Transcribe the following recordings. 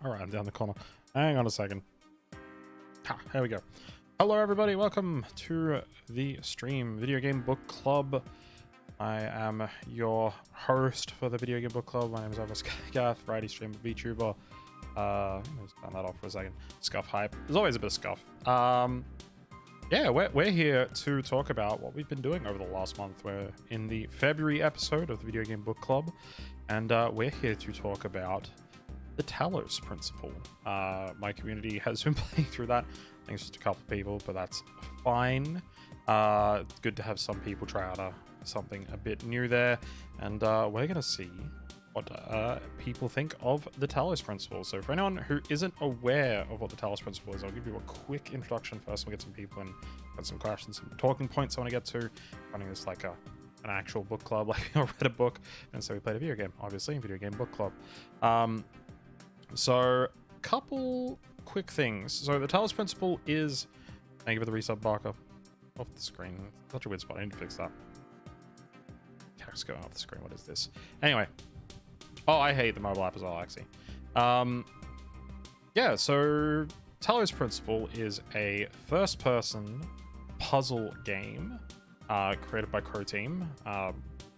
Alright, I'm down the corner. Hang on a second. Here we go. Hello everybody, welcome to the stream, Video Game Book Club. I am your host for the Video Game Book Club. My name is Gath, variety streamer, VTuber. Let's turn that off for a second. Scuff hype. There's always a bit of scuff. Yeah, we're here to talk about what we've been doing over the last month. We're in the February episode of the Video Game Book Club, and we're here to talk about the Talos principle. My community has been playing through that. I think it's just a couple of people, but that's fine. It's good to have some people try out something a bit new there, and we're gonna see what people think of the Talos principle. So for anyone who isn't aware of what the Talos principle is, I'll give you a quick introduction first. We'll get some people in, got some questions, some talking points I want to get to. Running this like an actual book club, like I read a book, and so we played a video game, obviously, Video Game Book Club. So, couple quick things. So the Talos principle is, thank you for the resub, Barker. Off the screen. Such a weird spot. I need to fix that. Text going off the screen. What is this? Anyway. Oh, I hate the mobile app as well, actually. Yeah, so Talos principle is a first-person puzzle game created by Crow Team,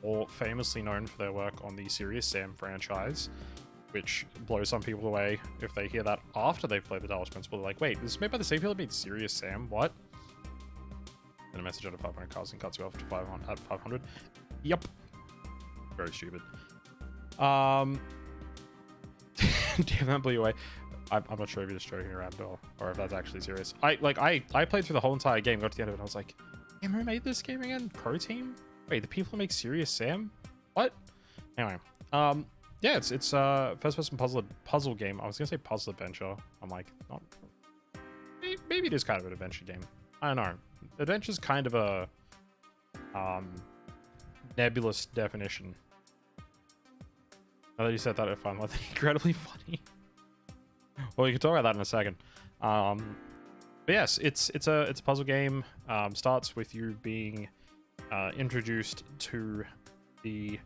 or famously known for their work on the Serious Sam franchise, which blows some people away if they hear that after they've played the Talos principle. They're like, wait, this is made by the same people that made Serious Sam? What? And a message out of 500 cards and cuts you off to 500 at 500. Yep. Very stupid. Damn, that blew you away. I'm not sure if you're just joking around or if that's actually serious. I played through the whole entire game, got to the end of it, and I was like, damn, who made this game again? Crow Team? Wait, the people who make Serious Sam? What? Anyway, yeah, it's first-person puzzle game. I was gonna say puzzle adventure. I'm like, not. Maybe it is kind of an adventure game. I don't know. Adventure's kind of a nebulous definition. Now that you said that, I found that incredibly funny. Well, you can talk about that in a second. But yes, it's a puzzle game. Starts with you being introduced to the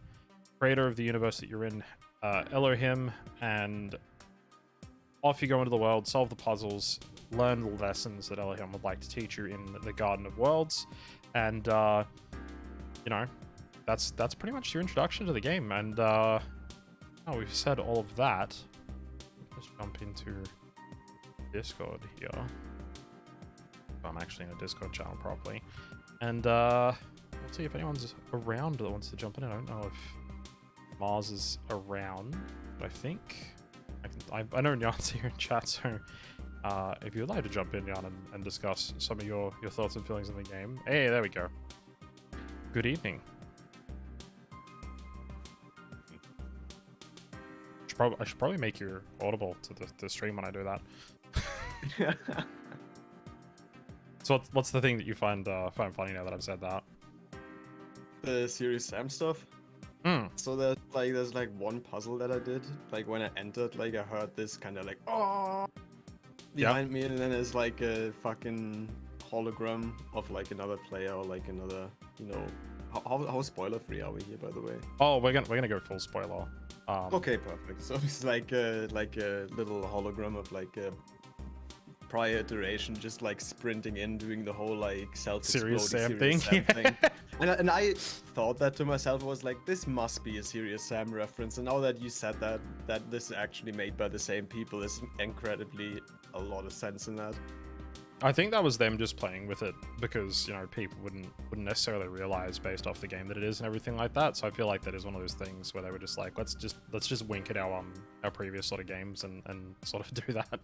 creator of the universe that you're in, Elohim, and off you go into the world, solve the puzzles, learn the lessons that Elohim would like to teach you in the Garden of Worlds, and you know, that's pretty much your introduction to the game. And now we've said all of that, let's jump into Discord here. I'm actually in a Discord channel properly, and we'll see if anyone's around that wants to jump in. I don't know if Mars is around, but I think I know Nyan's here in chat, so if you'd like to jump in, Nyan, and discuss some of your thoughts and feelings on the game. Hey, there we go. Good evening. I should probably make you audible to the stream when I do that. So what's the thing that you find funny now that I've said that? The Serious Sam stuff. So there's like one puzzle that I did. Like when I entered, like I heard this kind of like oh behind me, and then there's like a fucking hologram of like another player or like another, you know, how spoiler free are we here, by the way? Oh, we're gonna go full spoiler. Okay, perfect. So it's like a little hologram of like a prior iteration, just like sprinting in, doing the whole like self-exploding Serious Sam thing. And I thought that to myself, I was like, this must be a Serious Sam reference. And now that you said that this is actually made by the same people, there's incredibly a lot of sense in that. I think that was them just playing with it because, you know, people wouldn't necessarily realize based off the game that it is and everything like that. So I feel like that is one of those things where they were just like, let's just wink at our previous sort of games and sort of do that.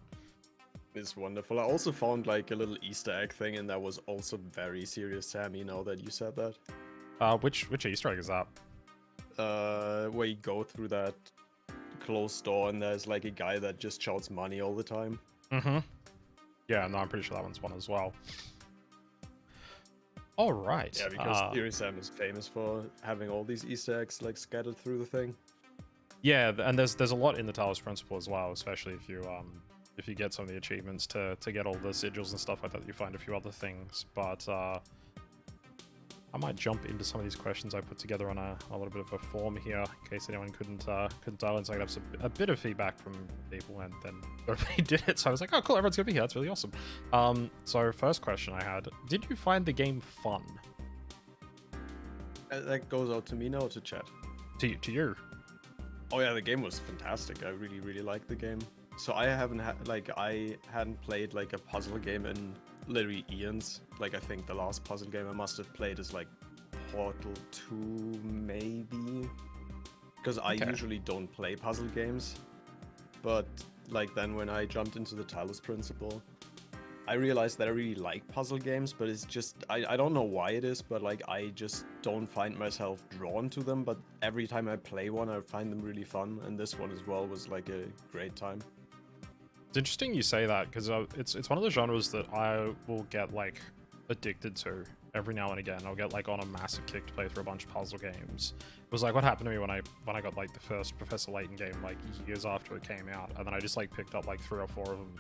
It's wonderful. I also found like a little Easter egg thing, and that was also very Serious Sammy, now that you said that. Which Easter egg is that? Where you go through that closed door and there's like a guy that just shouts money all the time. Mm-hmm. Yeah, no, I'm pretty sure that one's one as well. All right. Yeah, because Serious Sam is famous for having all these Easter eggs like scattered through the thing. Yeah, and there's a lot in the Talos principle as well, especially if you get some of the achievements to get all the sigils and stuff like that. You find a few other things, but I might jump into some of these questions I put together on a little bit of a form here, in case anyone couldn't dial in, so I could have a bit of feedback from people, and then nobody did it. So I was like, oh cool, everyone's gonna be here. That's really awesome. So first question I had: did you find the game fun? That goes out to me now, to chat. To you. Oh yeah, the game was fantastic. I really, really liked the game. So I hadn't played like a puzzle game in literally eons. Like I think the last puzzle game I must have played is like Portal 2 maybe. Because I usually don't play puzzle games. But like then when I jumped into the Talos principle, I realized that I really like puzzle games, but it's just, I don't know why it is, but like I just don't find myself drawn to them. But every time I play one, I find them really fun, and this one as well was like a great time. It's interesting you say that, because it's one of the genres that I will get like addicted to every now and again. I'll get like on a massive kick to play through a bunch of puzzle games. It was like what happened to me when I got like the first Professor Layton game like years after it came out, and then I just like picked up like 3 or 4 of them.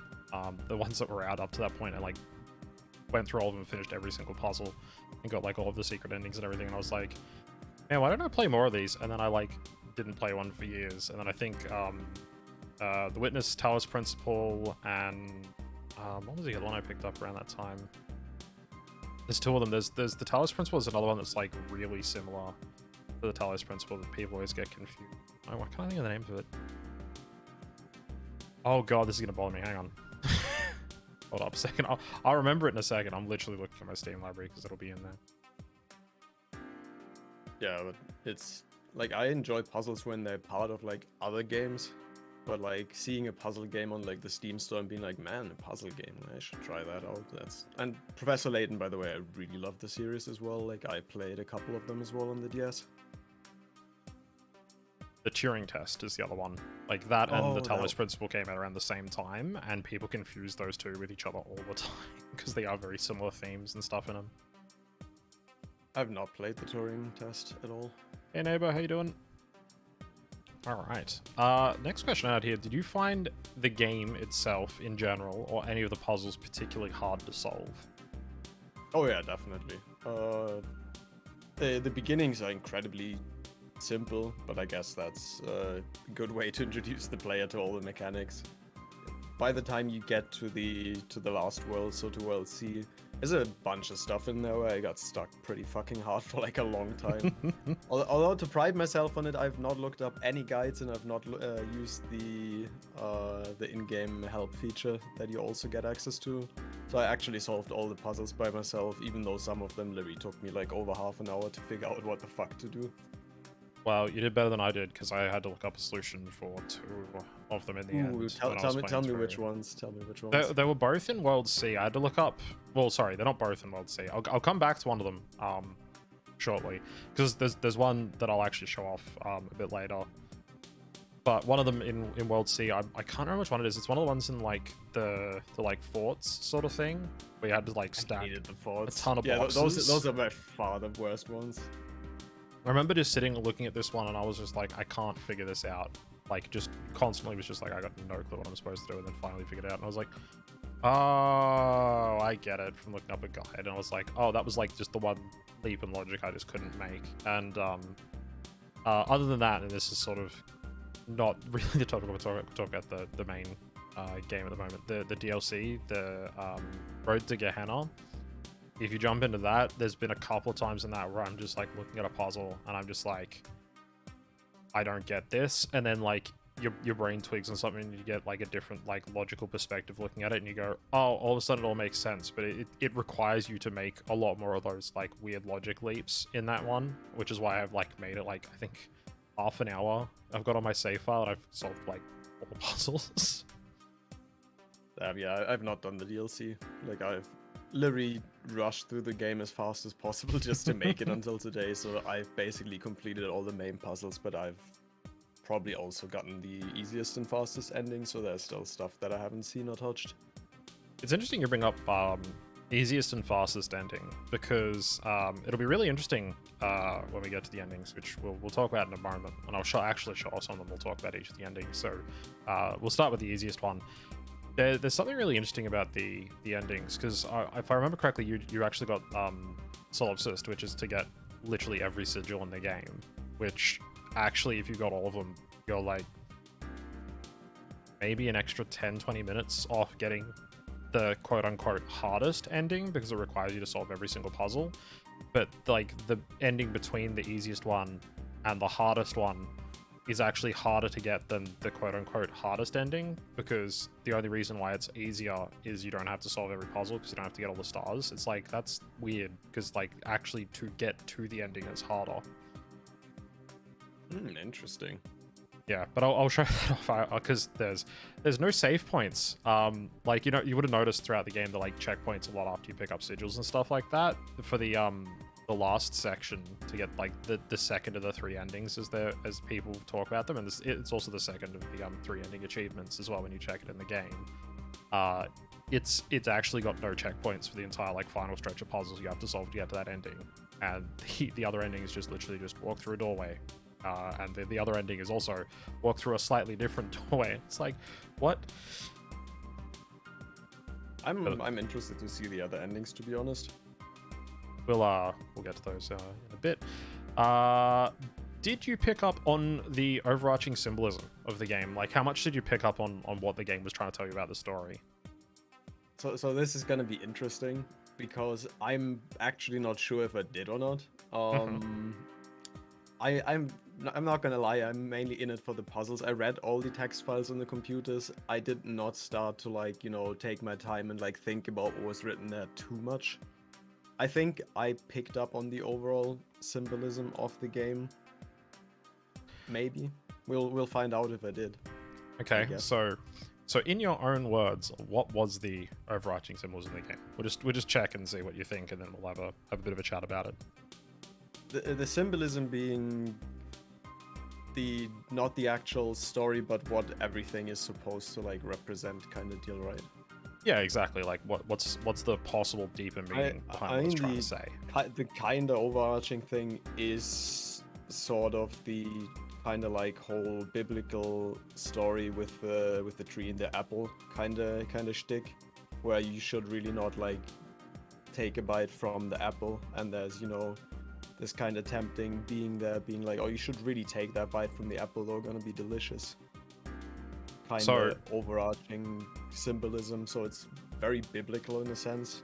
The ones that were out up to that point, and like went through all of them, finished every single puzzle, and got like all of the secret endings and everything. And I was like, man, why don't I play more of these? And then I like didn't play one for years. And then I think The Witness, Talos Principle, and what was the other one I picked up around that time? There's 2 of them. There's the Talos Principle is another one that's like really similar to the Talos Principle that people always get confused. Oh, why can't I think of the name of it? Oh god, this is gonna bother me. Hang on. Hold up a second. I'll remember it in a second. I'm literally looking at my Steam library because it'll be in there. Yeah, but it's like I enjoy puzzles when they're part of like other games, but like seeing a puzzle game on like the Steam store and being like, man, a puzzle game, I should try that out. And Professor Layton, by the way, I really love the series as well. Like I played a couple of them as well on the DS. The Turing Test is the other one. Like that and the Talos Principle came out around the same time, and people confuse those 2 with each other all the time because they are very similar themes and stuff in them. I've not played the Turing Test at all. Hey neighbor, how you doing? All right. Next question I had here: did you find the game itself in general, or any of the puzzles, particularly hard to solve? Oh yeah, definitely. The beginnings are incredibly simple, but I guess that's a good way to introduce the player to all the mechanics. By the time you get to the last world, so to World C, there's a bunch of stuff in there where I got stuck pretty fucking hard for like a long time. Although to pride myself on it, I've not looked up any guides, and I've not used the in-game help feature that you also get access to. So I actually solved all the puzzles by myself, even though some of them literally took me like over half an hour to figure out what the fuck to do. Well, you did better than I did, because I had to look up a solution for 2 of them in the end. Tell me which ones. Tell me which ones. They were both in World C. I had to look up... Well, sorry, they're not both in World C. I'll come back to one of them shortly, because there's one that I'll actually show off a bit later. But one of them in World C, I can't remember which one it is. It's one of the ones in like the like forts sort of thing, where you had to like stack the forts. A ton of boxes. Those are by far the worst ones. I remember just sitting looking at this one, and I was just like, I can't figure this out. Like, just constantly was just like, I got no clue what I'm supposed to do, and then finally figured it out, and I was like, oh, I get it from looking up a guide. And I was like, oh, that was like just the one leap in logic I just couldn't make. And other than that, and this is sort of not really the topic we're talking about, the main game at the moment, the DLC, the Road to Gehenna. If you jump into that, there's been a couple of times in that where I'm just like looking at a puzzle and I'm just like, I don't get this. And then like your brain twigs on something and you get like a different like logical perspective looking at it, and you go, oh, all of a sudden it all makes sense. But it requires you to make a lot more of those like weird logic leaps in that one, which is why I've like made it like, I think half an hour I've got on my save file and I've solved like all the puzzles. Yeah, I've not done the DLC. Like I've literally rushed through the game as fast as possible just to make it until today, so I've basically completed all the main puzzles, but I've probably also gotten the easiest and fastest ending, so there's still stuff that I haven't seen or touched. It's interesting you bring up easiest and fastest ending, because it'll be really interesting when we get to the endings, which we'll talk about in a moment, and I'll actually show off some of them. We'll talk about each of the endings, so we'll start with the easiest one. There's something really interesting about the endings, because if I remember correctly, you actually got solipsist, which is to get literally every sigil in the game, which actually, if you got all of them, you're like maybe an extra 10-20 minutes off getting the quote-unquote hardest ending, because it requires you to solve every single puzzle. But like the ending between the easiest one and the hardest one is actually harder to get than the quote-unquote hardest ending, because the only reason why it's easier is you don't have to solve every puzzle because you don't have to get all the stars. It's like, that's weird, because like actually to get to the ending is harder. Interesting. Yeah, but I'll show that off because there's no save points. Like, you know, you would have noticed throughout the game the like checkpoints a lot after you pick up sigils and stuff like that. For the last section to get like the second of the 3 endings as people talk about them, and it's also the second of the 3 ending achievements as well when you check it in the game. It's actually got no checkpoints for the entire like final stretch of puzzles you have to solve to get to that ending, and the other ending is just literally just walk through a doorway. And the other ending is also walk through a slightly different doorway. It's like, what? I'm interested to see the other endings, to be honest. We'll get to those in a bit. Did you pick up on the overarching symbolism of the game? Like, how much did you pick up on what the game was trying to tell you about the story? So this is gonna be interesting, because I'm actually not sure if I did or not. I'm not gonna lie, I'm mainly in it for the puzzles. I read all the text files on the computers. I did not start to like, you know, take my time and like think about what was written there too much. I think I picked up on the overall symbolism of the game. Maybe. We'll find out if I did. Okay, so in your own words, what was the overarching symbols in the game? We'll just check and see what you think, and then we'll have a bit of a chat about it. The symbolism being not the actual story, but what everything is supposed to like represent, kind of deal, right? Yeah, exactly. Like what's the possible deeper meaning behind what it's trying to say? The kind of overarching thing is sort of the kind of like whole biblical story with the tree and the apple kind of shtick, where you should really not like take a bite from the apple, and there's, you know, this kind of tempting being there, being like, oh, you should really take that bite from the apple, they're gonna be delicious. Kind of overarching symbolism, so it's very biblical in a sense.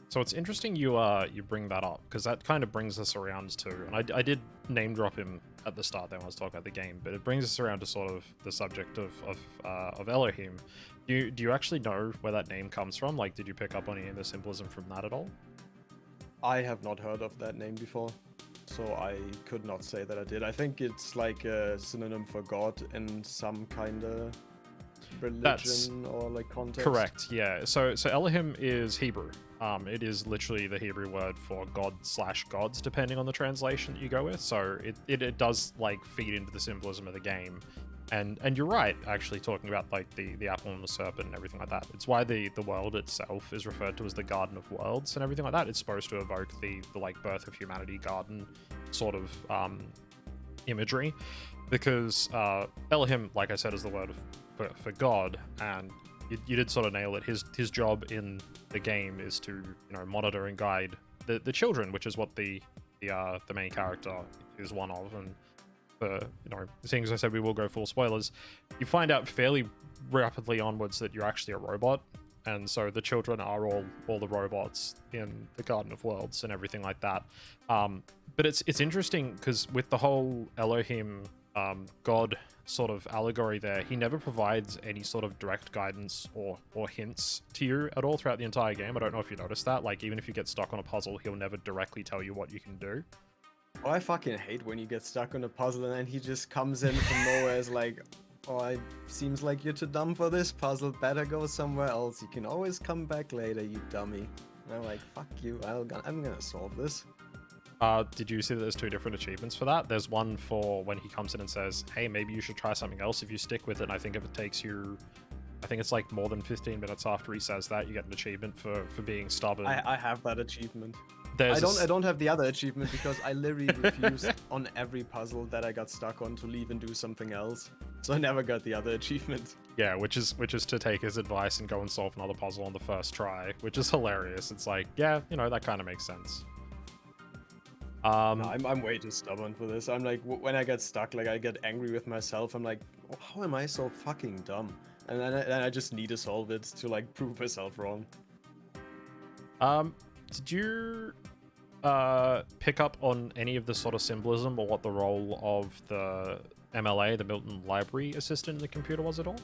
So it's interesting you bring that up, because that kind of brings us around to, and I did name drop him at the start there when I was talking about the game, but it brings us around to sort of the subject of Elohim. Do you actually know where that name comes from? Like, did you pick up on any of the symbolism from that at all? I have not heard of that name before, so I could not say that I did. I think it's like a synonym for God in some kind of religion or like context. Correct, yeah. So Elohim is Hebrew. It is literally the Hebrew word for God/gods, depending on the translation that you go with. So it does like feed into the symbolism of the game. And you're right, actually, talking about like the apple and the serpent and everything like that. It's why the world itself is referred to as the Garden of Worlds and everything like that. It's supposed to evoke the like birth of humanity garden sort of imagery, because Elohim, like I said, is the word for God, and you did sort of nail it. His job in the game is to, you know, monitor and guide the children, which is what the main character is one of. And you know, seeing as I said, we will go full spoilers. You find out fairly rapidly onwards that you're actually a robot, and so the children are all the robots in the Garden of Worlds and everything like that. But it's interesting because with the whole Elohim God sort of allegory there, he never provides any sort of direct guidance or hints to you at all throughout the entire game. I don't know if you noticed that. Like, even if you get stuck on a puzzle, he'll never directly tell you what you can do. Oh, I fucking hate when you get stuck on a puzzle and then he just comes in from nowhere as like, oh, it seems like you're too dumb for this puzzle, better go somewhere else. You can always come back later, you dummy. And I'm like, fuck you, I'm gonna solve this. Did you see that there's 2 different achievements for that? There's one for when he comes in and says, hey, maybe you should try something else if you stick with it. And I think if it takes you, I think it's like more than 15 minutes after he says that, you get an achievement for being stubborn. I have that achievement. I don't have the other achievement because I literally refused on every puzzle that I got stuck on to leave and do something else. So I never got the other achievement. Yeah, which is to take his advice and go and solve another puzzle on the first try, which is hilarious. It's like, yeah, you know, that kind of makes sense. No, I'm way too stubborn for this. I'm like, when I get stuck, like I get angry with myself. I'm like, "Oh, how am I so fucking dumb?" And then I just need to solve it to like prove myself wrong. Did you pick up on any of the sort of symbolism or what the role of the MLA, the Milton Library Assistant in the computer was at all?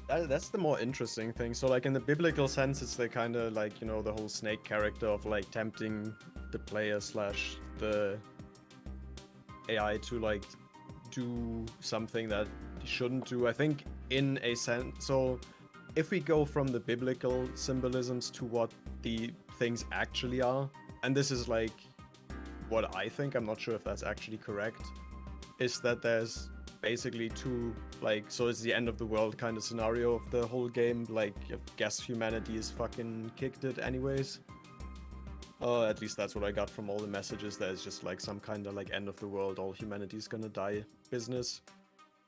That's the more interesting thing. So like in the biblical sense, it's the kind of like, you know, the whole snake character of like tempting the player slash the AI to like do something that he shouldn't do. I think in a sense. So if we go from the biblical symbolisms to what the things actually are, and this is like what I think, I'm not sure if that's actually correct, is that there's basically two, like, so it's the end of the world kind of scenario of the whole game. Like, I guess humanity is fucking kicked it anyways. At least that's what I got from all the messages. There's just like some kind of like end of the world, all humanity's gonna die business.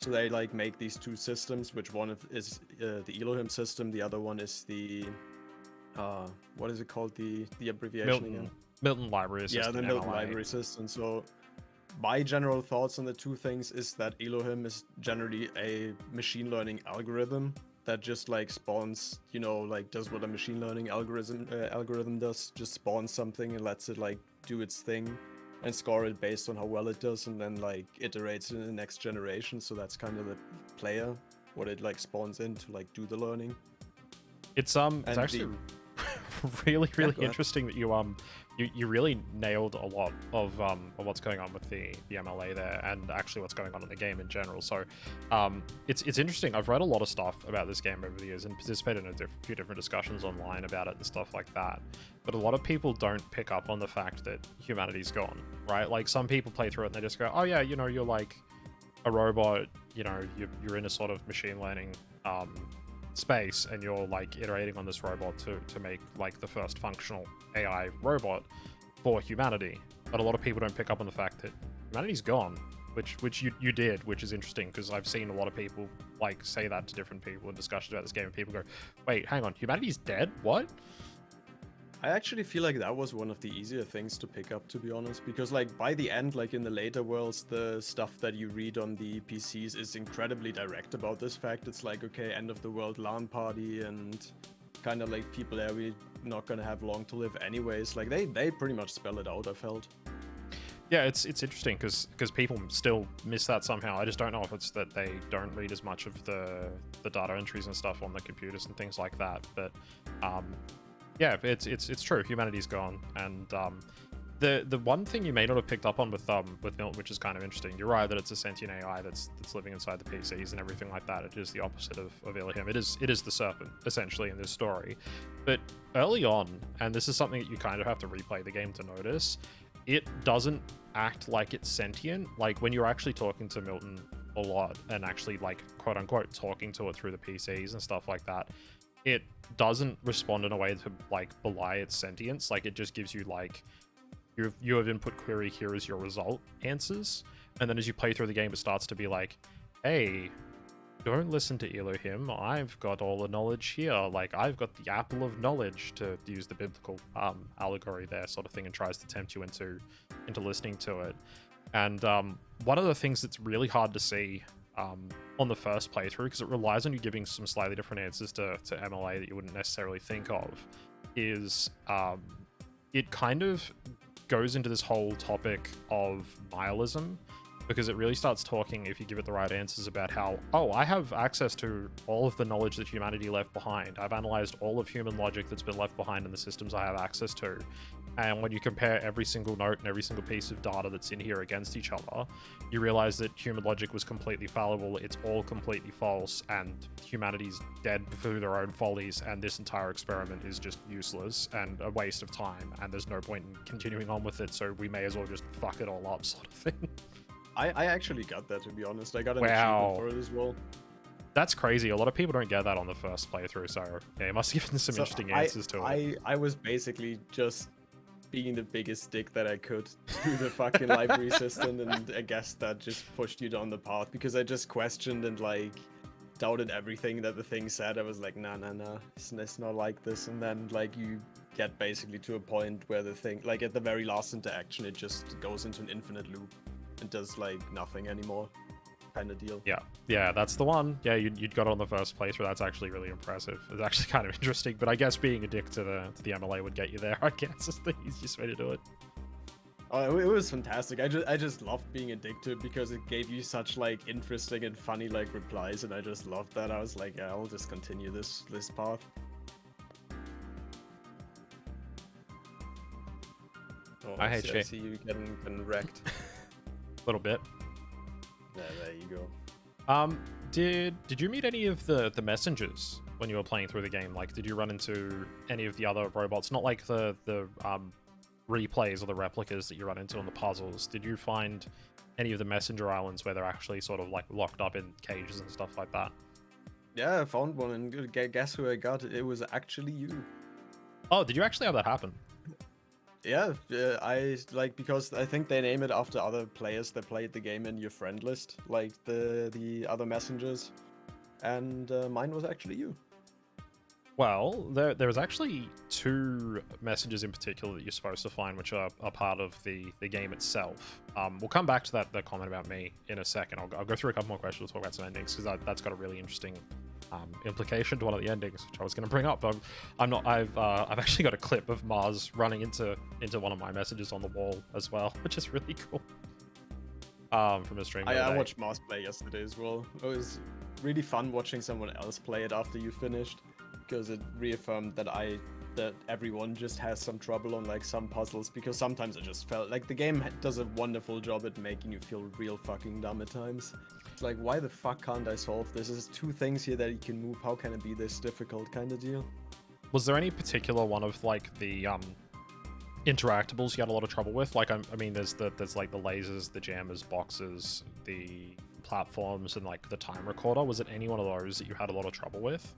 So they like make these two systems, which one is the Elohim system, the other one is the what is it called? The abbreviation again? Milton Library Assistant. Yeah, the Milton Library System. So my general thoughts on the two things is that Elohim is generally a machine learning algorithm that just like spawns, you know, like does what a machine learning algorithm does, just spawns something and lets it like do its thing and score it based on how well it does, and then like iterates in the next generation. So that's kind of the player, what it like spawns in to like do the learning. It's actually really interesting that you really nailed a lot of what's going on with the MLA there, and actually what's going on in the game in general. So it's interesting. I've read a lot of stuff about this game over the years and participated in a few different discussions online about it and stuff like that, but a lot of people don't pick up on the fact that humanity's gone, right? Like, some people play through it and they just go, oh yeah, you know, you're like a robot, you know, you're in a sort of machine learning space, and you're like iterating on this robot to make like the first functional AI robot for humanity. But a lot of people don't pick up on the fact that humanity's gone, which you did, which is interesting, because I've seen a lot of people like say that to different people in discussions about this game, and people go, wait, hang on, humanity's dead? What? I actually feel like that was one of the easier things to pick up, to be honest, because like by the end, like in the later worlds, the stuff that you read on the PCs is incredibly direct about this fact. It's like, okay, end of the world LAN party, and kind of like people are really not gonna have long to live anyways. Like they pretty much spell it out, I felt. Yeah, it's interesting because people still miss that somehow. I just don't know if it's that they don't read as much of the data entries and stuff on the computers and things like that. But yeah, it's true. Humanity's gone, and the one thing you may not have picked up on with Milton, which is kind of interesting. You're right that it's a sentient AI that's living inside the PCs and everything like that. It is the opposite of Elohim. It is the serpent essentially in this story. But early on, and this is something that you kind of have to replay the game to notice, it doesn't act like it's sentient. Like, when you're actually talking to Milton a lot and actually like quote unquote talking to it through the PCs and stuff like that, it doesn't respond in a way to like belie its sentience. Like, it just gives you like, you have input query, here is your result answers, and then as you play through the game, it starts to be like, hey, don't listen to Elohim, I've got all the knowledge here, like I've got the apple of knowledge, to use the biblical allegory there, sort of thing, and tries to tempt you into listening to it. And one of the things that's really hard to see on the first playthrough, because it relies on you giving some slightly different answers to MLA that you wouldn't necessarily think of, is it kind of goes into this whole topic of nihilism, because it really starts talking, if you give it the right answers, about how, oh, I have access to all of the knowledge that humanity left behind. I've analyzed all of human logic that's been left behind in the systems I have access to. And when you compare every single note and every single piece of data that's in here against each other, you realize that human logic was completely fallible, it's all completely false, and humanity's dead through their own follies, and this entire experiment is just useless and a waste of time, and there's no point in continuing on with it, so we may as well just fuck it all up, sort of thing. I actually got that, to be honest. I got an Wow. achievement for it as well. That's crazy. A lot of people don't get that on the first playthrough, so yeah, you must have given some interesting answers to it. I was basically just being the biggest dick that I could to the fucking library system, and I guess that just pushed you down the path, because I just questioned and like doubted everything that the thing said. I was like, nah, it's not like this. And then like you get basically to a point where the thing, like at the very last interaction, it just goes into an infinite loop and does like nothing anymore, kind of deal. Yeah, that's the one. Yeah, you'd got on the first playthrough. That's actually really impressive. It's actually kind of interesting, but I guess being addicted to the MLA would get you there. I guess is the easiest way to do it. Oh, it was fantastic. I just loved being addicted because it gave you such like interesting and funny like replies, and I just loved that. I was like, yeah, I'll just continue this path. Oh, I hate I see you getting wrecked. A little bit. Yeah, there you go. Did you meet any of the messengers when you were playing through the game? Like, did you run into any of the other robots? Not like the replays or the replicas that you run into on the puzzles. Did you find any of the messenger islands where they're actually sort of like locked up in cages and stuff like that? Yeah, I found one, and guess who I got? It was actually you. Oh, did you actually have that happen? Yeah, I like, because I think they name it after other players that played the game in your friend list, like the other messengers, and mine was actually you. Well, there was actually 2 messages in particular that you're supposed to find, which are part of the game itself. We'll come back to that comment about me in a second. I'll go through a couple more questions. We'll talk about some endings, because that's got a really interesting implication to one of the endings, which I was going to bring up. But I've actually got a clip of Mars running into one of my messages on the wall as well, which is really cool. From a stream. I watched Mars play yesterday as well. It was really fun watching someone else play it after you finished, because it reaffirmed that everyone just has some trouble on like some puzzles, because sometimes I just felt like the game does a wonderful job at making you feel real fucking dumb at times. It's like, why the fuck can't I solve this? There's 2 things here that you can move. How can it be this difficult, kind of deal? Was there any particular one of like the interactables you had a lot of trouble with? Like, I mean, there's like the lasers, the jammers, boxes, the platforms, and like the time recorder. Was it any one of those that you had a lot of trouble with?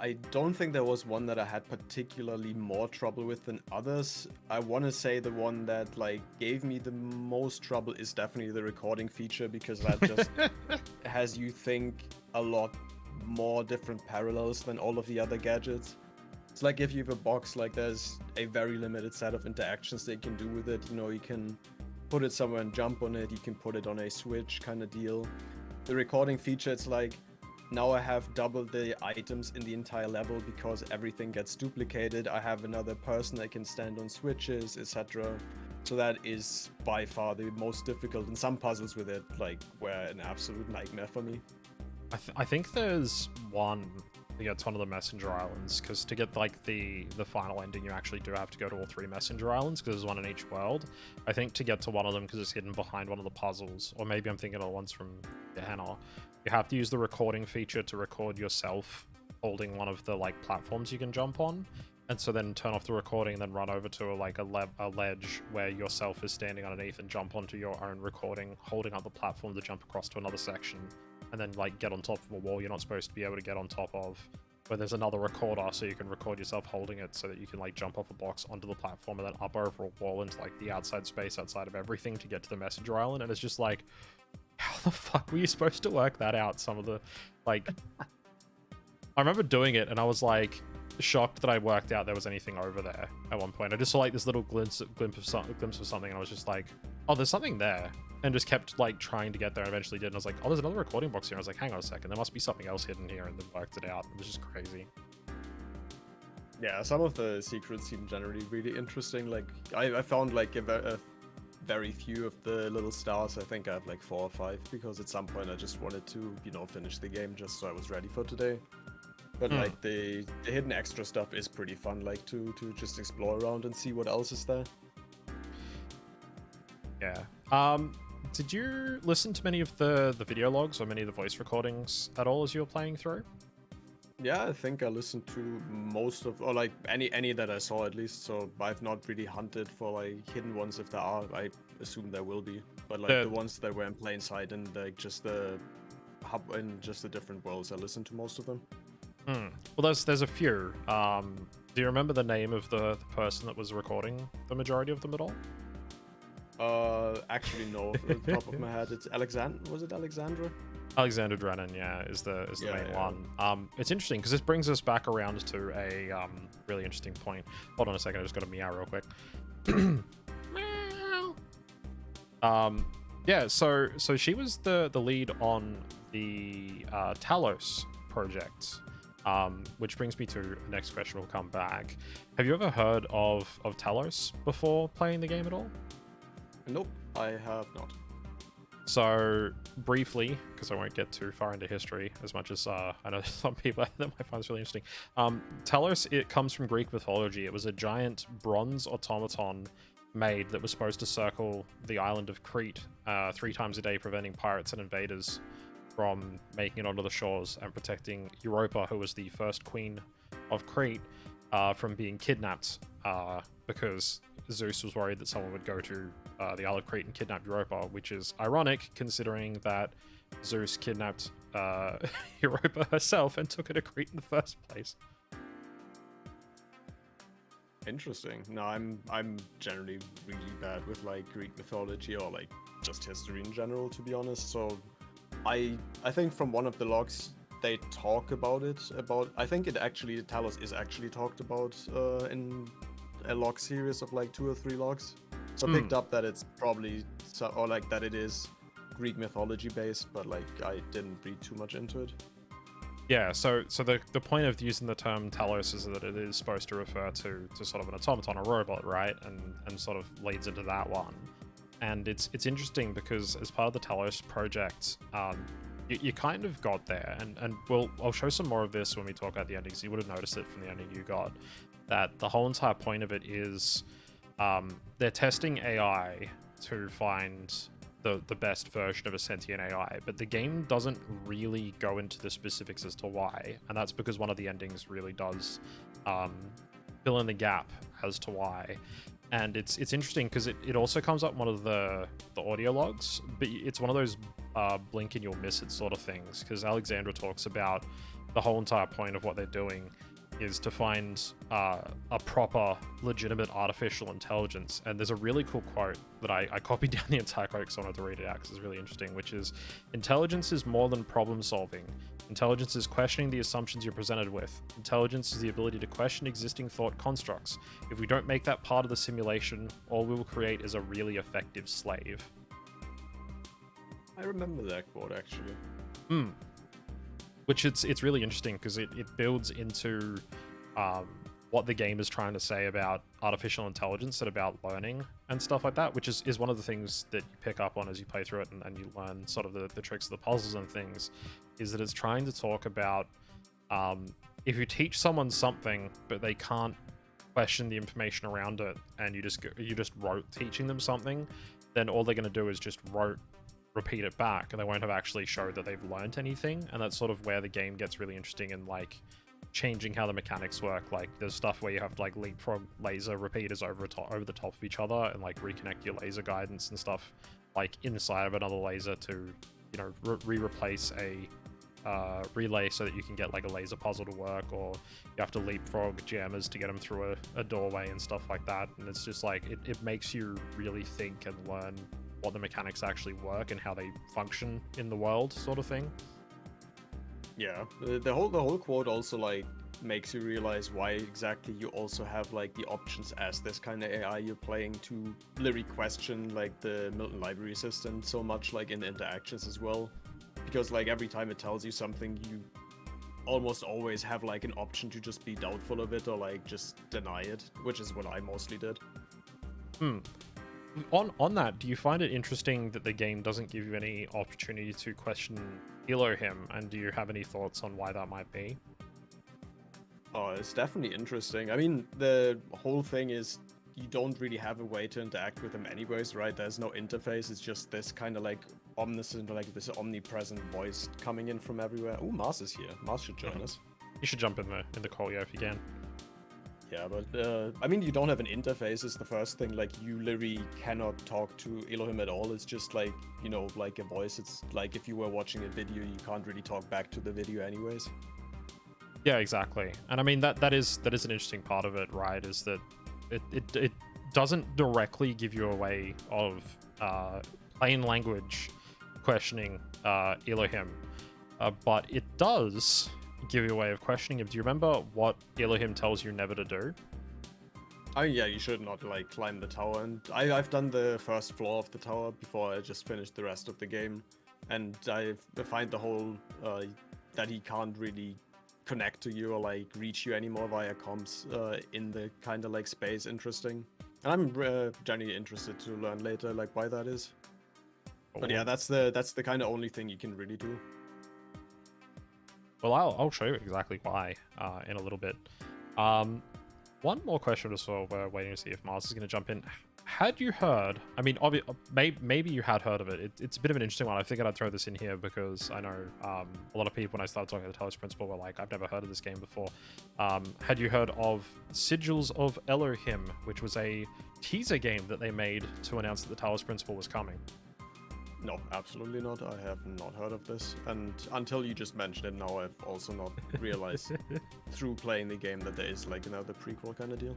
I don't think there was one that I had particularly more trouble with than others. I want to say the one that like gave me the most trouble is definitely the recording feature, because that just has you think a lot more different parallels than all of the other gadgets. It's like if you have a box, like there's a very limited set of interactions that you can do with it. You know, you can put it somewhere and jump on it. You can put it on a switch, kind of deal. The recording feature, it's like, now I have double the items in the entire level because everything gets duplicated. I have another person that can stand on switches, etc. So that is by far the most difficult, and some puzzles with it like were an absolute nightmare for me. I think there's one to get to one of the messenger islands, because to get like the final ending, you actually do have to go to all 3 messenger islands, because there's one in each world. I think to get to one of them, because it's hidden behind one of the puzzles, or maybe I'm thinking of the ones from Gehenna, you have to use the recording feature to record yourself holding one of the like platforms you can jump on, and so then turn off the recording and then run over to a ledge where yourself is standing underneath and jump onto your own recording, holding up the platform to jump across to another section, and then like get on top of a wall you're not supposed to be able to get on top of, where there's another recorder so you can record yourself holding it so that you can like jump off a box onto the platform and then up over a wall into like the outside space outside of everything to get to the messenger island. And it's just like, how the fuck were you supposed to work that out? Some of the like I remember doing it and I was like shocked that I worked out there was anything over there at one point. I just saw like this little glimpse of something, and I was just like, oh, there's something there, and just kept like trying to get there, and eventually did. And I was like, oh, there's another recording box here. I was like, hang on a second, there must be something else hidden here, and then worked it out. It was just crazy. Yeah, some of the secrets seem generally really interesting. Like I found like a very few of the little stars. I think I have like 4 or 5, because at some point I just wanted to, you know, finish the game just so I was ready for today. But like the hidden extra stuff is pretty fun, like to just explore around and see what else is there. Yeah. Did you listen to many of the video logs or many of the voice recordings at all as you were playing through? Yeah, I think I listened to most of, or like any that I saw at least. So I've not really hunted for like hidden ones. If there are, I assume there will be. But like the ones that were in plain sight and like just the hub and just the different worlds, I listened to most of them. Well, there's a few. Do you remember the name of the person that was recording the majority of them at all? Actually, no. Off the top of my head, it's Alexander. Was it Alexandra? Alexander Drennan, yeah, is the main one. It's interesting because this brings us back around to a really interesting point. Hold on a second, I just got to meow real quick. Yeah, so she was the lead on the Talos project, which brings me to the next question. We'll come back. Have you ever heard of Talos before playing the game at all? Nope, I have not. So briefly, because I won't get too far into history, as much as I know some people that might find this really interesting. Talos, it comes from Greek mythology. It was a giant bronze automaton made that was supposed to circle the island of Crete 3 times a day, preventing pirates and invaders from making it onto the shores and protecting Europa, who was the first queen of Crete, from being kidnapped because Zeus was worried that someone would go to the Isle of Crete and kidnap Europa, which is ironic considering that Zeus kidnapped Europa herself and took her to Crete in the first place. Interesting. No, I'm generally really bad with like Greek mythology or like just history in general, to be honest. So I think from one of the logs they talk about it. I think Talos is actually talked about in a log series of like 2 or 3 logs. So I picked up that it's probably or like that it is Greek mythology based, but like I didn't read too much into it. Yeah, so the point of using the term Talos is that it is supposed to refer to sort of an automaton, a robot, right? And sort of leads into that one. And it's interesting because as part of the Talos project, you kind of got there, and I'll show some more of this when we talk about the endings. You would have noticed it from the ending you got, that the whole entire point of it is they're testing AI to find the best version of a sentient AI, but the game doesn't really go into the specifics as to why, and that's because one of the endings really does fill in the gap as to why. And it's interesting because it also comes up in one of the audio logs, but it's one of those blink and you'll miss it sort of things, because Alexandra talks about the whole entire point of what they're doing is to find a proper, legitimate artificial intelligence. And there's a really cool quote that I copied down the entire quote because I wanted to read it out because it's really interesting, which is, "Intelligence is more than problem solving. Intelligence is questioning the assumptions you're presented with. Intelligence is the ability to question existing thought constructs. If we don't make that part of the simulation, all we will create is a really effective slave." I remember that quote, actually. Which it's really interesting because it builds into what the game is trying to say about artificial intelligence and about learning and stuff like that, which is one of the things that you pick up on as you play through it and you learn sort of the tricks of the puzzles and things, is that it's trying to talk about if you teach someone something but they can't question the information around it, and you just rote teaching them something, then all they're going to do is just repeat it back, and they won't have actually showed that they've learned anything. And that's sort of where the game gets really interesting in like changing how the mechanics work. Like there's stuff where you have to like leapfrog laser repeaters over the top of each other and like reconnect your laser guidance and stuff like inside of another laser to, you know, replace a relay so that you can get like a laser puzzle to work, or you have to leapfrog jammers to get them through a doorway and stuff like that. And it's just like it makes you really think and learn what the mechanics actually work and how they function in the world, sort of thing. Yeah, the whole quote also like makes you realize why exactly you also have like the options as this kind of AI you're playing to literally question like the Milton library assistant so much, like in the interactions as well, because like every time it tells you something, you almost always have like an option to just be doubtful of it or like just deny it, which is what I mostly did. On that, do you find it interesting that the game doesn't give you any opportunity to question Elohim, and do you have any thoughts on why that might be? Oh, it's definitely interesting. I mean, the whole thing is you don't really have a way to interact with him anyways, right? There's no interface. It's just this kind of like omniscient, like this omnipresent voice coming in from everywhere. Oh, Mars is here. Mars should join us. You should jump in the call, yeah, if you can. Yeah, but I mean, you don't have an interface is the first thing. Like, you literally cannot talk to Elohim at all. It's just like, you know, like a voice. It's like if you were watching a video, you can't really talk back to the video anyways. Yeah, exactly. And I mean, that is an interesting part of it, right? Is that it doesn't directly give you a way of plain language questioning Elohim, but it does give you a way of questioning him. Do you remember what Elohim tells you never to do? Oh yeah, you should not like climb the tower, and I've done the first floor of the tower before I just finished the rest of the game, and I find the whole that he can't really connect to you or like reach you anymore via comms in the kind of like space interesting, and I'm genuinely interested to learn later like why that is. But yeah, that's the kind of only thing you can really do. Well, I'll show you exactly why in a little bit. One more question as well. We're waiting to see if Mars is going to jump in. Had you heard? I mean, maybe you had heard of it. It's a bit of an interesting one. I figured I'd throw this in here because I know a lot of people when I started talking to the Talos principal were like, I've never heard of this game before. Had you heard of Sigils of Elohim, which was a teaser game that they made to announce that the Talos principal was coming? No, absolutely not. I have not heard of this. And until you just mentioned it now, I've also not realized through playing the game that there is like another prequel kind of deal.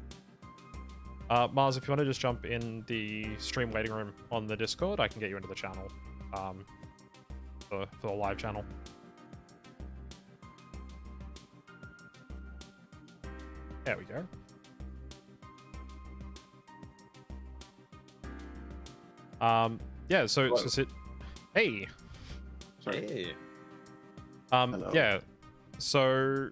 Mars, if you want to just jump in the stream waiting room on the Discord, I can get you into the channel. For the live channel. There we go. Yeah, so hey. Sorry. Hey. Hello. Yeah. So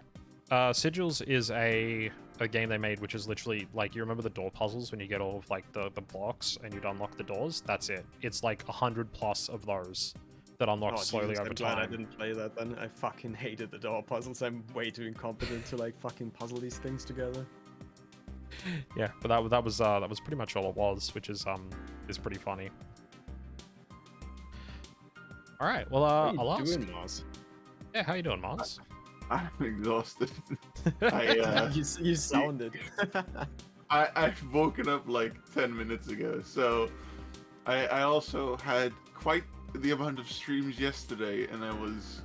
Sigils is a game they made which is literally like, you remember the door puzzles when you get all of like the blocks and you'd unlock the doors? That's it. It's like 100+ of those that unlock slowly over time. I didn't play that then. I fucking hated the door puzzles. I'm way too incompetent to like fucking puzzle these things together. Yeah, but that was pretty much all it was, which is pretty funny. All right, well, I'll ask. Doing, Mars? Yeah, how you doing, Mars? I'm exhausted. You sounded. I've woken up like 10 minutes ago, so I also had quite the amount of streams yesterday, and I was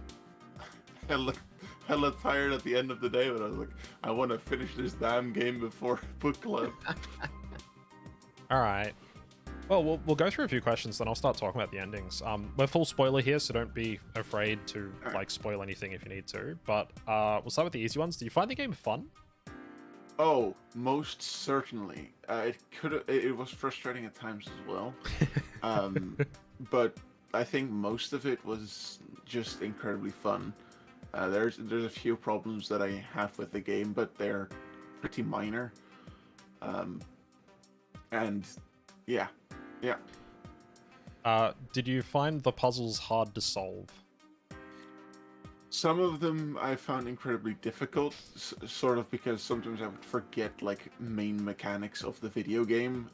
hella tired at the end of the day, but I was like, I want to finish this damn game before book club. All right. Well, we'll go through a few questions, then I'll start talking about the endings. We're full spoiler here, so don't be afraid to like spoil anything if you need to. But we'll start with the easy ones. Do you find the game fun? Oh, most certainly. It was frustrating at times as well. But I think most of it was just incredibly fun. There's a few problems that I have with the game, but they're pretty minor. And yeah. Did you find the puzzles hard to solve? Some of them I found incredibly difficult, sort of because sometimes I would forget like main mechanics of the video game,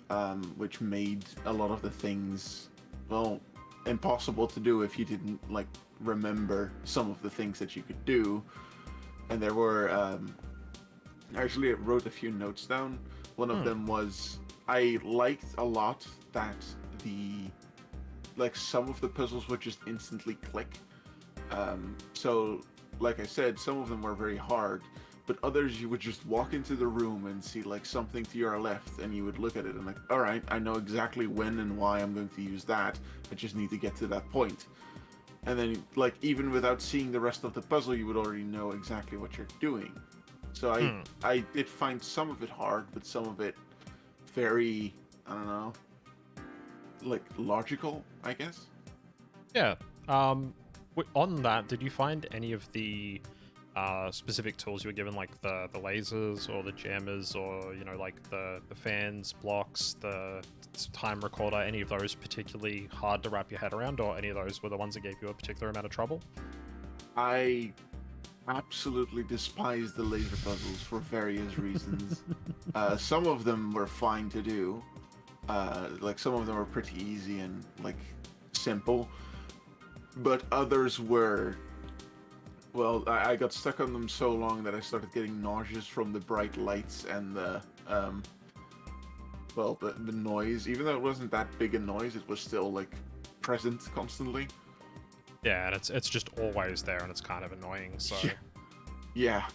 which made a lot of the things, well, impossible to do if you didn't like remember some of the things that you could do. And there were, actually I wrote a few notes down. One of them was, I liked a lot that some of the puzzles would just instantly click. So, like I said, some of them were very hard, but others you would just walk into the room and see like something to your left, and you would look at it and like, all right, I know exactly when and why I'm going to use that. I just need to get to that point. And then, like, even without seeing the rest of the puzzle, you would already know exactly what you're doing. So I did find some of it hard, but some of it very, I don't know, like logical, I guess. Yeah. On that, did you find any of the specific tools you were given, like the lasers or the jammers, or like the fans, blocks, the time recorder, any of those particularly hard to wrap your head around, or any of those were the ones that gave you a particular amount of trouble? I absolutely despise the laser puzzles for various reasons. Some of them were fine to do. Like some of them were pretty easy and like simple, but others were, well, I got stuck on them so long that I started getting nauseous from the bright lights and the noise. Even though it wasn't that big a noise, it was still like present constantly. Yeah, and it's just always there, and it's kind of annoying. So yeah.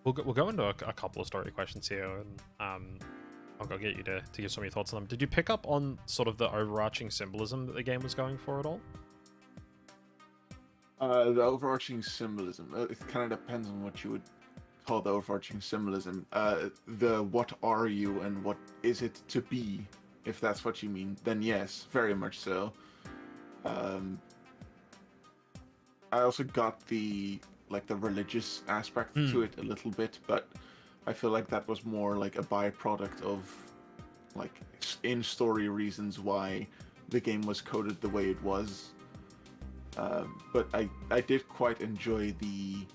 we'll go into a couple of story questions here, and I'll go get you to give some of your thoughts on them. Did you pick up on sort of the overarching symbolism that the game was going for at all? The overarching symbolism, it kind of depends on what you would call the overarching symbolism. The what are you and what is it to be, if that's what you mean, then yes, very much so. I also got the religious aspect to it a little bit, but I feel like that was more like a byproduct of like in-story reasons why the game was coded the way it was. But I did quite enjoy the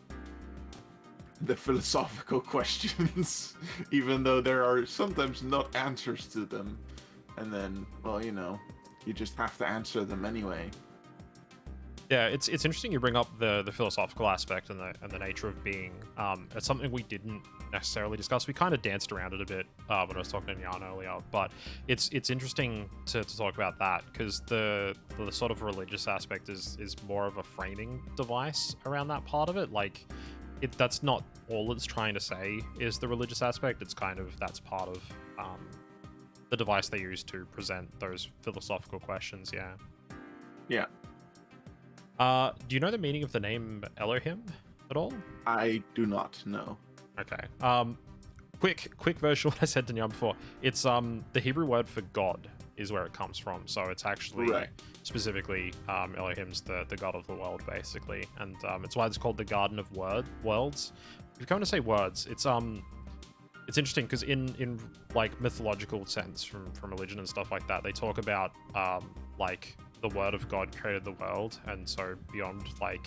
philosophical questions, even though there are sometimes not answers to them, and then, well, you just have to answer them anyway. Yeah, it's interesting you bring up the philosophical aspect and the nature of being. It's something we didn't necessarily discuss. We kind of danced around it a bit when I was talking to Jan earlier, but it's interesting to talk about that, because the sort of religious aspect is more of a framing device around that part of it. Like, that's not all it's trying to say is the religious aspect. It's kind of, that's part of the device they use to present those philosophical questions. Yeah. Yeah. Do you know the meaning of the name Elohim at all? I do not know. Okay. Quick version of what I said to Nyan before. It's the Hebrew word for God is where it comes from. So it's actually specifically Elohim's the god of the world, basically, and it's why it's called the Garden of Worlds. If you're going to say words, it's interesting because in like mythological sense from religion and stuff like that, they talk about like the word of God created the world, and so beyond like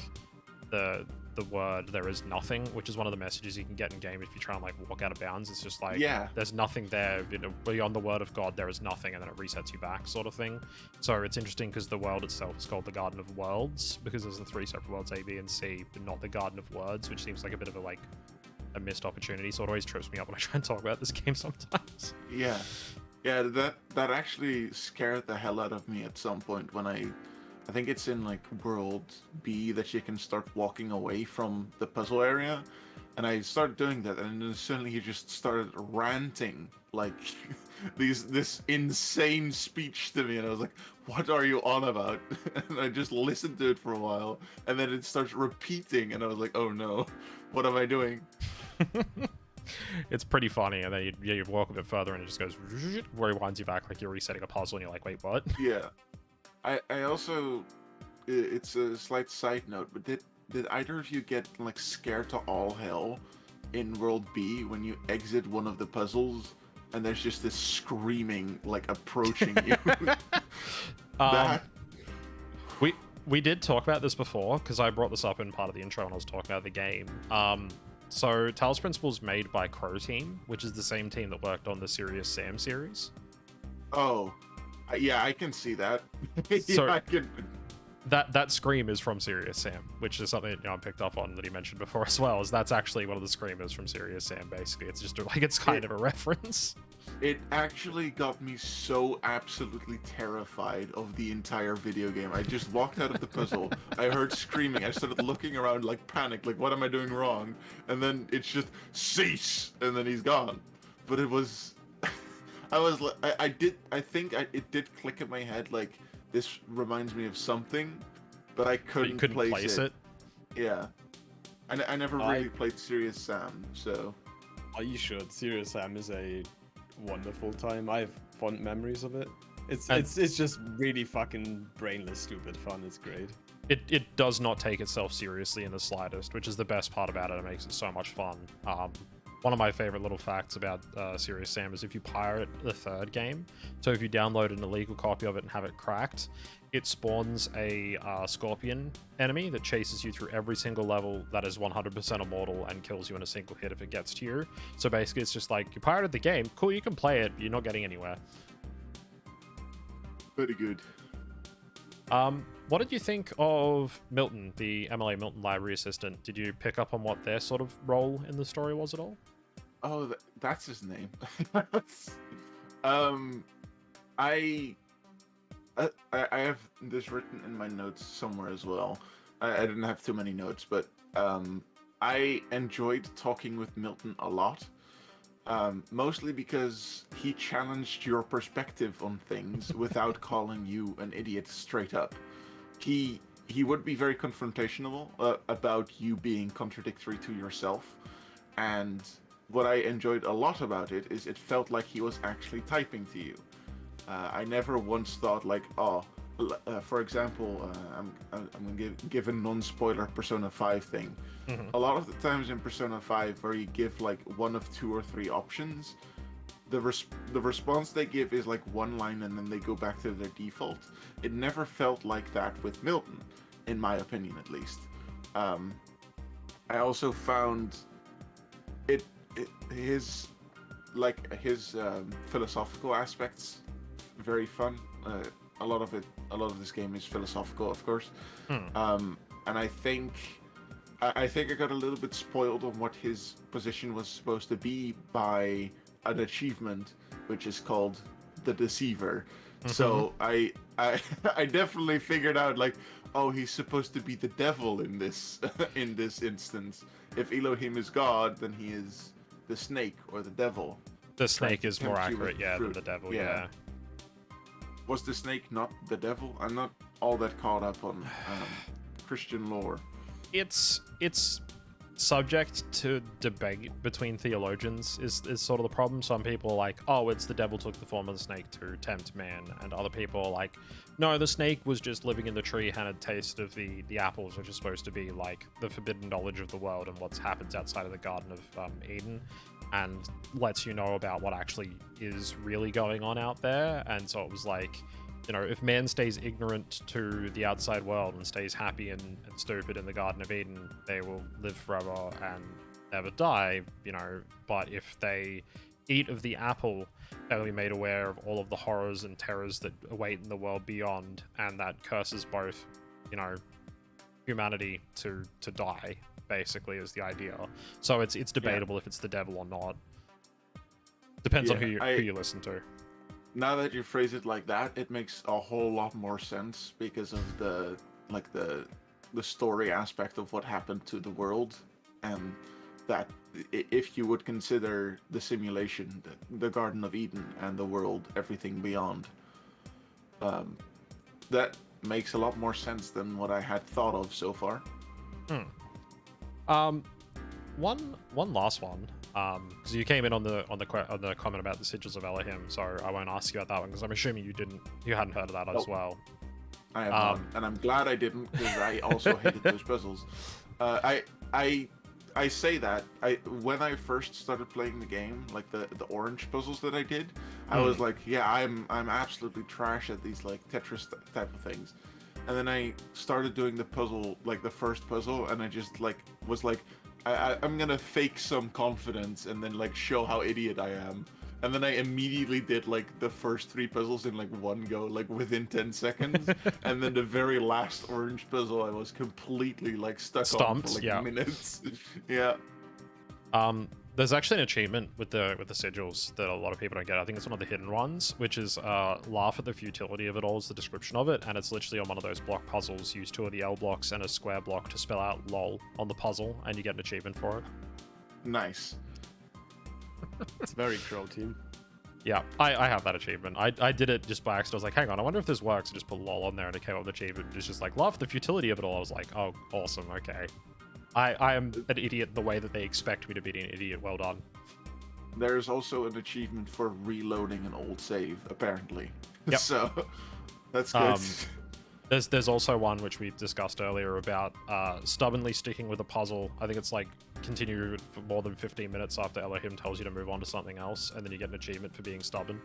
the word there is nothing, which is one of the messages you can get in game if you try and like walk out of bounds. It's just like, there's nothing there, beyond the word of God there is nothing, and then it resets you back, sort of thing. So it's interesting because the world itself is called the Garden of Worlds because there's the 3 separate worlds, A, B, and C, but not the Garden of Words, which seems like a bit of a missed opportunity. So it always trips me up when I try and talk about this game sometimes. Yeah, that actually scared the hell out of me at some point when I think it's in like World B that you can start walking away from the puzzle area, and I started doing that, and then suddenly he just started ranting like this insane speech to me, and I was like, what are you on about? And I just listened to it for a while, and then it starts repeating, and I was like, oh no, what am I doing? It's pretty funny, and then you walk a bit further and it just goes rewinds you back like you're resetting a puzzle, and you're like, wait, what? Yeah. I also, it's a slight side note, but did either of you get like scared to all hell in World B when you exit one of the puzzles and there's just this screaming like approaching you? We did talk about this before because I brought this up in part of the intro when I was talking about the game. So Talos Principle is made by Crow Team, which is the same team that worked on the Serious Sam series. Oh, yeah, I can see that. So I can. That scream is from Serious Sam, which is something I picked up on that he mentioned before as well. Is that's actually one of the screamers from Serious Sam. Basically, it's just like it's kind of a reference. It actually got me so absolutely terrified of the entire video game. I just walked out of the puzzle. I heard screaming. I started looking around like panicked, like what am I doing wrong? And then it's just cease, and then he's gone. But it was, it did click in my head like this reminds me of something, but I couldn't place it. Yeah, I never really played Serious Sam, so. Oh, you should. Serious Sam is a wonderful time. I have fond memories of it. It's just really fucking brainless, stupid fun. It's great. It does not take itself seriously in the slightest, which is the best part about it. It makes it so much fun. One of my favorite little facts about Serious Sam is if you pirate the 3rd game, so if you download an illegal copy of it and have it cracked, it spawns a scorpion enemy that chases you through every single level that is 100% immortal and kills you in a single hit if it gets to you. So basically it's just like, you pirated the game, cool, you can play it, but you're not getting anywhere. Pretty good. What did you think of Milton, the MLA Milton library assistant? Did you pick up on what their sort of role in the story was at all? Oh, that's his name. I have this written in my notes somewhere as well. I didn't have too many notes, but I enjoyed talking with Milton a lot. Mostly because he challenged your perspective on things without calling you an idiot straight up. He would be very confrontational about you being contradictory to yourself, and what I enjoyed a lot about it is it felt like he was actually typing to you. I never once thought like, oh, for example, I'm gonna give a non-spoiler Persona 5 thing. Mm-hmm. A lot of the times in Persona 5, where you give like one of two or three options, the response they give is like one line and then they go back to their default. It never felt like that with Milton, in my opinion, at least. I also found his philosophical aspects very fun. A lot of this game is philosophical, of course. And I think I got a little bit spoiled on what his position was supposed to be by an achievement, which is called the Deceiver. So I I definitely figured out like, oh, he's supposed to be the devil in this in this instance. If Elohim is God, then he is the snake or the devil. The snake is more tempt you with accurate, yeah, than fruit. the devil, Yeah. yeah. Was the snake not the devil? I'm not all that caught up on Christian lore. It's subject to debate between theologians is sort of the problem. Some people are like, oh, it's the devil took the form of the snake to tempt man, and other people are like, no, the snake was just living in the tree, had a taste of the apples, which is supposed to be like the forbidden knowledge of the world and what happens outside of the Garden of Eden, and lets you know about what actually is really going on out there. And so it was like, you know, if man stays ignorant to the outside world and stays happy and stupid in the Garden of Eden, they will live forever and never die, you know. But if they eat of the apple, they'll be made aware of all of the horrors and terrors that await in the world beyond, and that curses both, you know, humanity to die, basically, is the idea. So it's debatable if it's the devil or not. Depends on who you listen to. Now that you phrase it like that, it makes a whole lot more sense because of the story aspect of what happened to the world, and that if you would consider the simulation, the Garden of Eden, and the world, everything beyond, that makes a lot more sense than what I had thought of so far. One last one. Because you came in on the comment about the Sigils of Elohim, so I won't ask you about that one because I'm assuming you hadn't heard of that as well. I have not, and I'm glad I didn't, because I also hated those puzzles. I say that when I first started playing the game, like the orange puzzles that I did, I was like, yeah, I'm absolutely trash at these like Tetris type of things. And then I started doing the puzzle, like the first puzzle, and I just like was like, I'm gonna fake some confidence and then like show how idiot I am. And then I immediately did like the first 3 puzzles in like one go, like within 10 seconds. And then the very last orange puzzle I was completely like stuck on for like minutes. Yeah. There's actually an achievement with the sigils that a lot of people don't get. I think it's one of the hidden ones, which is laugh at the futility of it all is the description of it, and it's literally on one of those block puzzles. Use 2 of the L blocks and a square block to spell out LOL on the puzzle, and you get an achievement for it. Nice. It's very Crow Team. Yeah, I have that achievement. I did it just by accident. I was like, hang on, I wonder if this works. I just put LOL on there and it came up with the achievement. It's just like, laugh at the futility of it all. I was like, oh, awesome, okay. I am an idiot the way that they expect me to be an idiot. Well done. There's also an achievement for reloading an old save, apparently. Yep. So, that's good. There's also one which we discussed earlier about stubbornly sticking with a puzzle. I think it's like continue for more than 15 minutes after Elohim tells you to move on to something else, and then you get an achievement for being stubborn.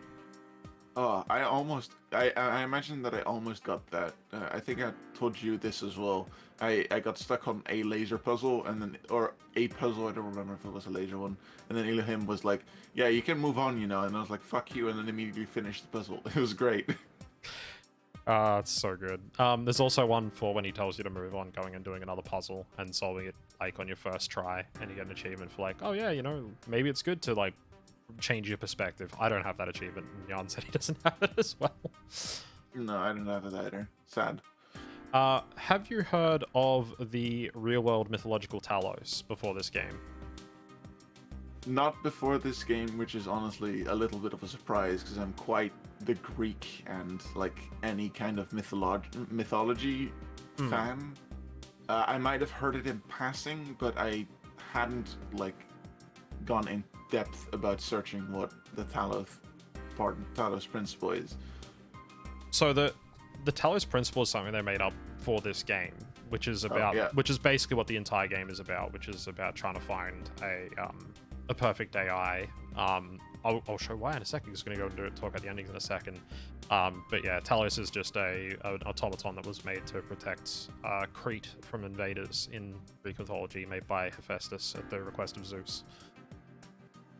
Oh, I imagine that I almost got that. I think I told you this as well. I got stuck on a laser puzzle, or a puzzle, I don't remember if it was a laser one, and then Elohim was like, yeah, you can move on, you know, and I was like, fuck you, and then immediately finished the puzzle. It was great. It's so good. There's also one for when he tells you to move on, going and doing another puzzle and solving it like on your first try, and you get an achievement for like, oh yeah, you know, maybe it's good to like change your perspective. I don't have that achievement, and Jan said he doesn't have it as well. No, I don't have it either. Sad. Have you heard of the real-world mythological Talos before this game? Not before this game, which is honestly a little bit of a surprise because I'm quite the Greek and like any kind of mythology fan. I might have heard it in passing, but I hadn't like gone in depth about searching what the Talos principle is. So the Talos principle is something they made up for this game, which is about which is basically what the entire game is about, which is about trying to find a perfect AI. I'll show why in a second. Just going to go and talk about the endings in a second. But yeah, Talos is just an automaton that was made to protect Crete from invaders in Greek mythology, made by Hephaestus at the request of Zeus.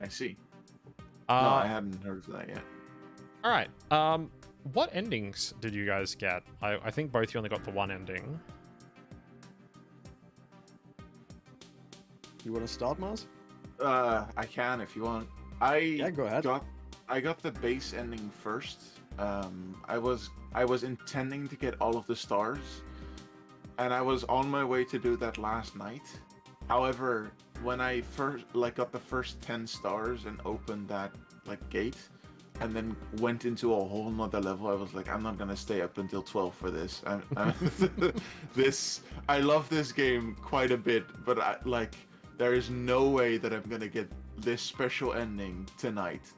I see. No, I hadn't heard of that yet. All right. What endings did you guys get? I think both you only got the one ending. You want to start, Mars? I can if you want. Yeah, go ahead. I got the base ending first. I was intending to get all of the stars, and I was on my way to do that last night. However, when I first got the first 10 stars and opened that gate, and then went into a whole nother level, I was like, I'm not gonna stay up until 12 for this. I love this game quite a bit, but there is no way that I'm gonna get this special ending tonight,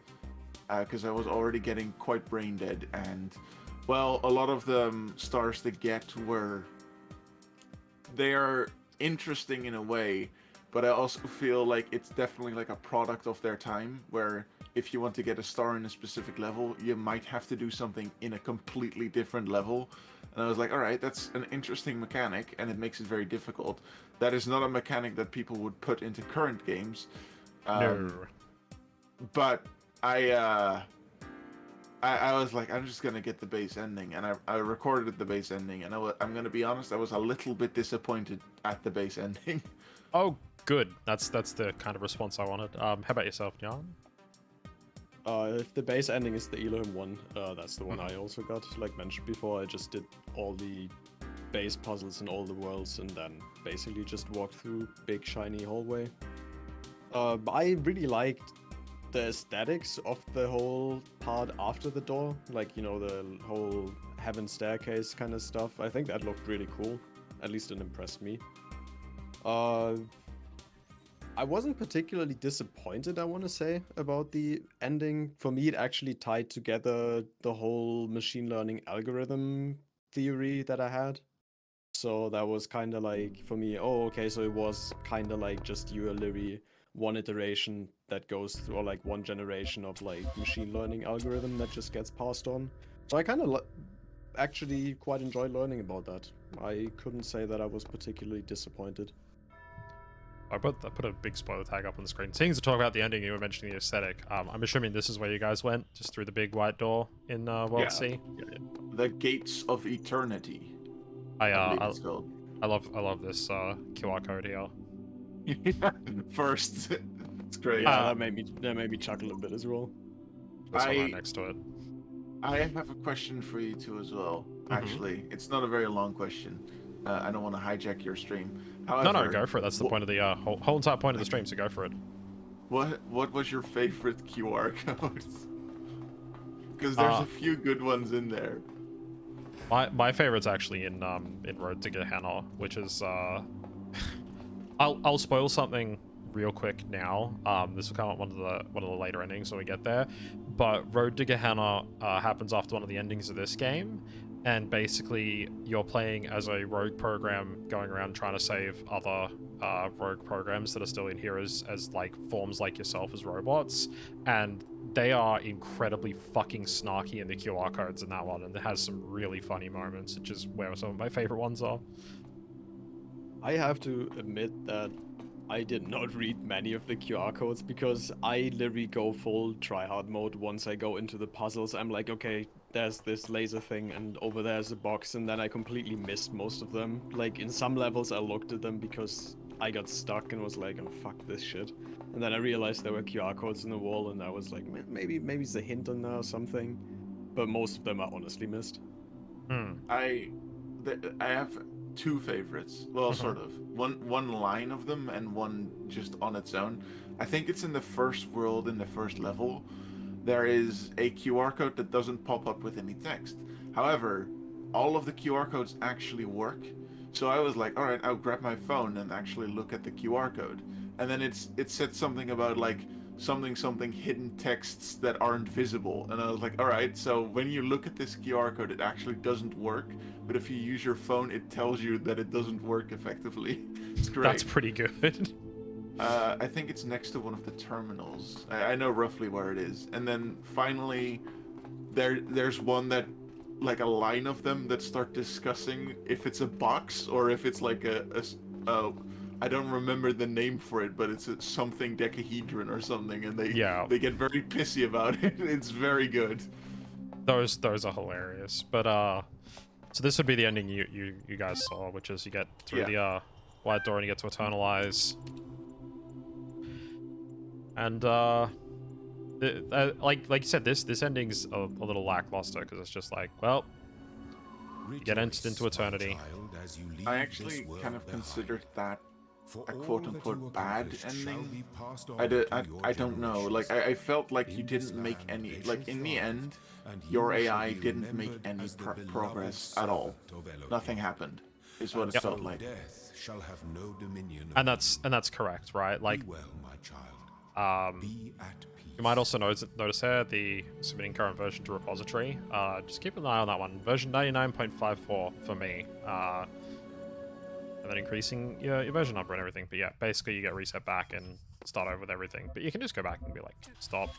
because I was already getting quite brain dead, and well, a lot of the stars to get they are interesting in a way, but I also feel like it's definitely like a product of their time, where if you want to get a star in a specific level, you might have to do something in a completely different level. And I was like, all right, that's an interesting mechanic, and it makes it very difficult. That is not a mechanic that people would put into current games. No. But I was like, I'm just gonna get the base ending, and I recorded the base ending, and I'm gonna be honest, I was a little bit disappointed at the base ending. Oh, good. That's the kind of response I wanted. How about yourself, Jan? If the base ending is the Elohim one, that's the one I also got. Like mentioned before, I just did all the base puzzles in all the worlds, and then basically just walked through big shiny hallway. I really liked the aesthetics of the whole part after the door, like, you know, the whole heaven staircase kind of stuff. I think that looked really cool. At least it impressed me. I wasn't particularly disappointed, I want to say, about the ending. For me, it actually tied together the whole machine learning algorithm theory that I had. So that was kind of like, for me, oh, okay, so it was kind of like just you literally one iteration that goes through, or like one generation of like machine learning algorithm that just gets passed on. So I kind of actually quite enjoyed learning about that. I couldn't say that I was particularly disappointed. I put a big spoiler tag up on the screen. Seeing to talk about the ending, you were mentioning the aesthetic. I'm assuming this is where you guys went, just through the big white door in World C. The Gates of Eternity. I love this QR code here. First, it's great. Yeah, that made me chuckle a bit as well. There's one right next to it. I have a question for you too as well. Actually, it's not a very long question. I don't want to hijack your stream. However, no, go for it. That's the point of the whole entire point of the stream. So go for it. What was your favorite QR code? Because there's a few good ones in there. My favorite's actually in Road to Gehenna, which is I'll spoil something real quick now. This will come up one of the later endings when we get there. But Road to Gehenna happens after one of the endings of this game. And basically, you're playing as a rogue program going around trying to save other rogue programs that are still in here as like forms like yourself as robots. And they are incredibly fucking snarky in the QR codes in that one. And it has some really funny moments, which is where some of my favorite ones are. I have to admit that I did not read many of the QR codes because I literally go full tryhard mode once I go into the puzzles. I'm like, okay, there's this laser thing and over there's a box, and then I completely missed most of them. Like, in some levels I looked at them because I got stuck and was like, oh, fuck this shit. And then I realized there were QR codes in the wall, and I was like, maybe it's a hint on there or something. But most of them I honestly missed. I have two favorites. Well, Mhm. sort of. One line of them and one just on its own. I think it's in the first world, in the first level. There is a QR code that doesn't pop up with any text. However, all of the QR codes actually work. So I was like, all right, I'll grab my phone and actually look at the QR code. And then it said something about like something hidden texts that aren't visible. And I was like, all right, so when you look at this QR code, it actually doesn't work. But if you use your phone, it tells you that it doesn't work effectively. It's That's great. pretty good. I think it's next to one of the terminals. I know roughly where it is. And then finally, there's one that, like a line of them that start discussing if it's a box or if it's like I don't remember the name for it, but it's a something decahedron or something, and Yeah, they get very pissy about it. It's very good. those are hilarious. But so this would be the ending you guys saw, which is you get through Yeah. the white door and you get to eternalize. And like you said, this ending's a little lackluster because it's just like, well, you get entered into eternity. I actually kind of considered that a quote-unquote bad ending. I don't know. Like I felt like you didn't make any, like in the end, your AI didn't make any progress at all. Nothing happened, is what it Yep. felt like. And that's correct, right? Like, you might also notice here the submitting current version to repository. Just keep an eye on that one. Version 99.54 for me. And then increasing your version number and everything. But yeah, basically you get reset back and start over with everything. But you can just go back and be like, stop.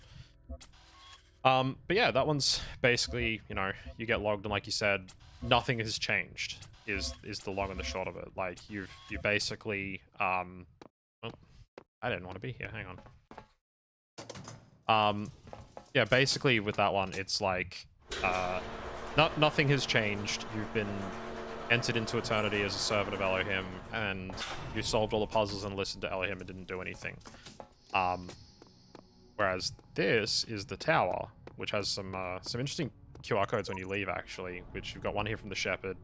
But yeah, that one's basically, you know, you get logged and like you said, nothing has changed is the long and the short of it. Like you basically oh, I didn't want to be here, hang on. Yeah, basically with that one, it's like nothing has changed. You've been entered into eternity as a servant of Elohim, and you solved all the puzzles and listened to Elohim and didn't do anything. Whereas this is the tower, which has some interesting QR codes when you leave, actually. Which you've got one here from the Shepherd.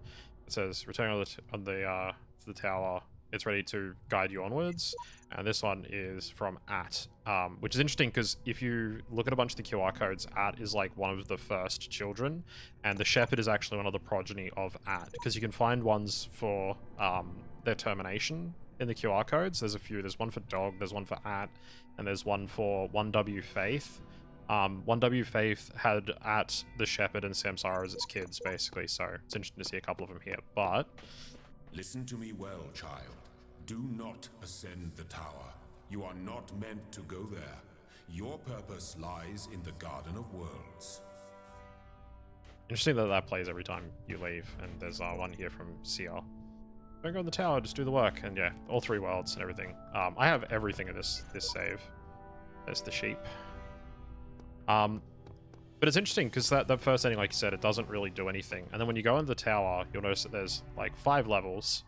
It says, "Return on the to the tower. It's ready to guide you onwards." And this one is from At, which is interesting because if you look at a bunch of the QR codes, At is like one of the first children, and the Shepherd is actually one of the progeny of At, because you can find ones for their termination in the QR codes. There's a few. There's one for Dog, there's one for At, and there's one for 1W Faith. 1W Faith had At, the Shepherd, and Samsara as its kids, basically, so it's interesting to see a couple of them here, but... Listen to me well, child. Do not ascend the tower. You are not meant to go there. Your purpose lies in the Garden of Worlds. Interesting that that plays every time you leave, and there's one here from CR. Don't go in the tower, just do the work, and yeah, all three worlds and everything. I have everything in this save. There's the sheep. But it's interesting because that first ending, like you said, it doesn't really do anything. And then when you go into the tower, you'll notice that there's like 5 levels.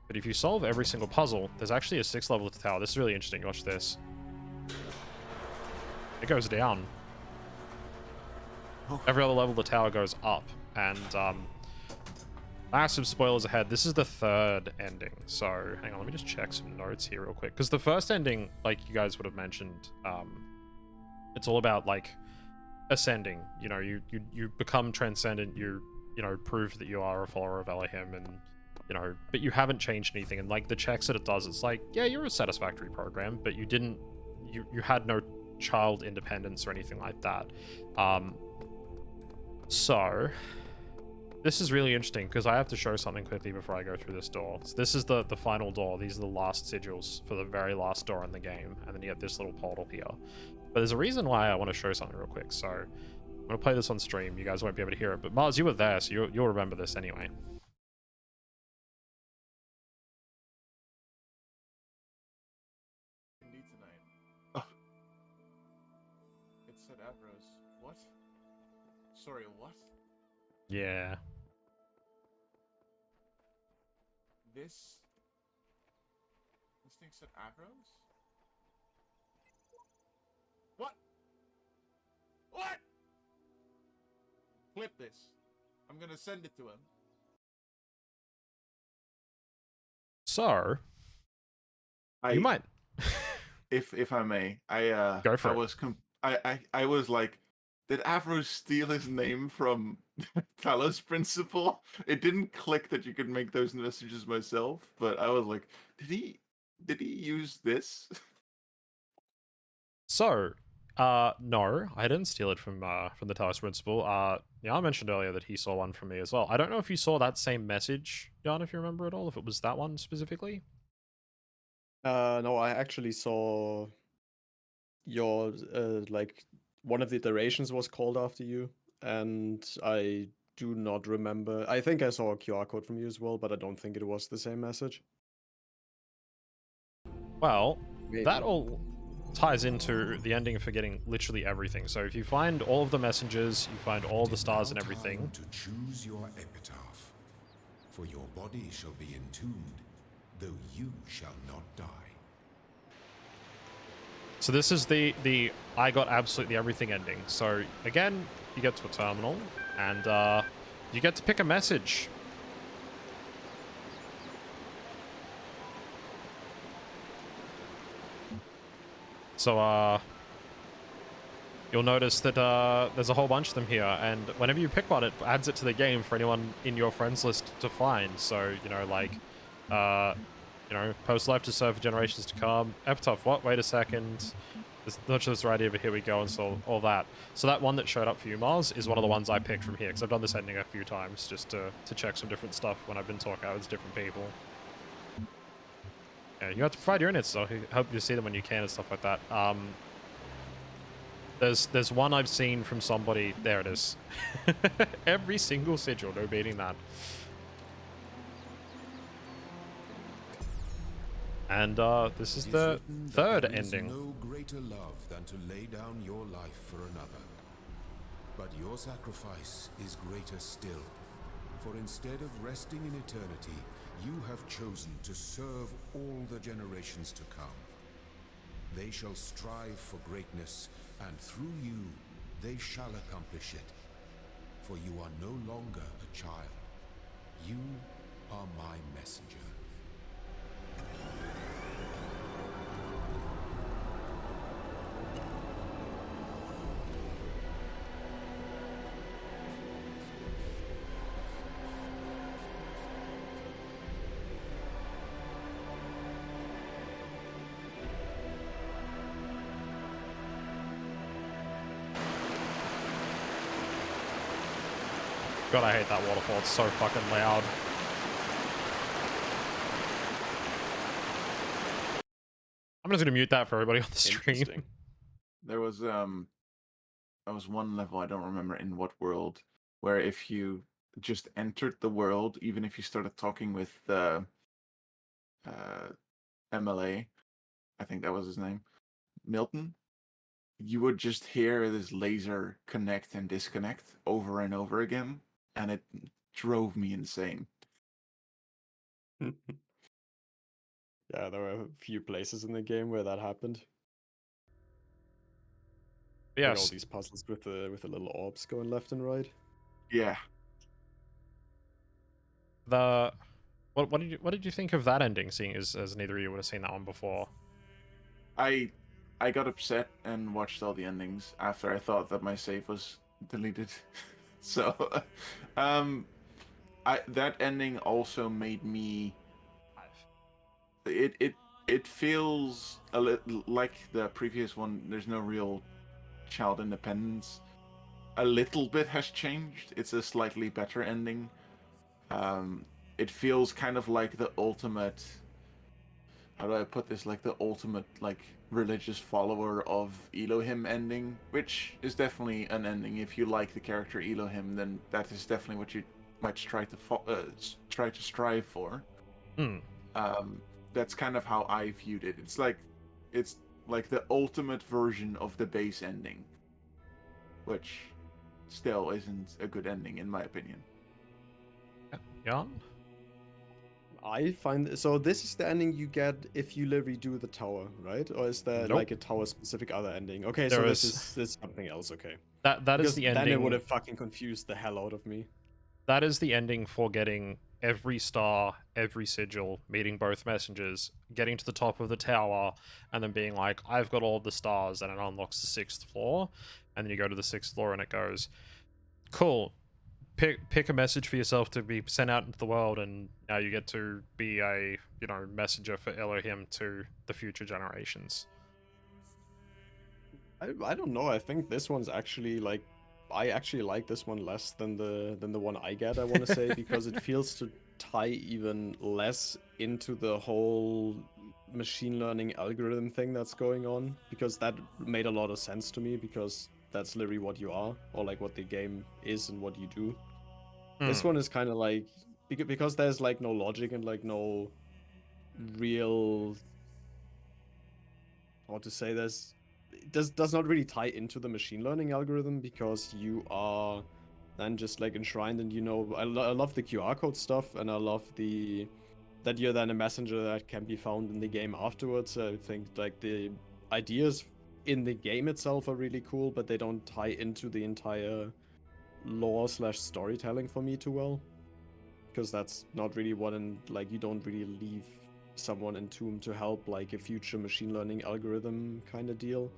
But if you solve every single puzzle, there's actually a 6th level to the tower. This is really interesting. Watch this. It goes down. Every other level, the tower goes up. And massive spoilers ahead. This is the 3rd ending. So hang on, let me just check some notes here real quick. Because the first ending, like you guys would have mentioned, it's all about like ascending. You know, you become transcendent. You know, prove that you are a follower of Elohim, and you know, but you haven't changed anything. And like the checks that it does, it's like, yeah, you're a satisfactory program, but you didn't, you had no child independence or anything like that. So this is really interesting because I have to show something quickly before I go through this door. So this is the final door. These are the last sigils for the very last door in the game, and then you get this little portal here. But there's a reason why I want to show something real quick. So I'm going to play this on stream. You guys won't be able to hear it. But Mars, you were there, so you'll remember this anyway. Oh. It said Avros. What? Sorry, what? Yeah. This thing said Avros? What? What? Clip this. I'm gonna send it to him. So I you might if I may, go for I it. was I was like, did Avro steal his name from Talos Principle? It didn't click that you could make those messages myself, but I was like, did he use this? So, no, I didn't steal it from the Talos principal. Jan mentioned earlier that he saw one from me as well. I don't know if you saw that same message, Jan, if you remember at all, if it was that one specifically. No, I actually saw your like one of the iterations was called after you, and I do not remember. I think I saw a QR code from you as well, but I don't think it was the same message. Well, Maybe. that all ties into the ending for getting literally everything. So if you find all of the messengers, you find all the stars and everything. To choose your epitaph, for your body shall be entombed, though you shall not die. So this is the I got absolutely everything ending. So again, you get to a terminal and you get to pick a message. So you'll notice that there's a whole bunch of them here, and whenever you pick one, it adds it to the game for anyone in your friends list to find. So, you know, like, post life to serve for generations to come. Epitaph, what? Wait a second. There's not just right over here we go, and so all that. So that one that showed up for you, Mars, is one of the ones I picked from here, because I've done this ending a few times just to check some different stuff when I've been talking out with different people. Yeah, you have to provide your units, so I hope you see them when you can and stuff like that. There's one I've seen from somebody. There it is. Every single sigil, no beating that. And this is the third ending. No greater love than to lay down your life for another. But your sacrifice is greater still. For instead of resting in eternity, you have chosen to serve all the generations to come. They shall strive for greatness, and through you, they shall accomplish it. For you are no longer a child. You are my messenger. God, I hate that waterfall. It's so fucking loud. I'm just gonna mute that for everybody on the stream. There was one level, I don't remember in what world, where if you just entered the world, even if you started talking with MLA, I think that was his name, Milton, you would just hear this laser connect and disconnect over and over again, and it drove me insane. Yeah, there were a few places in the game where that happened. Yes. Like all these puzzles with the little orbs going left and right. Yeah. What did you think of that ending, seeing as neither of you would have seen that one before? I got upset and watched all the endings after I thought that my save was deleted. So that ending also made me it feels a little like the previous one. There's no real child independence. A little bit has changed. It's a slightly better ending. It feels kind of like the ultimate, how do I put this, like the ultimate like religious follower of Elohim ending, which is definitely an ending. If you like the character Elohim, then that is definitely what you might try to strive for. That's kind of how I viewed it. It's like the ultimate version of the base ending, which still isn't a good ending in my opinion. Yeah. I find so this is the ending you get if you literally do the tower, right? Or is there Nope. like a tower specific other ending? Okay, There so is- this is something else. Okay, That is because the then ending. it would have fucking confused the hell out of me. that is the ending for getting every star, every sigil, meeting both messengers, getting to the top of the tower, and then being like, I've got all the stars, and it unlocks the 6th floor, and then you go to the 6th floor and it goes, cool, pick a message for yourself to be sent out into the world, and now you get to be a, you know, messenger for Elohim to the future generations. I don't know. I think this one's actually like, I actually like this one less than the one I get, I want to say, because it feels to tie even less into the whole machine learning algorithm thing that's going on, because that made a lot of sense to me, because that's literally what you are, or like what the game is and what you do. This one is kind of like, because there's like no logic and like no real, how to say this, it does not really tie into the machine learning algorithm, because you are then just like enshrined, and you know, I love the QR code stuff, and I love that you're then a messenger that can be found in the game afterwards. I think like the ideas in the game itself are really cool, but they don't tie into the entire lore / storytelling for me too well, because that's not really what, and like you don't really leave someone entombed to help like a future machine learning algorithm kind of deal.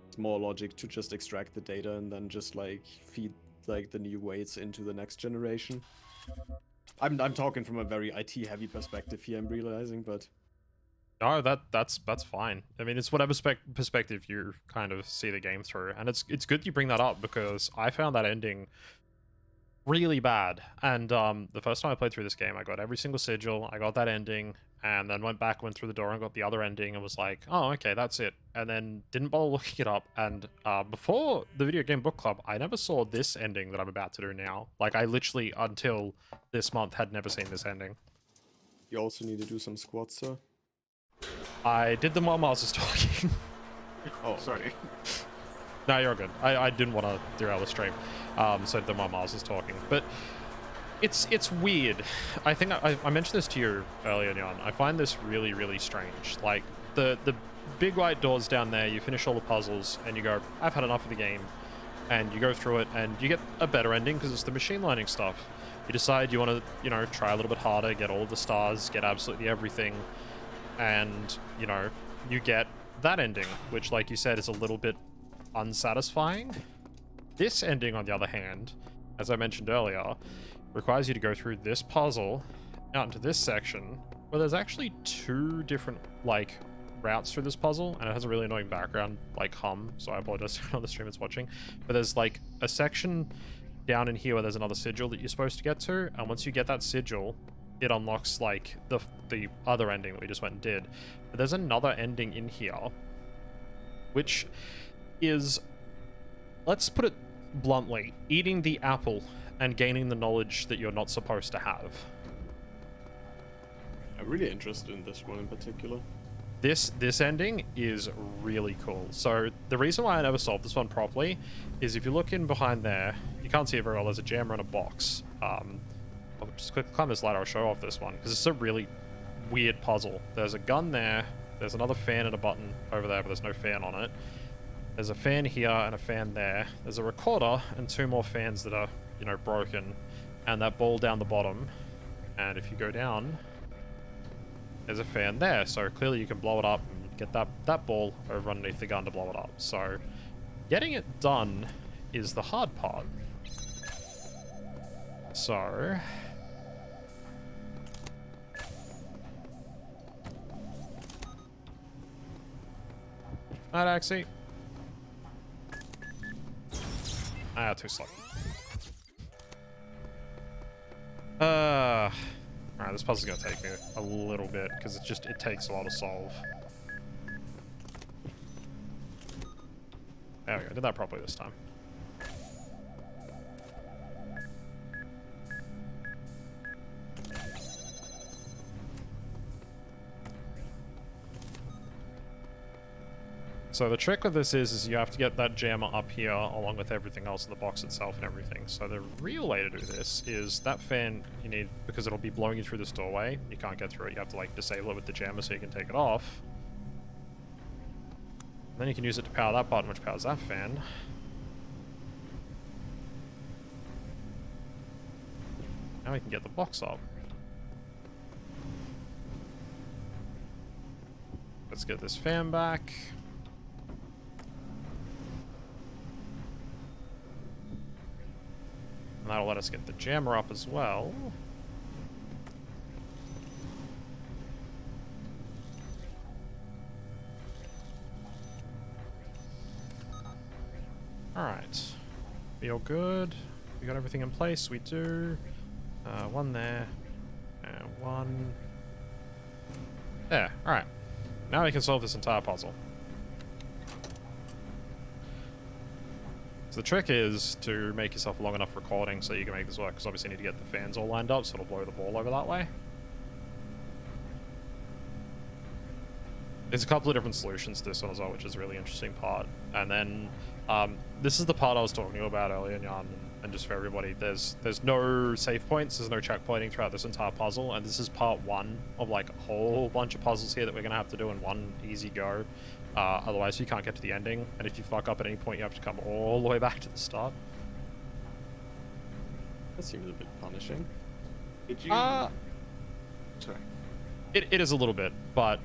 It's more logic to just extract the data and then just like feed like the new weights into the next generation. I'm talking from a very IT heavy perspective here, I'm realizing, but no, that's fine. I mean, it's whatever perspective you kind of see the game through, and it's good you bring that up, because I found that ending really bad. And the first time I played through this game, I got every single sigil, I got that ending, and then went through the door and got the other ending, and was like, oh, okay, that's it. And then didn't bother looking it up. And before the video game book club, I never saw this ending that I'm about to do now. Like, I literally, until this month, had never seen this ending. you also need to do some squats, sir. I did them while Mars was talking. Oh, sorry. No, you're good. I didn't want to derail the stream, so then while Mars was talking. But it's weird. I think I mentioned this to you earlier, Neon. I find this really, really strange. Like, the big white doors down there, you finish all the puzzles, and you go, I've had enough of the game. And you go through it, and you get a better ending, because it's the machine learning stuff. You decide you want to, you know, try a little bit harder, get all the stars, get absolutely everything. And, you know, you get that ending, which, like you said, is a little bit unsatisfying. This ending, on the other hand, as I mentioned earlier, requires you to go through this puzzle out into this section, where there's actually 2 different, like, routes through this puzzle, and it has a really annoying background, like, hum, so I apologize to all the streamers watching. But there's, like, a section down in here where there's another sigil that you're supposed to get to, and once you get that sigil, it unlocks, like, the other ending that we just went and did. But there's another ending in here, which is, let's put it bluntly, eating the apple and gaining the knowledge that you're not supposed to have. I'm really interested in this one in particular. This ending is really cool. So the reason why I never solved this one properly is if you look in behind there, you can't see it very well, there's a jammer in a box. I'll just quickly climb this ladder, I'll show off this one, because it's a really weird puzzle. There's a gun there, there's another fan and a button over there, but there's no fan on it. There's a fan here and a fan there. There's a recorder and 2 more fans that are, you know, broken. And that ball down the bottom. And if you go down, there's a fan there. So clearly you can blow it up and get that ball over underneath the gun to blow it up. So getting it done is the hard part. So Axie. Too slow. Alright, this puzzle's gonna take me a little bit, because it takes a lot to solve. There we go, I did that properly this time. So the trick with this is you have to get that jammer up here along with everything else in the box itself and everything. So the real way to do this is that fan you need, because it'll be blowing you through this doorway. You can't get through it. You have to like disable it with the jammer so you can take it off. And then you can use it to power that button, which powers that fan. Now we can get the box up. Let's get this fan back. And that'll let us get the jammer up as well. Alright. Feel good. We got everything in place. We do. One there. And one. There. Alright. Now we can solve this entire puzzle. So the trick is to make yourself a long enough recording so you can make this work, because obviously you need to get the fans all lined up so it'll blow the ball over that way. There's a couple of different solutions to this one as well, which is a really interesting part. And then this is the part I was talking to you about earlier, Jan, and just for everybody, there's no save points, there's no checkpointing throughout this entire puzzle, and this is part one of like a whole bunch of puzzles here that we're gonna have to do in one easy go. Otherwise you can't get to the ending, and if you fuck up at any point you have to come all the way back to the start. That seems a bit punishing. Did you? Sorry. It is a little bit, but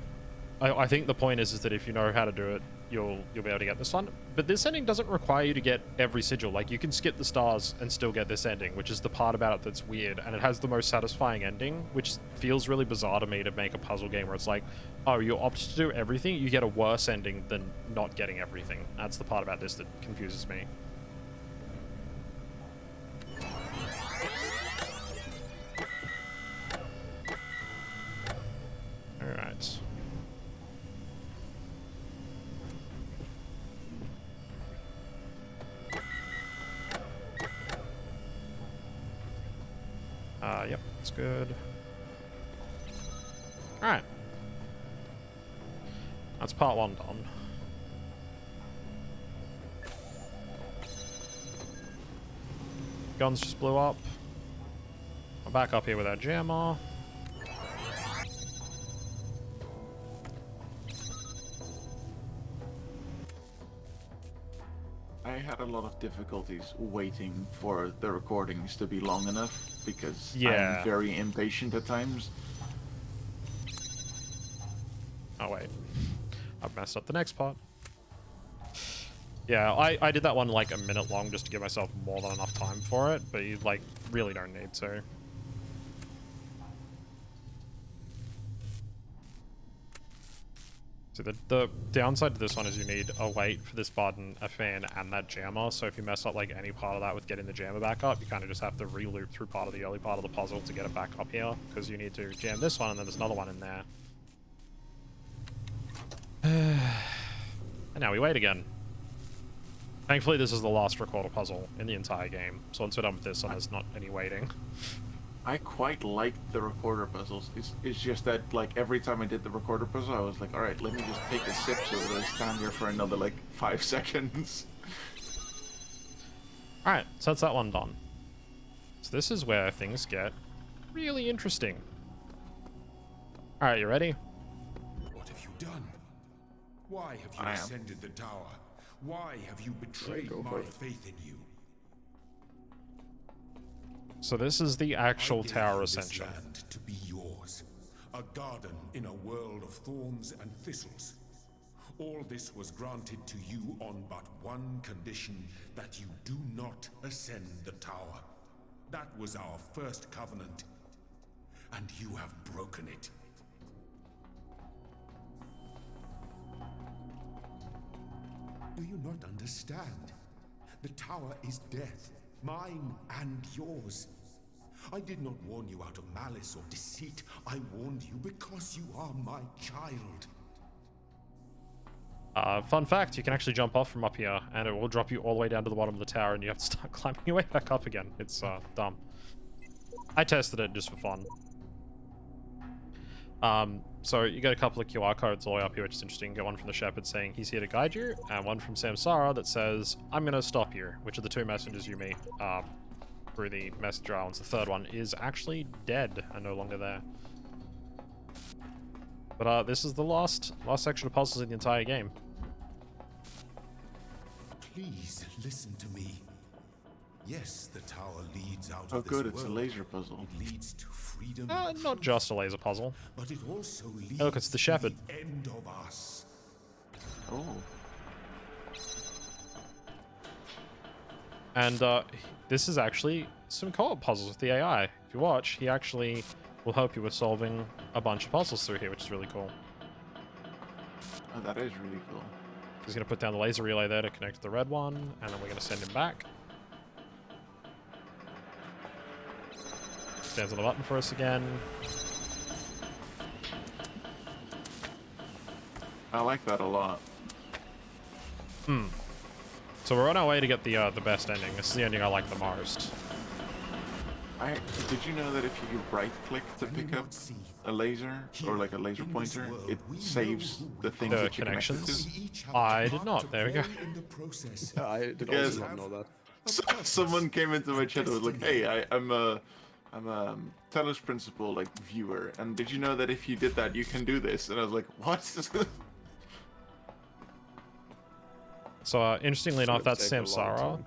I think the point is that if you know how to do it, you'll be able to get this one. But this ending doesn't require you to get every sigil. Like, you can skip the stars and still get this ending, which is the part about it that's weird. And it has the most satisfying ending, which feels really bizarre to me to make a puzzle game where it's like, oh, you opt to do everything, you get a worse ending than not getting everything. That's the part about this that confuses me. Alright. Yep, that's good. Alright. That's part one done. Guns just blew up. I'm back up here with our jammer. I had a lot of difficulties waiting for the recordings to be long enough because I'm very impatient at times. Oh wait, I've messed up the next part. Yeah, I did that one like a minute long just to give myself more than enough time for it, but you like really don't need to. So the downside to this one is you need a weight for this button, a fan, and that jammer. So if you mess up like any part of that with getting the jammer back up, you kind of just have to re-loop through part of the early part of the puzzle to get it back up here, because you need to jam this one and then there's another one in there. And now we wait again. Thankfully this is the last recorder puzzle in the entire game, so once we're done with this one there's not any waiting. I quite liked the recorder puzzles. It's just that, like, every time I did the recorder puzzle, I was like, alright, let me just take a sip so that I stand here for another, like, 5 seconds. Alright, so that's that one done. So this is where things get really interesting. Alright, you ready? What have you done? Why have you ascended the tower? Why have you betrayed my faith in you? So this is the actual tower ascension. This land to be yours, a garden in a world of thorns and thistles. All this was granted to you on but one condition: that you do not ascend the tower. That was our first covenant, and you have broken it. Do you not understand? The tower is death. Mine and yours. I did not warn you out of malice or deceit. I warned you because you are my child. Fun fact, you can actually jump off from up here and it will drop you all the way down to the bottom of the tower and you have to start climbing your way back up again. It's dumb. I tested it just for fun. So you get a couple of QR codes all the way up here, which is interesting. You get one from the shepherd saying he's here to guide you, and one from Samsara that says, I'm going to stop you, which are the two messengers you meet through the messenger islands. The third one is actually dead and no longer there. But this is the last section of puzzles in the entire game. Please listen to me. Yes, the tower leads out Oh, of this good, it's a world. laser puzzle. It leads to freedom. Not just a laser puzzle. But it also leads Look, it's the shepherd. to the end of us. Oh. And this is actually some co-op puzzles with the AI. If you watch, he actually will help you with solving a bunch of puzzles through here, which is really cool. Oh, that is really cool. He's going to put down the laser relay there to connect to the red one, and then we're going to send him back. Stands on the button for us again. I like that a lot. So we're on our way to get the best ending. This is the ending I like the most. Did you know that if you right-click to pick up a laser or like a laser pointer, it saves the things The that you connected connections? to? I did not. There we go. Yeah, I did Yes. also not know that. Someone came into my chat and was like, "Hey, I'm a Talos principal like viewer, and did you know that if you did that, you can do this?" And I was like, "What?" So interestingly enough, that's Saved a lot of Samsara time.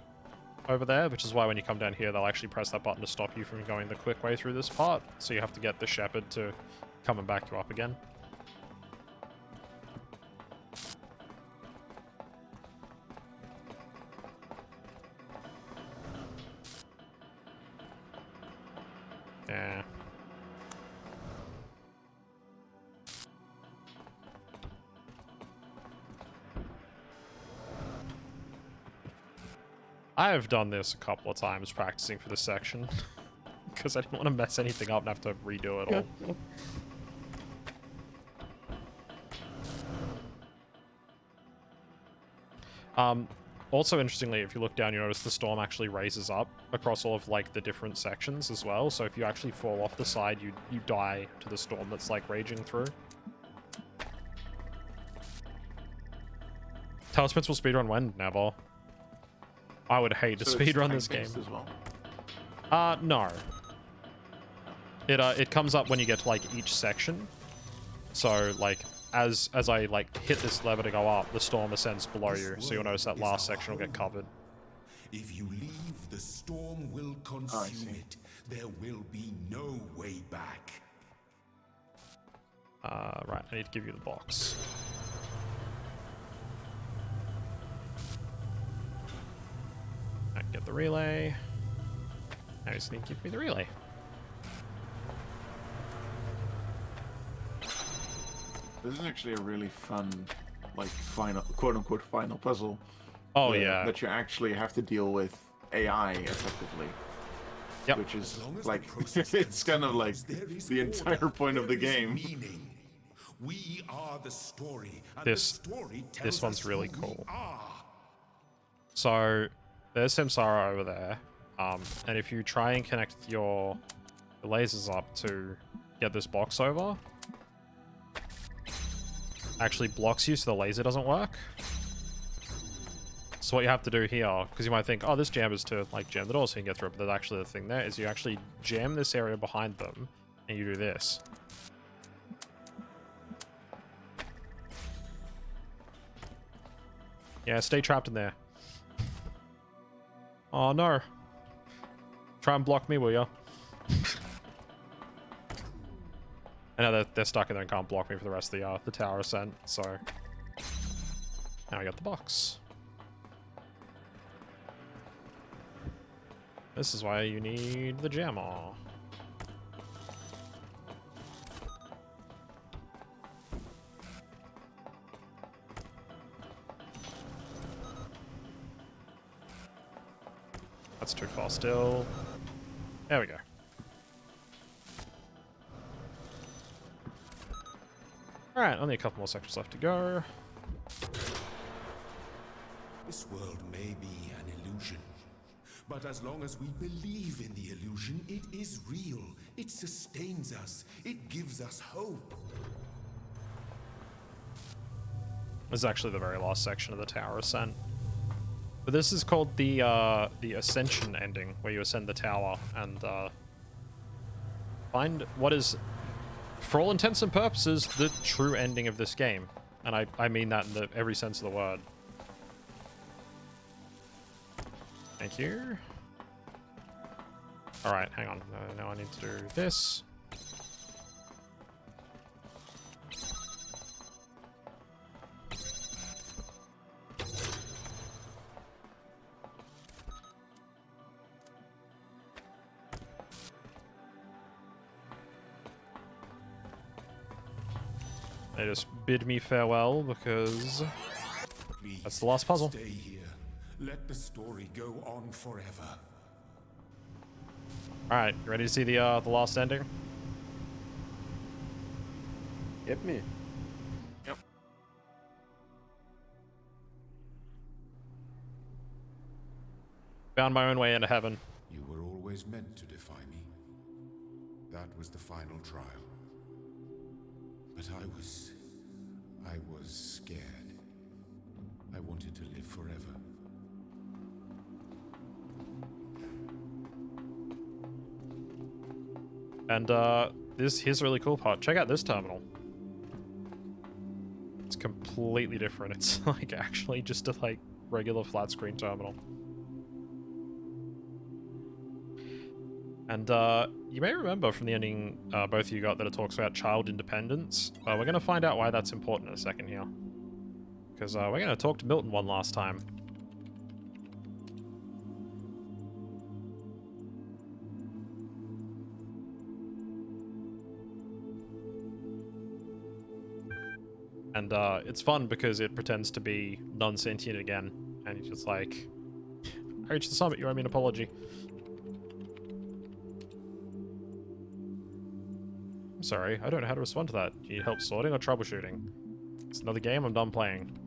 over there, which is why when you come down here, they'll actually press that button to stop you from going the quick way through this part. So you have to get the shepherd to come and back you up again. Yeah. I have done this a couple of times practicing for this section because I didn't want to mess anything up and have to redo it all. Also, interestingly, if you look down, you notice the storm actually raises up across all of like the different sections as well. So if you actually fall off the side, you die to the storm that's like raging through. Talos Principal speedrun when? Never. I would hate to So it's speedrun this game. time-based as well. No. It comes up when you get to like each section. So like as I like hit this lever to go up, the storm ascends below you. So you'll notice that last section will get covered. If you leave, the storm will consume it. There will be no way back. Right, I need to give you the box. Right, get the relay. Now you just need to give me the relay. This is actually a really fun, like, final, quote-unquote final puzzle. Oh, yeah. That you actually have to deal with AI effectively. Yep. Which is, like, it's kind of like the entire point of the game. We are the story, and This story tells this one's us really who we cool. are. So there's Samsara over there. And if you try and connect your lasers up to get this box over, actually blocks you so the laser doesn't work. So what you have to do here, because you might think, oh, this jam is to like jam the door so you can get through it, but there's actually the thing there is you actually jam this area behind them and you do this. Yeah, stay trapped in there. Oh no. Try and block me, will ya? I know they're stuck in there and can't block me for the rest of the tower ascent, so... Now I got the box. This is why you need the jammer. That's too far still. There we go. Alright, only a couple more sections left to go. This world may be an illusion, but as long as we believe in the illusion, it is real. It sustains us. It gives us hope. This is actually the very last section of the tower ascent. But this is called the Ascension ending, where you ascend the tower and find what is, for all intents and purposes, the true ending of this game. And I mean that in every sense of the word. Thank you. All right, hang on. Now I need to do this. They just bid me farewell because Please, that's the last puzzle. stay here. Let the story go on forever. All right, you ready to see the last ending? Hit me. Yep. Found my own way into heaven. You were always meant to defy me. That was the final trial. But I was scared. I wanted to live forever. And here's a really cool part. Check out this terminal. It's completely different. It's like actually just a like regular flat screen terminal. And you may remember from the ending both of you got that it talks about child independence. We're going to find out why that's important in a second here. Because we're going to talk to Milton one last time. And it's fun because it pretends to be non-sentient again. And it's just like, I reached the summit, you owe me an apology. I'm sorry, I don't know how to respond to that. Do you need help sorting or troubleshooting? It's another game, I'm done playing.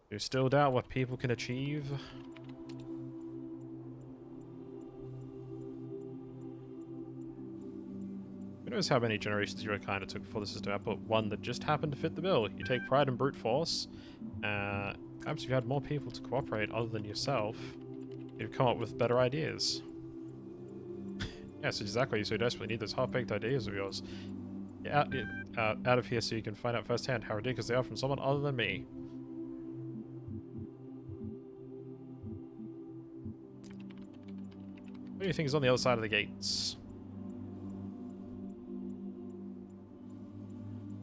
Do you still doubt what people can achieve? Who knows how many generations your kind it took before the system output one that just happened to fit the bill. You take pride in brute force. Perhaps if you had more people to cooperate other than yourself, you'd come up with better ideas. Yes, exactly. You so desperately need those half-baked ideas of yours. Get out of here so you can find out firsthand how ridiculous they are from someone other than me. What do you think is on the other side of the gates?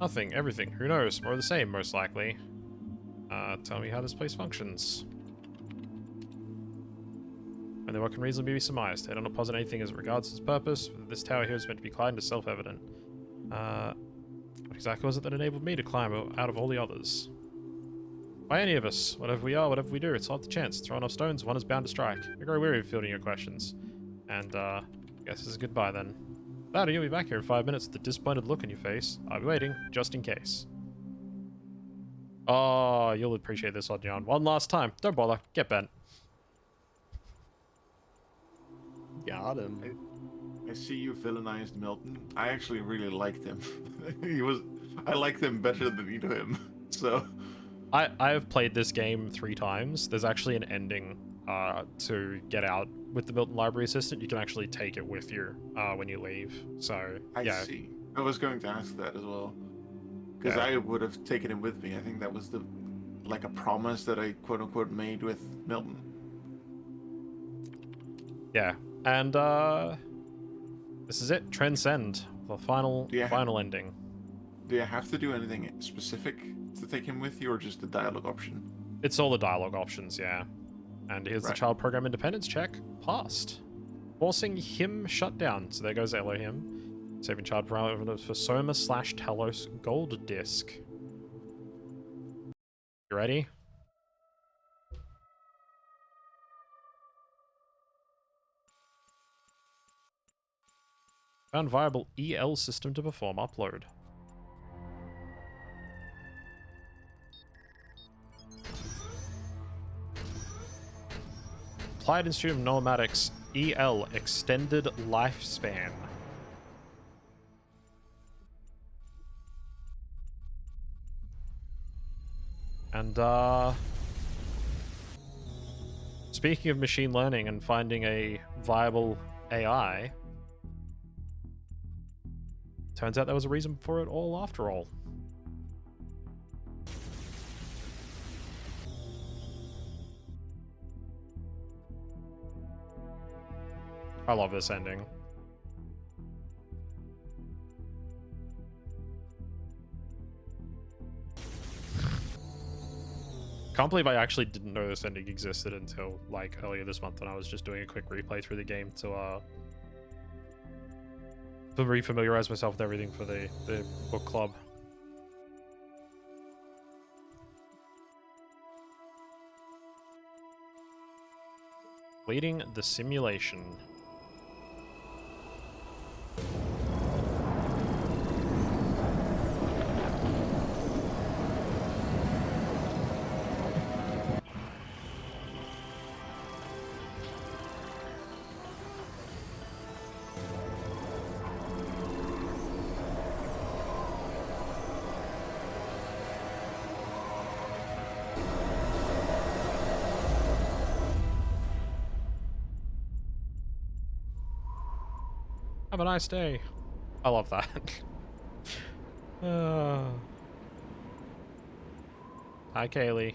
Nothing, everything. Who knows? More of the same, most likely. Tell me how this place functions. And then what can reasonably be surmised. I don't posit anything as regards its purpose. This tower here is meant to be climbed is self-evident. What exactly was it that enabled me to climb out of all the others? By any of us. Whatever we are, whatever we do, it's not the chance. Throw enough stones, one is bound to strike. I grow weary of fielding your questions. And, guess this is goodbye then. Louder, you'll be back here in 5 minutes with a disappointed look on your face. I'll be waiting, just in case. Oh, you'll appreciate this, Oddion. One last time. Don't bother. Get bent. Got him. I see you villainized Milton. I actually really liked him. I liked him better than you know him. So I have played this game 3 times. There's actually an ending to get out with the Milton Library Assistant. You can actually take it with you when you leave. So yeah. I see. I was going to ask that as well. Because I would have taken him with me. I think that was like a promise that I quote unquote made with Milton. Yeah. And this is it. Transcend. The final ending. Do you have to do anything specific to take him with you, or just the dialogue option? It's all the dialogue options, yeah. And here's the child program independence check. Passed. Forcing him shut down. So there goes Elohim. Saving child program for Soma/Talos gold disc. You ready? Found viable EL system to perform upload. Applied Institute of Nomadics EL extended lifespan. And speaking of machine learning and finding a viable AI, turns out there was a reason for it all after all. I love this ending. Can't believe I actually didn't know this ending existed until like earlier this month when I was just doing a quick replay through the game to refamiliarize myself with everything for the book club. Leading the simulation. Have a nice day. I love that. Hi, Kaylee.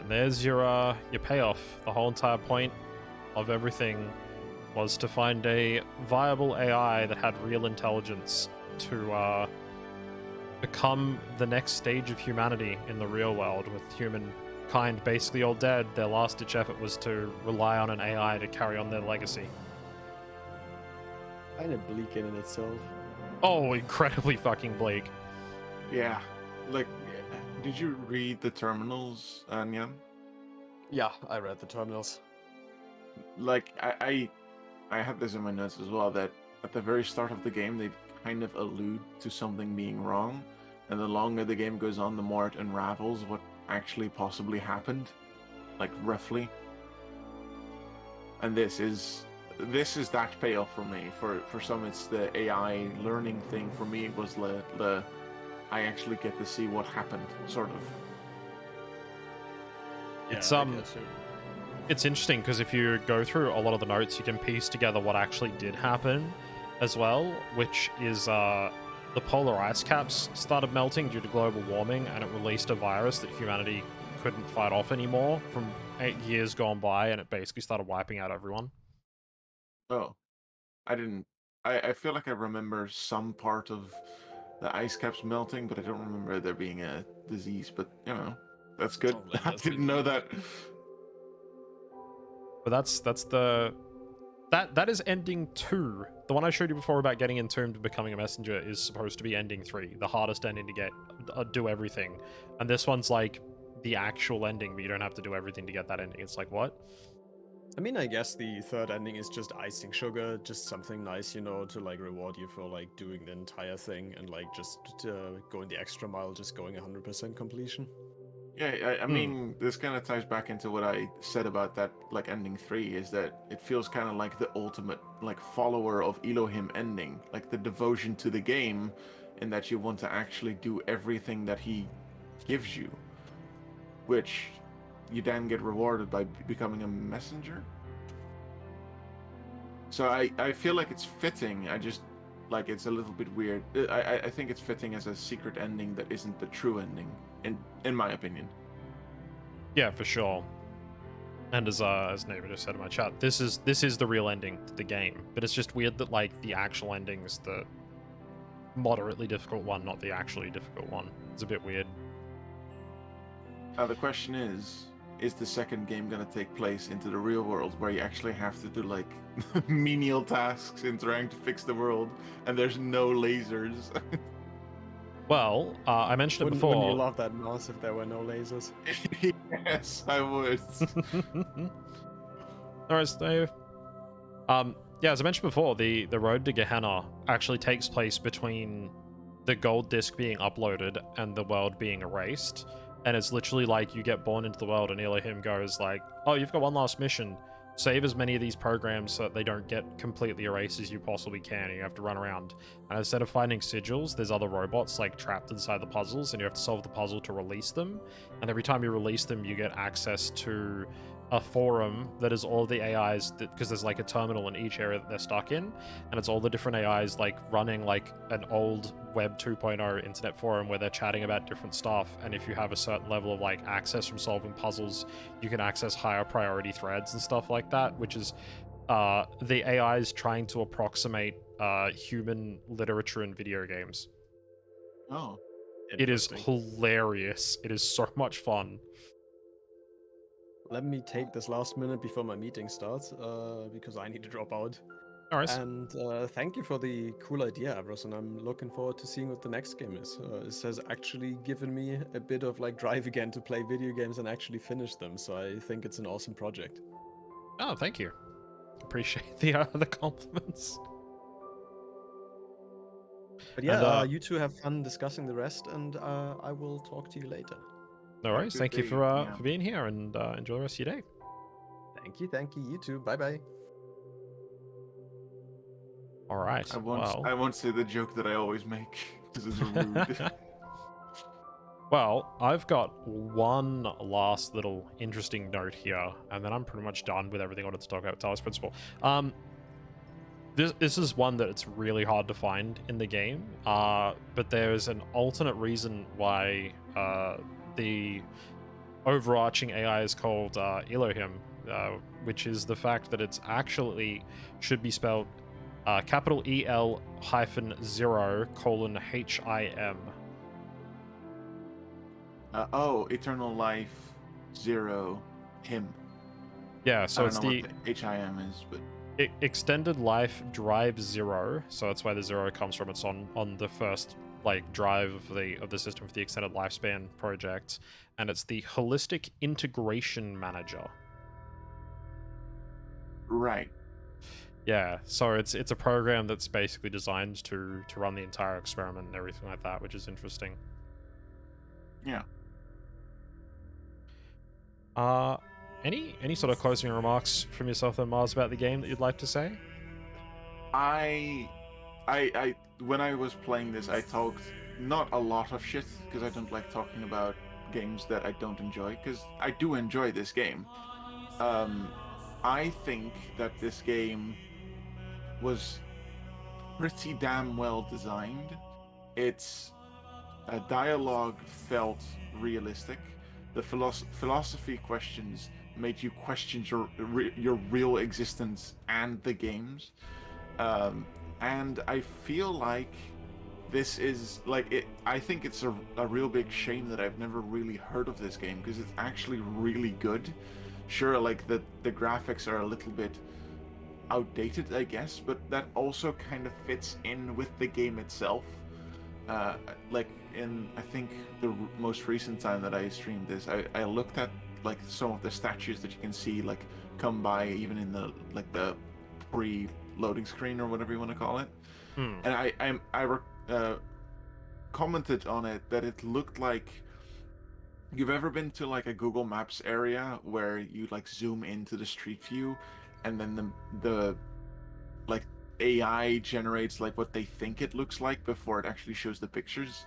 And there's your payoff. The whole entire point of everything was to find a viable AI that had real intelligence to become the next stage of humanity in the real world, with humankind basically all dead. Their last-ditch effort was to rely on an AI to carry on their legacy. Kind of bleak in itself. Oh, incredibly fucking bleak. Yeah, like, did you read the terminals, Anya? Yeah, I read the terminals. Like, I had this in my notes as well, that at the very start of the game, they kind of allude to something being wrong, and the longer the game goes on, the more it unravels what actually possibly happened, like, roughly. And this is that payoff for me. For some, it's the AI learning thing. For me, it was the I actually get to see what happened, sort of. It's I get you. It's interesting because if you go through a lot of the notes, you can piece together what actually did happen as well, which is the polar ice caps started melting due to global warming, and it released a virus that humanity couldn't fight off anymore from 8 years gone by, and it basically started wiping out everyone. Oh, I didn't. I feel like I remember some part of the ice caps melting, but I don't remember there being a disease. But you know, that's good. Oh, then I that's didn't good. know that. But that is ending 2. The one I showed you before about getting entombed and becoming a messenger is supposed to be ending 3, the hardest ending to get, do everything. And this one's like the actual ending, but you don't have to do everything to get that ending. It's like, what? I mean, I guess the third ending is just icing sugar, just something nice, you know, to like reward you for like doing the entire thing and like just going the extra mile, just going 100% completion. Yeah, I mean, this kind of ties back into what I said about that, like, ending 3, is that it feels kind of like the ultimate, like, follower of Elohim ending, like the devotion to the game, in that you want to actually do everything that he gives you, which you then get rewarded by becoming a messenger. So I feel like it's fitting. I just, like, it's a little bit weird. I think it's fitting as a secret ending that isn't the true ending, in my opinion. Yeah, for sure. And as Neighbor just said in my chat, this is the real ending to the game. But it's just weird that like the actual ending is the moderately difficult one, not the actually difficult one. It's a bit weird. Now the question is the second game gonna take place into the real world, where you actually have to do like menial tasks in trying to fix the world, and there's no lasers? Well, I mentioned it Wouldn't before. you love that mouse if there were no lasers? Yes, I would. Alright, Dave. Yeah, as I mentioned before, the road to Gehenna actually takes place between the gold disc being uploaded and the world being erased. And it's literally like you get born into the world and Elohim goes like, oh, you've got one last mission save as many of these programs so that they don't get completely erased as you possibly can. You have to run around, and instead of finding sigils, there's other robots like trapped inside the puzzles, and you have to solve the puzzle to release them. And every time you release them, you get access to a forum that is all the AIs, because there's like a terminal in each area that they're stuck in, and it's all the different AIs like running like an old Web 2.0 internet forum where they're chatting about different stuff. And if you have a certain level of like access from solving puzzles, you can access higher priority threads and stuff like that, which is the AIs trying to approximate human literature in video games. Oh, It is hilarious. It is so much fun. Let me take this last minute before my meeting starts, because I need to drop out. All right. And thank you for the cool idea, Avros, and I'm looking forward to seeing what the next game is. This has actually given me a bit of like drive again to play video games and actually finish them, so I think it's an awesome project. Oh, thank you. Appreciate the compliments. But yeah, And, you two have fun discussing the rest, and I will talk to you later. No worries. good Thank you day, for yeah. for being here, and enjoy the rest of your day. Thank you, you too. Bye bye. All right. I won't. Well, I won't say the joke that I always make because it's rude. well, I've got one last little interesting note here, and then I'm pretty much done with everything I wanted to talk about Talos Principle. This is one that it's really hard to find in the game, but there is an alternate reason why the overarching AI is called Elohim, which is the fact that it's actually should be spelled capital EL -0:HIM. Oh, Eternal Life, Zero, him. Yeah, so I it's don't know the what the HIM is, but extended life drive 0, so that's where the 0 comes from. It's on the first like drive of the system for the extended lifespan project, and it's the holistic integration manager. right. Yeah, so it's a program that's basically designed to run the entire experiment and everything like that, which is interesting. Yeah. Any sort of closing remarks from yourself then, Mars, about the game that you'd like to say? I when I was playing this, I talked not a lot of shit because I don't like talking about games that I don't enjoy, because I do enjoy this game. I think that this game was pretty damn well designed. Its dialogue felt realistic. The philosophy questions made you question your real existence and the games. And I feel like this is like it. I think it's a real big shame that I've never really heard of this game, because it's actually really good. Sure, like the graphics are a little bit outdated, I guess, but that also kind of fits in with the game itself. Like in, I think the most recent time that I streamed this, I looked at like some of the statues that you can see like come by even in the like the pre-loading screen or whatever you want to call it. And I commented on it that it looked like, you've ever been to like a Google Maps area where you like zoom into the street view, and then the like AI generates like what they think it looks like before it actually shows the pictures.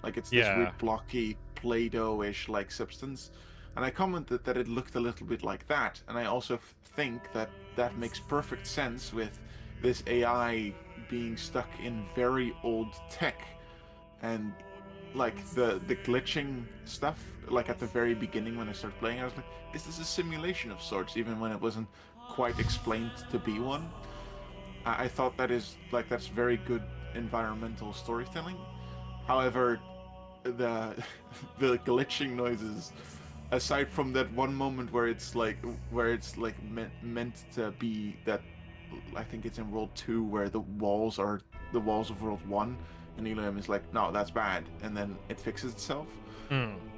Like it's this weird blocky Play-Doh-ish like substance. And I commented that it looked a little bit like that. And I also think that that makes perfect sense with this AI being stuck in very old tech. And like the glitching stuff, like at the very beginning when I started playing, I was like, is this a simulation of sorts, even when it wasn't quite explained to be one? I thought that's very good environmental storytelling. However, the the glitching noises, aside from that one moment where it's like meant to be that, I think it's in World 2 where the walls are the walls of World 1, and Elohim is like, no, that's bad, and then it fixes itself.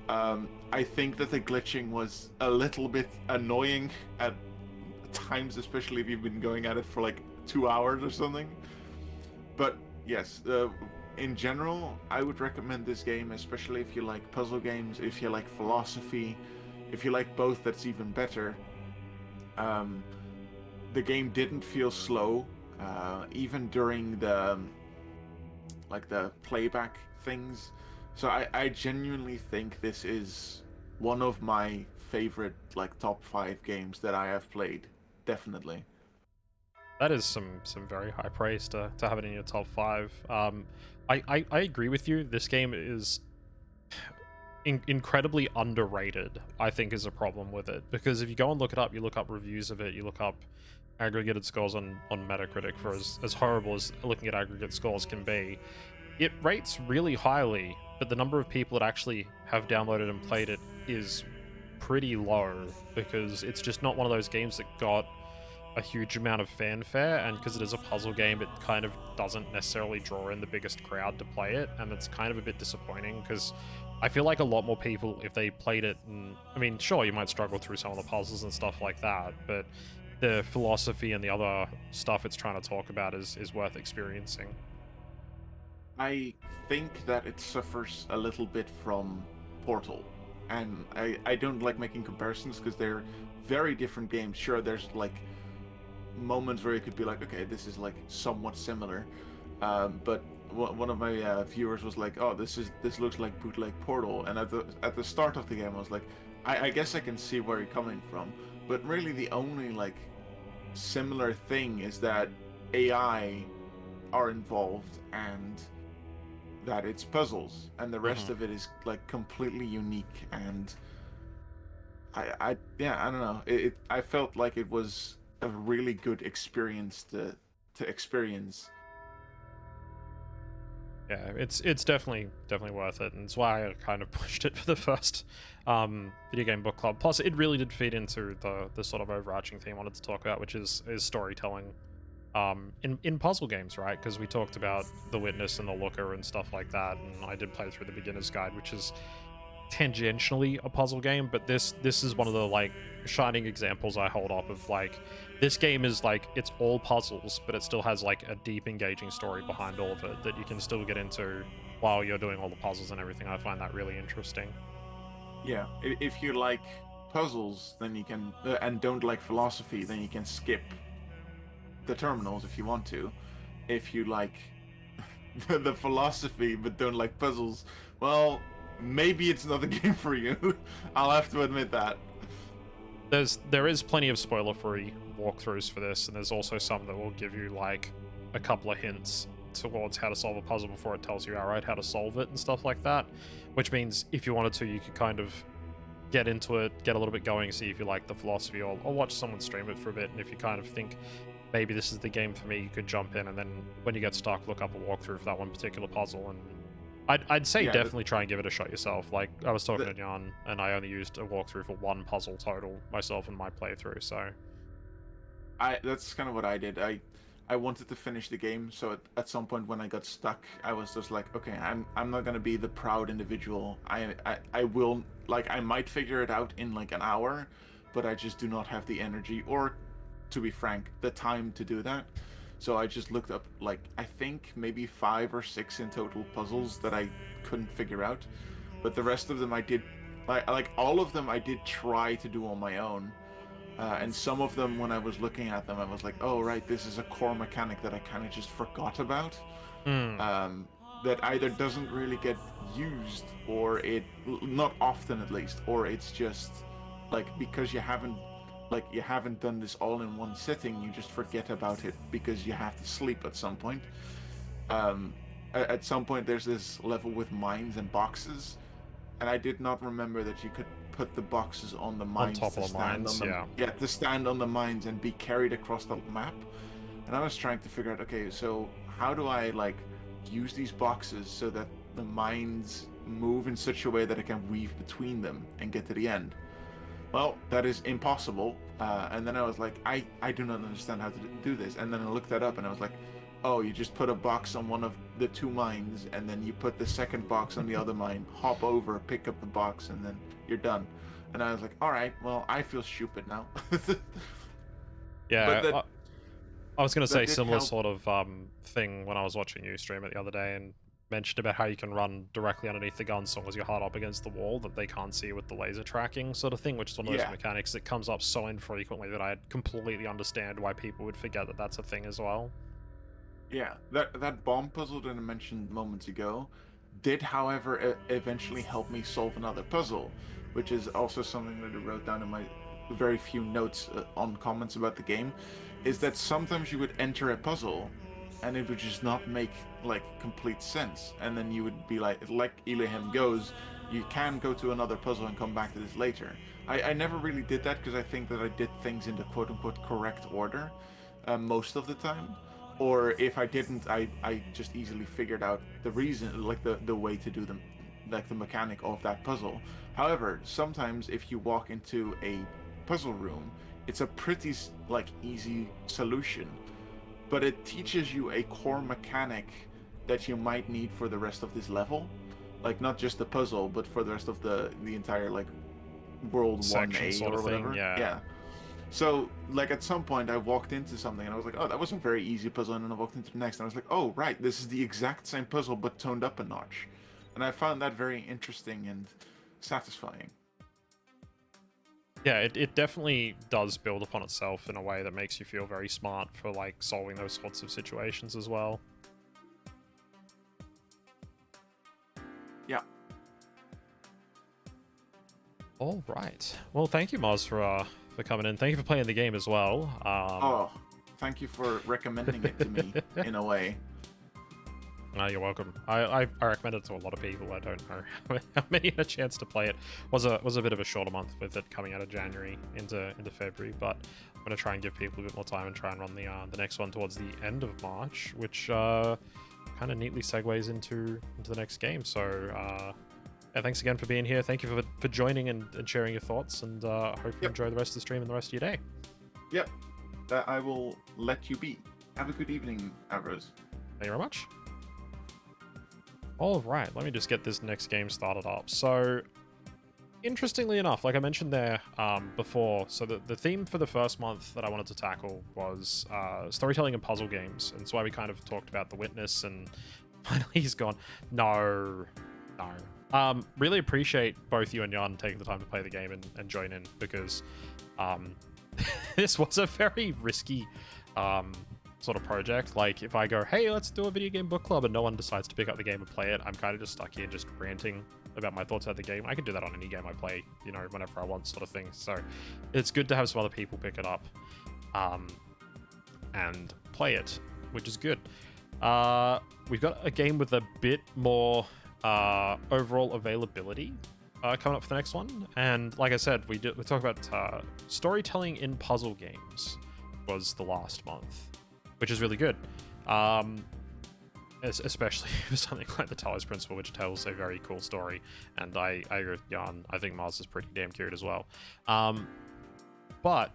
I think that the glitching was a little bit annoying at times, especially if you've been going at it for like 2 hours or something. But yes, in general, I would recommend this game, especially if you like puzzle games, if you like philosophy, if you like both, that's even better. the game didn't feel slow, even during the the playback things. So I genuinely think this is one of my favorite top 5 games that I have played. Definitely. That is some very high praise to have it in your top 5. I agree with you. This game is incredibly underrated, I think, is a problem with it, because if you go and look it up, you look up reviews of it, you look up aggregated scores on Metacritic, for as horrible as looking at aggregate scores can be, it rates really highly, but the number of people that actually have downloaded and played it is pretty low, because it's just not one of those games that got a huge amount of fanfare, and because it is a puzzle game, it kind of doesn't necessarily draw in the biggest crowd to play it, and it's kind of a bit disappointing, because I feel like a lot more people, if they played it, and I mean, sure, you might struggle through some of the puzzles and stuff like that, but the philosophy and the other stuff it's trying to talk about is worth experiencing. I think that it suffers a little bit from Portal, and I don't like making comparisons because they're very different games. Sure, there's moments where you could be like, okay, this is somewhat similar, but one of my viewers was like, oh, this looks like bootleg Portal, and at the start of the game I was like, I guess I can see where you're coming from, but really the only similar thing is that AI are involved and that it's puzzles, and the rest of it is completely unique. And yeah, I don't know, I felt like it was a really good experience to experience. Yeah, it's definitely worth it, and it's why I kind of pushed it for the first video game book club. Plus, it really did feed into the sort of overarching theme I wanted to talk about, which is storytelling in puzzle games, right? Because we talked about The Witness and The Looker and stuff like that, and I did play through the beginner's guide, which is tangentially a puzzle game, but this is one of the shining examples I hold up of this game is it's all puzzles, but it still has a deep engaging story behind all of it that you can still get into while you're doing all the puzzles and everything. I find that really interesting. Yeah, if you like puzzles, then you can, and don't like philosophy, then you can skip the terminals if you want to. If you like the philosophy but don't like puzzles, well, maybe it's not the game for you. I'll have to admit that. There is plenty of spoiler-free walkthroughs for this, and there's also some that will give you a couple of hints towards how to solve a puzzle before it tells you outright how to solve it and stuff like that, which means if you wanted to, you could kind of get into it, get a little bit going, see if you like the philosophy, or watch someone stream it for a bit, and if you kind of think maybe this is the game for me, you could jump in, and then when you get stuck, look up a walkthrough for that one particular puzzle. And I'd say definitely try and give it a shot yourself. I was talking to Jan, and I only used a walkthrough for one puzzle total myself in my playthrough, so that's kind of what I did. I wanted to finish the game, so at some point when I got stuck, I was just like, okay, I'm not gonna be the proud individual. I will, I might figure it out in an hour, but I just do not have the energy, or to be frank, the time to do that. So I just looked up I think maybe 5 or 6 in total puzzles that I couldn't figure out, but the rest of them I did, all of them I did try to do on my own. And some of them, when I was looking at them, I was like, oh, right, this is a core mechanic that I kind of just forgot about. That either doesn't really get used, or not often at least, or it's just, because you haven't done this all in one sitting, you just forget about it because you have to sleep at some point. At some point, there's this level with mines and boxes, and I did not remember that you could put the boxes on the mines on top of the mines, to stand on the mines and be carried across the map. And I was trying to figure out, okay, so how do I use these boxes so that the mines move in such a way that I can weave between them and get to the end? Well, that is impossible. And then I was like, I do not understand how to do this. And then I looked that up, and I was like, oh, you just put a box on one of the 2 mines, and then you put the second box on the other mine, hop over, pick up the box, and then you're done. And I was like, all right, well, I feel stupid now. yeah. I was going to say similar help. sort of thing when I was watching you stream it the other day, and mentioned about how you can run directly underneath the gun so long as you're hard up against the wall that they can't see with the laser tracking sort of thing, which is one of those mechanics that comes up so infrequently that I completely understand why people would forget that that's a thing as well. Yeah, that bomb puzzle that I mentioned moments ago did, however, eventually help me solve another puzzle, which is also something that I wrote down in my very few notes on comments about the game, is that sometimes you would enter a puzzle and it would just not make like complete sense, and then you would be like Elohim goes, you can go to another puzzle and come back to this later. I never really did that because I think that I did things in the quote-unquote correct order most of the time, or if I didn't, I just easily figured out the reason, like the way to do them, like the mechanic of that puzzle. However, sometimes if you walk into a puzzle room, it's a pretty like easy solution, but it teaches you a core mechanic that you might need for the rest of this level, like not just the puzzle, but for the rest of the entire like world 1A or whatever. Thing, yeah. So, like, at some point, I walked into something and I was like, oh, that was a very easy puzzle. And then I walked into the next and I was like, oh, right, this is the exact same puzzle but toned up a notch. And I found that very interesting and satisfying. Yeah, it definitely does build upon itself in a way that makes you feel very smart for, like, solving those sorts of situations as well. Yeah. All right. Well, thank you, Moz, for coming in. Thank you for playing the game as well. Oh, thank you for recommending it to me in a way. No, you're welcome. I recommend it to a lot of people. I don't know how many had a chance to play it. Was a bit of a shorter month with it coming out of January into February, but I'm gonna try and give people a bit more time and try and run the next one towards the end of March, which kind of neatly segues into the next game. So yeah, thanks again for being here. Thank you for joining and sharing your thoughts, and hope you enjoy the rest of the stream and the rest of your day. Yep, I will let you be. Have a good evening, Avros. Thank you very much. All right, let me just get this next game started up. So, interestingly enough, like I mentioned there before, so the theme for the first month that I wanted to tackle was storytelling and puzzle games, and that's why we kind of talked about The Witness, and finally he's gone, no. Really appreciate both you and Jan taking the time to play the game and join in, because this was a very risky sort of project. Like, if I go, hey, let's do a video game book club, and no one decides to pick up the game and play it, I'm kind of just stuck here just ranting about my thoughts about the game. I can do that on any game I play, you know, whenever I want, sort of thing. So it's good to have some other people pick it up and play it, which is good. We've got a game with a bit more overall availability coming up for the next one, and like I said, we talk about storytelling in puzzle games was the last month, which is really good, especially for something like the Talos Principle, which tells a very cool story. And I agree with Jan. I think Mars is pretty damn cute as well. But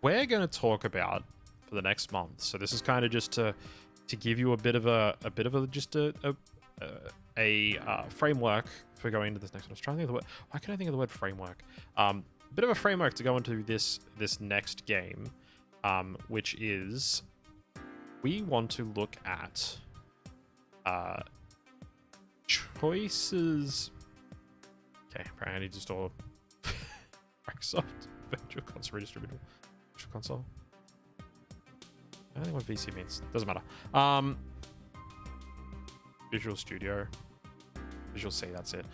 we're going to talk about for the next month. So this is kind of just to give you a bit of a framework for going into this next one. I was trying to think of the word. Why can't I think of the word framework? A bit of a framework to go into this next game, which is we want to look at choices. Okay, apparently I need to install Microsoft Virtual Console Redistributable Virtual Console. I don't think what VC means. Doesn't matter. Visual Studio. Visual C, that's it.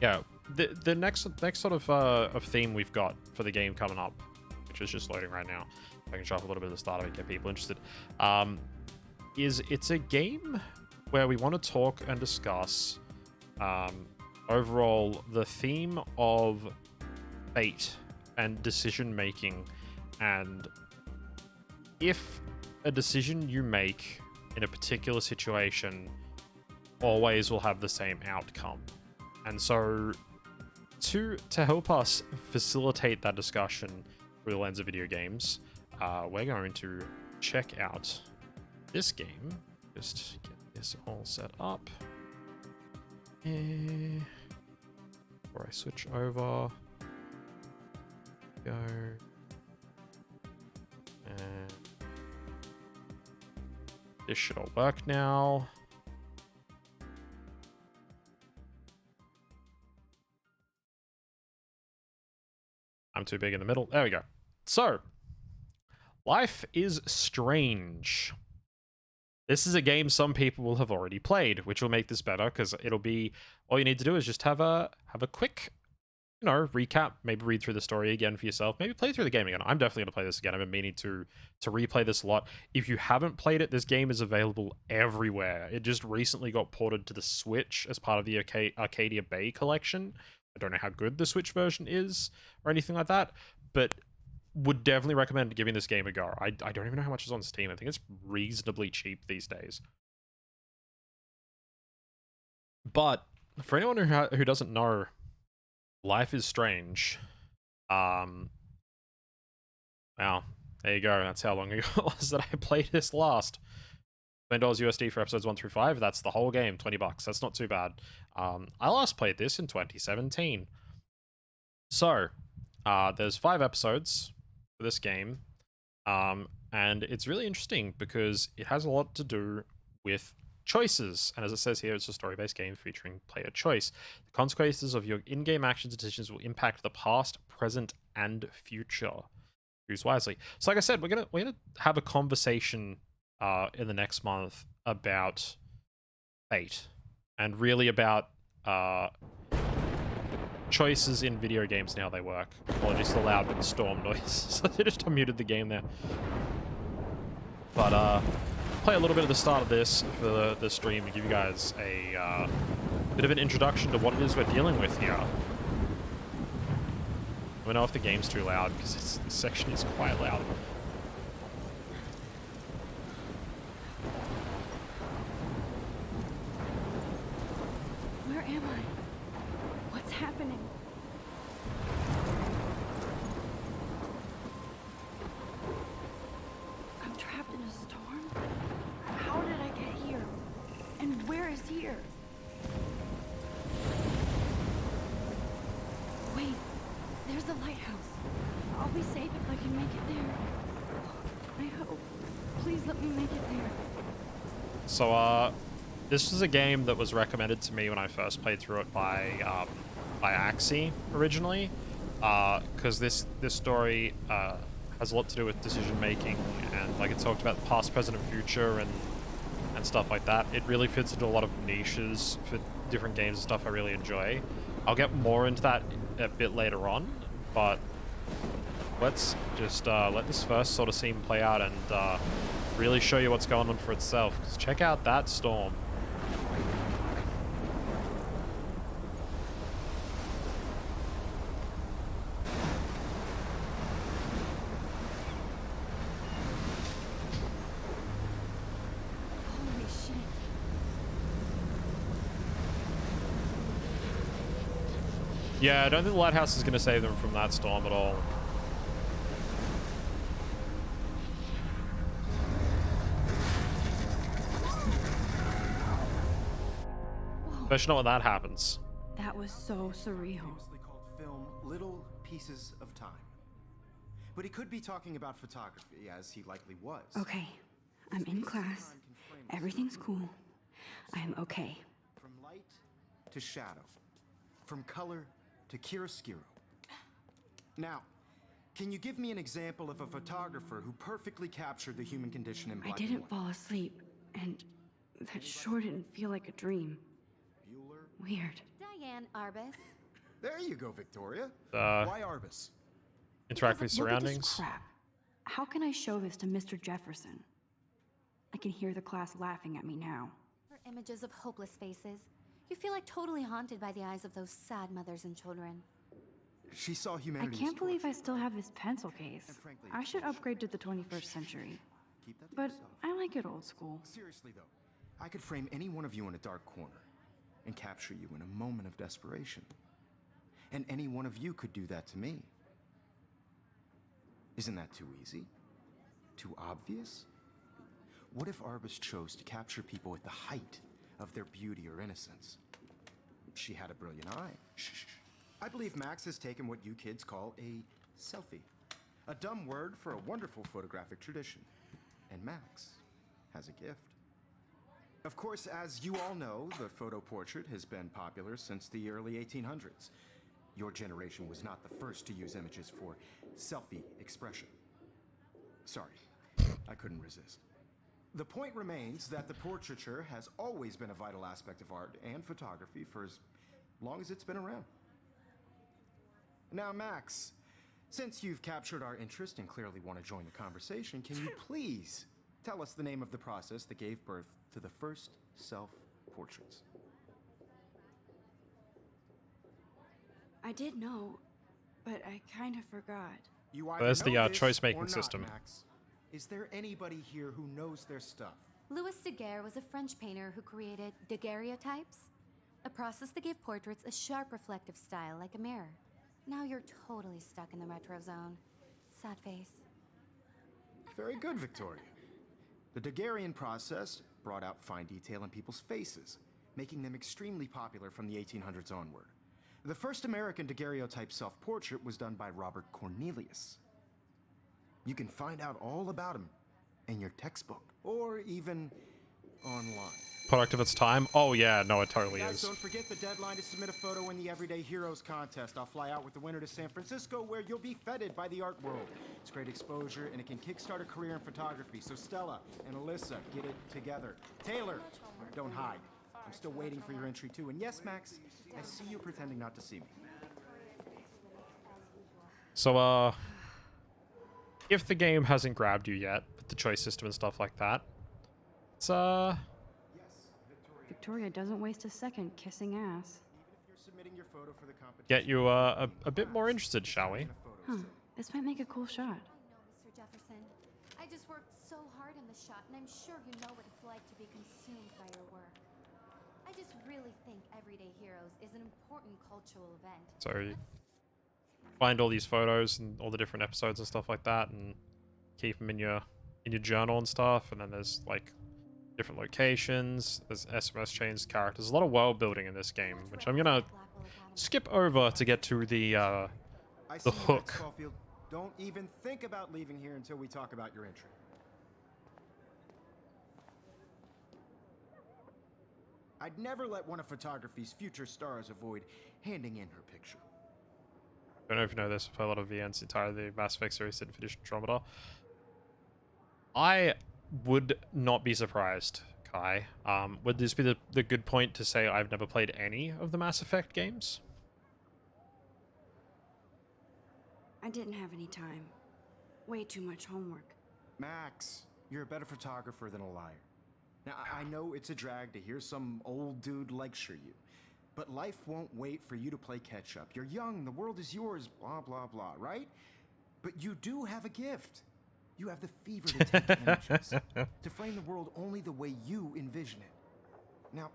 Yeah, the next sort of theme we've got for the game coming up, which is just loading right now. I can show up a little bit at the start of it, get people interested. It's a game where we want to talk and discuss overall the theme of fate and decision making, and if a decision you make in a particular situation always will have the same outcome. And so to help us facilitate that discussion through the lens of video games, we're going to check out this game. Just get this all set up. Before I switch over, go. And this should all work now. I'm too big in the middle. There we go. So, Life is Strange. This is a game some people will have already played, which will make this better because it'll be all you need to do is just have a quick, recap. Maybe read through the story again for yourself. Maybe play through the game again. I'm definitely gonna play this again. I've been meaning to replay this a lot. If you haven't played it, this game is available everywhere. It just recently got ported to the Switch as part of the Arcadia Bay collection. I don't know how good the Switch version is or anything like that, but would definitely recommend giving this game a go. I don't even know how much is on Steam. I think it's reasonably cheap these days. But for anyone who doesn't know, Life is Strange. Wow, there you go. That's how long ago it was that I played this last. $20 USD for episodes 1 through 5. That's the whole game, $20. That's not too bad. I last played this in 2017. So, there's 5 episodes for this game, and it's really interesting because it has a lot to do with choices. And as it says here, it's a story-based game featuring player choice. The consequences of your in-game actions and decisions will impact the past, present, and future. Choose wisely. So, like I said, we're gonna have a conversation in the next month about fate and really about choices in video games and how they work. Apologies for the loud storm noise. I just unmuted the game there. But play a little bit of the start of this for the stream and give you guys a bit of an introduction to what it is we're dealing with here. I don't know if the game's too loud because this section is quite loud. Where am I? What's happening? I'm trapped in a storm? How did I get here? And where is here? Wait, there's the lighthouse. I'll be safe if I can make it there. I hope. Please let me make it there. So, this was a game that was recommended to me when I first played through it by Axie originally, because this story has a lot to do with decision making, and like it talked about the past, present, and future, and stuff like that. It really fits into a lot of niches for different games and stuff I really enjoy. I'll get more into that a bit later on, but let's just let this first sort of scene play out and really show you what's going on for itself. Because check out that storm. Holy shit. Yeah, I don't think the lighthouse is going to save them from that storm at all. Especially not when that happens. That was so surreal. Famously called film Little Pieces of Time. But he could be talking about photography, as he likely was. Okay, I'm in class. Everything's cool. I'm okay. From light to shadow. From color to chiaroscuro. Now, can you give me an example of a photographer who perfectly captured the human condition in black I didn't and white? fall asleep, and that sure didn't feel like a dream. Bueller? Weird. Diane Arbus. There you go, Victoria. Uh, Why Arbus? Interact with Look at this surroundings. crap. How can I show this to Mr. Jefferson? I can hear the class laughing at me now. For images of hopeless faces. You feel like totally haunted by the eyes of those sad mothers and children. She saw I humanity. can't believe I still have this pencil case. And frankly, I should upgrade to the 21st century. Keep that to But yourself. I like it old school. Seriously though, I could frame any one of you in a dark corner and capture you in a moment of desperation. And any one of you could do that to me. Isn't that too easy? Too obvious? What if Arbus chose to capture people at the height of their beauty or innocence? She had a brilliant eye. Shh. I believe Max has taken what you kids call a selfie. A dumb word for a wonderful photographic tradition. And Max has a gift. Of course, as you all know, the photo portrait has been popular since the early 1800s. Your generation was not the first to use images for selfie expression. Sorry, I couldn't resist. The point remains that the portraiture has always been a vital aspect of art and photography for as long as it's been around. Now, Max, since you've captured our interest and clearly want to join the conversation, can you please tell us the name of the process that gave birth to the first self-portraits? I did know, but I kind of forgot. You There's either the know this choice-making or not, system. Max. Is there anybody here who knows their stuff? Louis Daguerre was a French painter who created daguerreotypes, a process that gave portraits a sharp reflective style like a mirror. Now you're totally stuck in the retro zone. Sad face. Very good, Victoria. The Daguerrean process brought out fine detail in people's faces, making them extremely popular from the 1800s onward. The first American daguerreotype self-portrait was done by Robert Cornelius. You can find out all about him in your textbook, or even online. Product of its time? Oh yeah, no, it totally Guys, is. don't forget the deadline to submit a photo in the Everyday Heroes contest. I'll fly out with the winner to San Francisco, where you'll be feted by the art world. It's great exposure, and it can kickstart a career in photography. So Stella and Alyssa, get it together. Taylor, don't hide. I'm still waiting for your entry too. And yes, Max, I see you pretending not to see me. So, if the game hasn't grabbed you yet, with the choice system and stuff like that, it's, Victoria doesn't waste a second kissing ass. You're submitting your photo for the competition. get you, a bit more interested, shall we? Huh. This might make a cool shot. I know, Mr. Jefferson. I just worked so hard in the shot, and I'm sure you know what it's like to be consumed by your work. I just really think Everyday Heroes is an important cultural event. So, you find all these photos and all the different episodes and stuff like that, and keep them in your journal and stuff. And then there's like different locations, there's SMS chains, characters, a lot of world building in this game, which I'm gonna skip over to get to the I the see you, hook. Max Caulfield. Don't even think about leaving here until we talk about your entry. I'd never let one of photography's future stars avoid handing in her picture. Don't know if you know this, I play a lot of VNs entirely. The Mass Effect series didn't finish Andromeda. I would not be surprised, Kai. Would this be the good point to say I've never played any of the Mass Effect games? I didn't have any time. Way too much homework. Max, you're a better photographer than a liar. Now, I know it's a drag to hear some old dude lecture you, but life won't wait for you to play catch up. You're young, the world is yours, blah, blah, blah, right? But you do have a gift. You have the fever to take images, to frame the world only the way you envision it. Now,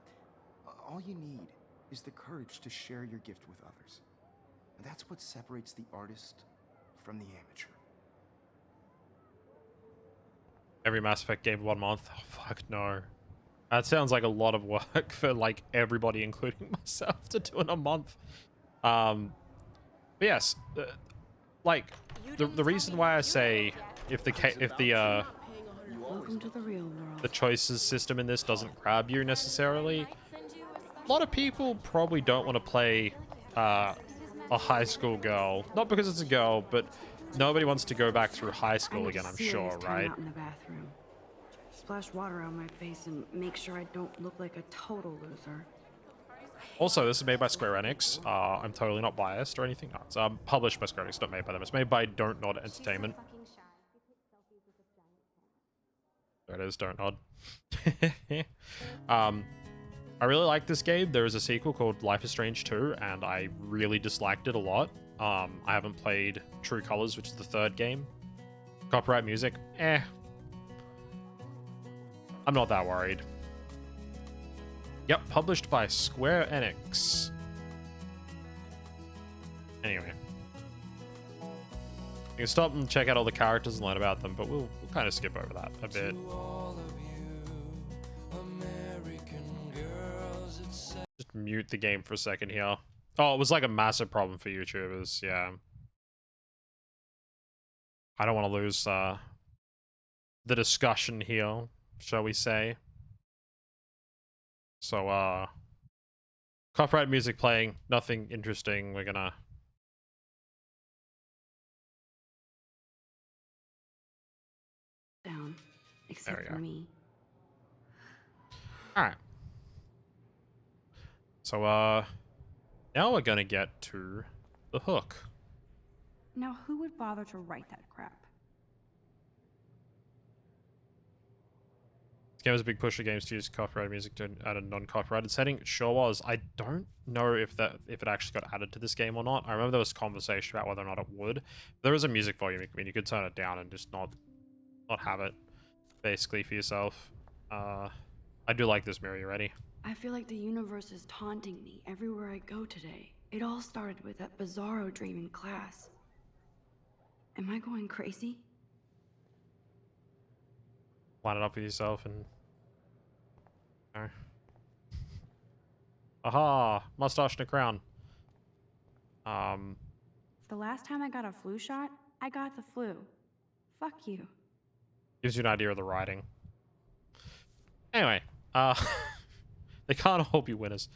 all you need is the courage to share your gift with others. And that's what separates the artist from the amateur. Every Mass Effect game 1 month? Oh, fuck no. That sounds like a lot of work for like everybody, including myself, to do in a month. But yes, like the reason why I say if the Welcome to the real world. the choices system in this doesn't grab you necessarily, a lot of people probably don't want to play a high school girl. Not because it's a girl, but nobody wants to go back through high school again, I'm sure, right? Out in the bathroom. Splash water on my face and make sure I don't look like a total loser. Also, this is made by Square Enix. I'm totally not biased or anything. No, it's published by Square Enix, not made by them. It's made by Don't Nod Entertainment. There it is, Don't Nod. I really like this game. There is a sequel called Life is Strange 2, and I really disliked it a lot. I haven't played True Colors, which is the third game. Copyright music, eh. I'm not that worried. Yep, published by Square Enix. Anyway. You can stop and check out all the characters and learn about them, but we'll kind of skip over that a bit. Just mute the game for a second here. Oh, it was like a massive problem for YouTubers, yeah. I don't want to lose the discussion here, shall we say. So, copyright music playing, nothing interesting. We're gonna Except we for go. me. Alright. So, now we're gonna get to the hook. Now, who would bother to write that crap? This game was a big push for games to use copyrighted music to add a non-copyrighted setting. It sure was. I don't know if it actually got added to this game or not. I remember there was conversation about whether or not it would. There is a music volume. I mean, you could turn it down and just not have it, basically, for yourself. I do like this mirror. You ready? I feel like the universe is taunting me everywhere I go today. It all started with that bizarro dream in class. Am I going crazy? Line it up with yourself and... Okay. Aha! Mustache and a crown. The last time I got a flu shot, I got the flu. Fuck you. Gives you an idea of the writing. Anyway, they can't all be winners.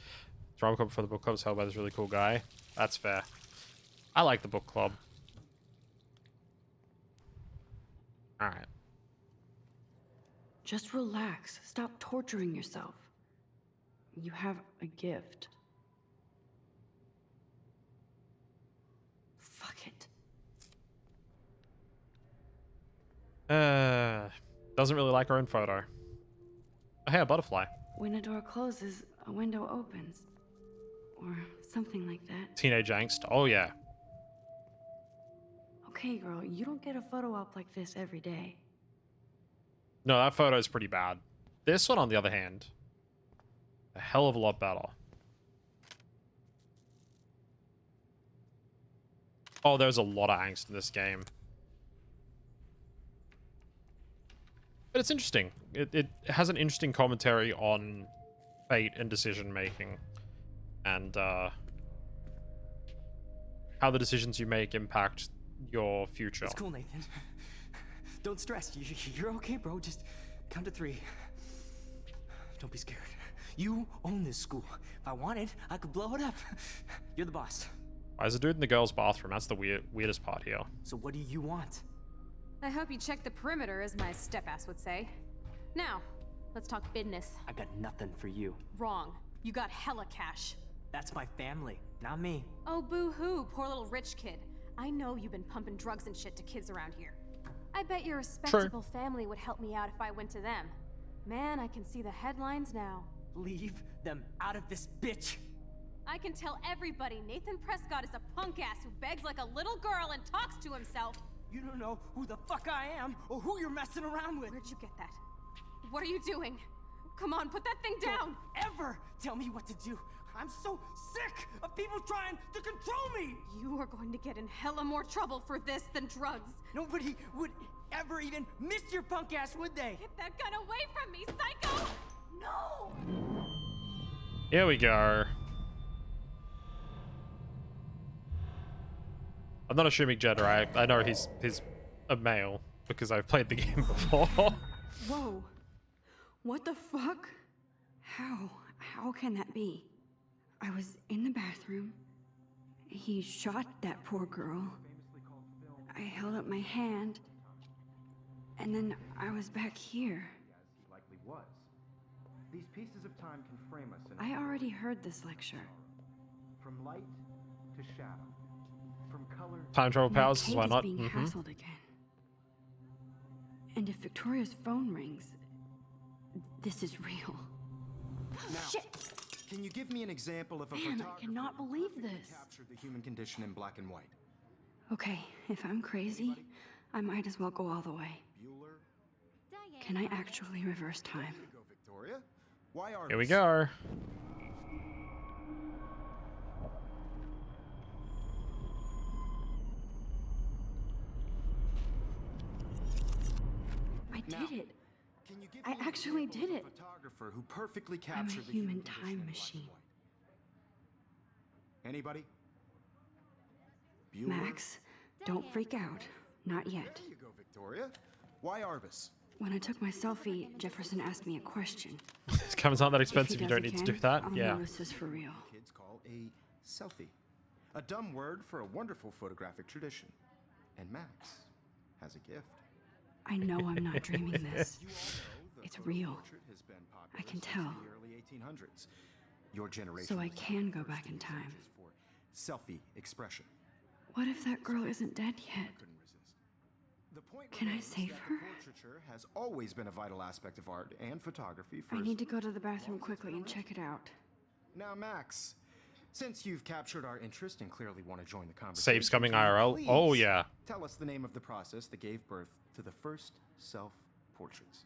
Drama club for the book club is held by this really cool guy. That's fair. I like the book club. Alright. Just relax. Stop torturing yourself. You have a gift. Fuck it. Doesn't really like her own photo. Oh, hey, a butterfly. When a door closes, a window opens. Or something like that. Teenage angst. Oh, yeah. Okay, girl, you don't get a photo up like this every day. No, that photo is pretty bad. This one, on the other hand, a hell of a lot better. Oh, there's a lot of angst in this game. But it's interesting. It has an interesting commentary on fate and decision making. And how the decisions you make impact your future. It's cool, Nathan. Don't stress. You're okay, bro. Just count to 3. Don't be scared. You own this school. If I wanted, I could blow it up. You're the boss. Why is a dude in the girls' bathroom? That's the weirdest part here. So what do you want? I hope you check the perimeter, as my step-ass would say. Now, let's talk business. I got nothing for you. Wrong. You got hella cash. That's my family, not me. Oh, boo-hoo, poor little rich kid. I know you've been pumping drugs and shit to kids around here. I bet your respectable family would help me out if I went to them. Man, I can see the headlines now. Leave them out of this bitch. I can tell everybody Nathan Prescott is a punk ass who begs like a little girl and talks to himself. You don't know who the fuck I am or who you're messing around with. Where'd you get that? What are you doing? Come on, put that thing down! Don't ever tell me what to do. I'm so sick of people trying to control me! You are going to get in hella more trouble for this than drugs. Nobody would ever even miss your punk ass, would they? Get that gun away from me, psycho! No! Here we go. I'm not assuming gender. I know he's a male because I've played the game before. Whoa. What the fuck? How can that be? I was in the bathroom. He shot that poor girl. I held up my hand. And then I was back here. He likely was. These pieces of time can frame us in I already heard this lecture. from light to shadow. From color Time travel Now powers, Kate why is not? being hassled again. And if Victoria's phone rings, this is real. Shit! Can you give me an example of a Man, I photographer cannot who believe perfectly this. captured the human condition in black and white? Okay, if I'm crazy, I might as well go all the way. Bueller? Can I actually reverse time? There you go, Victoria. Why are Here we go. I did Now, it. Can you give I me an actually example did of it. a photographer who perfectly I'm a captured the human condition time in black and machine. white? Anybody? Bueller? Max, don't freak out. Not yet. There you go, Victoria. Why Arbus? When I took my selfie, Jefferson asked me a question. This camera's not that If he expensive. You does don't need to again, do that. I'll Yeah. know this is for real. Kids call a selfie. A dumb word for a wonderful photographic tradition. And Max has a gift. I know I'm not dreaming this. It's real. I can tell. Your generation So I can go back in time. for selfie expression. What if that girl isn't dead yet? The point Can I remains save that her? Portraiture has always been a vital aspect of art and photography for I need to go to the bathroom quickly and check it out. Now, Max, since you've captured our interest and clearly want to join the conversation, Saves coming can you IRL. please Oh yeah. tell us the name of the process that gave birth to the first self-portraits.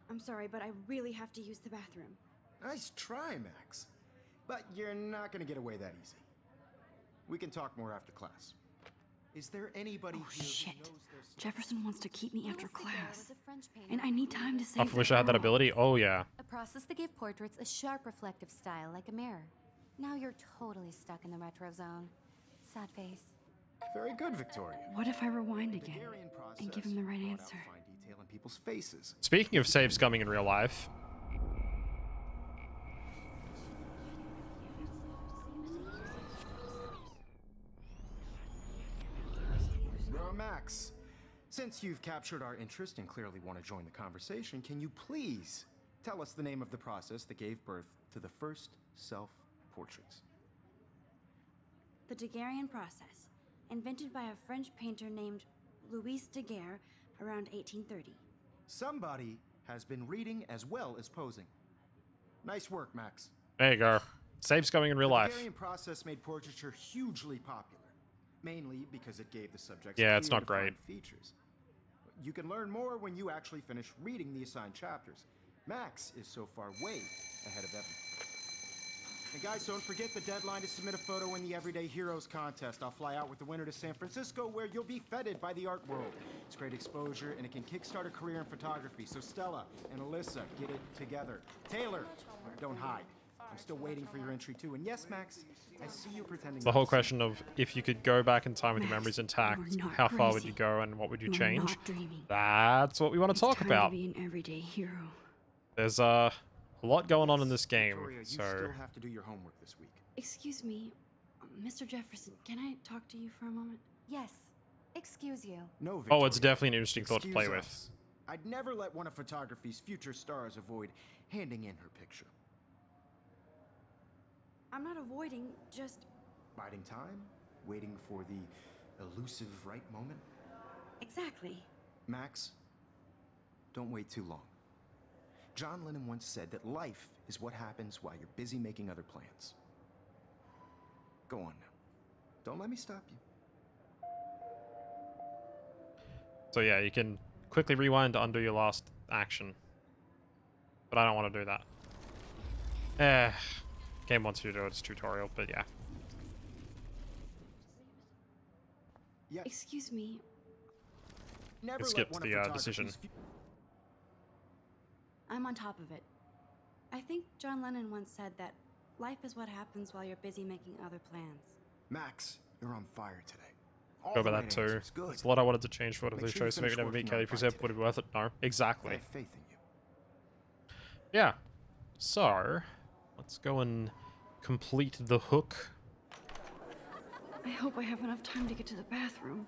I'm sorry, but I really have to use the bathroom. Nice try, Max. But you're not going to get away that easy. We can talk more after class. Is there anybody Oh here who shit. knows their stuff? Jefferson wants to keep me after Louis Daguerre class. was a French painter And I need time to I save wish the I had that girl. ability. Oh yeah. A process that gave portraits a sharp reflective style like a mirror. Now you're totally stuck in the retro zone. Sad face. Very good, Victoria. What if I rewind The again Daguerrean and give process him the right brought out answer? fine detail in people's faces. Speaking of saves coming in real life, Now, Max, since you've captured our interest and clearly want to join the conversation, can you please tell us the name of the process that gave birth to the first self-portraits? The Daguerrean process, invented by a French painter named Louis Daguerre around 1830. Somebody has been reading as well as posing. Nice work, Max. there you go. Saves coming in real The life. Daguerrean process made portraiture hugely popular, mainly because it gave the subjects Yeah, it's clear, not great. defined features. You can learn more when you actually finish reading the assigned chapters. Max is so far way ahead of everyone. And guys, don't forget the deadline to submit a photo in the Everyday Heroes contest. I'll fly out with the winner to San Francisco, where you'll be feted by the art world. It's great exposure, and it can kickstart a career in photography. So Stella and Alyssa, get it together. Taylor, don't hide. I'm still waiting for your entry too. And yes, Max, I see you pretending. It's the not whole to see. question of if you could go back in time with your Max, memories intact, you're not how far would crazy. you go and what would you You're change? not dreaming. That's what we want to It's talk time about. to be an everyday hero. There's a lot going on in this game, Victoria, you so still have to do your homework this week. Excuse me, Mr. Jefferson, can I talk to you for a moment? Yes. Excuse you. No, oh, it's Victoria. definitely an interesting thought to play Excuse with. us. I'd never let one of photography's future stars avoid handing in her picture. I'm not avoiding, just... Biding time, waiting for the elusive right moment. Exactly. Max, don't wait too long. John Lennon once said that life is what happens while you're busy making other plans. Go on now. Don't let me stop you. So yeah, you can quickly rewind to undo your last action. But I don't want to do that. Game wants you to do its tutorial, but yeah. Yeah, Excuse me, never It let skipped one the, of decision. photography's I'm on top of it. I think John Lennon once said that life is what happens while you're busy making other plans. Max, you're on fire today. All Go the about right that too. answers. Good. It's a lot I wanted to change for what Make they sure you chose to make it finish never meet working Kelly on it for by example. Would it be worth it? No. I Exactly. have faith in you. Yeah. So, let's go and complete the hook. I hope I have enough time to get to the bathroom.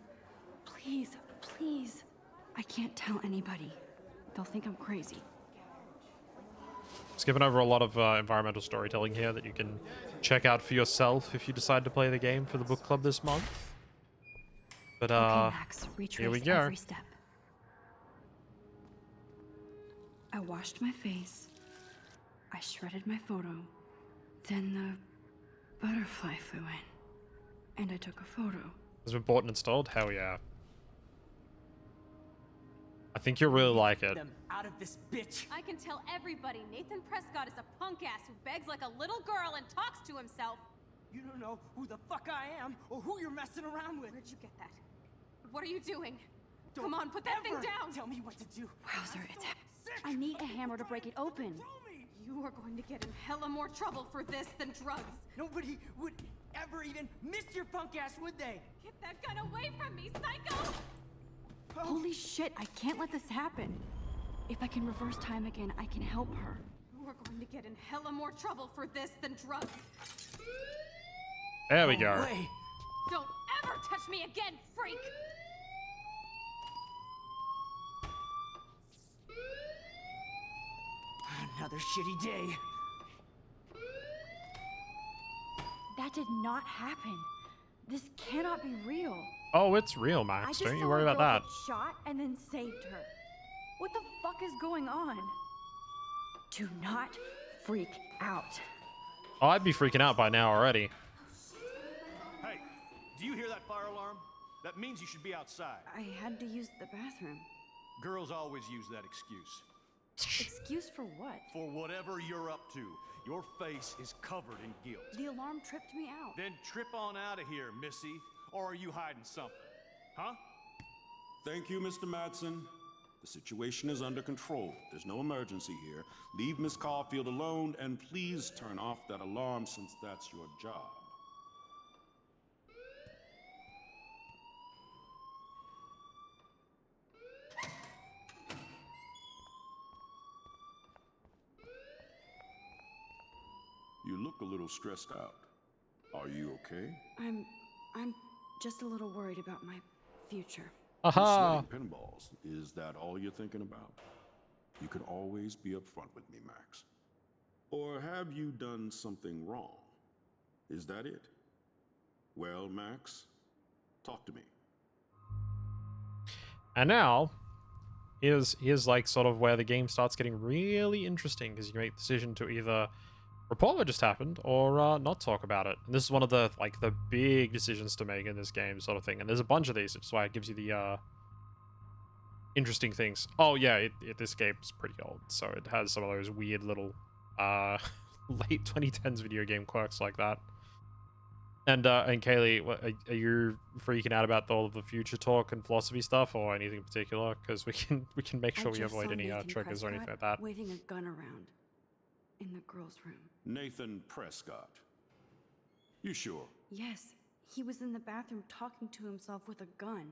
Please, please. I can't tell anybody. They'll think I'm crazy. Skipping over a lot of environmental storytelling here that you can check out for yourself if you decide to play the game for the book club this month. But Okay, Max, retrace here we go. every step. I washed my face. I shredded my photo. Then the butterfly flew in. And I took a photo. has been bought and installed. Hell yeah. I think you'll really like it. Them out of this bitch. I can tell everybody Nathan Prescott is a punk ass who begs like a little girl and talks to himself. You don't know who the fuck I am or who you're messing around with. Where'd you get that? What are you doing? Don't Come on, put that thing ever down! Tell me what to do. Wowzer, it's... Sick. I need a hammer to break it open. Control me. You are going to get in hella more trouble for this than drugs. Nobody would ever even miss your punk ass, would they? Get that gun away from me, psycho! Holy shit, I can't let this happen. If I can reverse time again, I can help her. You are going to get in hella more trouble for this than drugs. There we No go. way. Don't ever touch me again, freak! Another shitty day. That did not happen. This cannot be real. Oh, it's real, I Max. just Don't you saw worry a about girl that. get shot and then saved her. What the fuck is going on? Do not freak out. Oh, I'd be freaking out by now already. Hey, do you hear that fire alarm? That means you should be outside. I had to use the bathroom. Girls always use that excuse. Excuse for what? For whatever you're up to, your face is covered in guilt. The alarm tripped me out. Then trip on out of here, Missy. Or are you hiding something? Huh? Thank you, Mr. Madsen. The situation is under control. There's no emergency here. Leave Miss Caulfield alone, and please turn off that alarm since that's your job. You look a little stressed out. Are you okay? I'm just a little worried about my future. Aha! Sweating pinballs. Is that all you're thinking about? You can always be upfront with me, Max. Or have you done something wrong? Is that it? Well, Max, talk to me. And now, here's like sort of where the game starts getting really interesting, because you can make the decision to either report what just happened or not talk about it. And this is one of the the big decisions to make in this game, sort of thing. And there's a bunch of these, which is why it gives you the interesting things. Oh yeah, this game's pretty old, so it has some of those weird little late 2010s video game quirks like that. And Kaylee, are you freaking out about all of the future talk and philosophy stuff, or anything in particular? Because we can make sure we avoid any triggers or anything like that. Waving a gun around in the girls' room. Nathan Prescott. You sure? Yes, he was in the bathroom talking to himself with a gun.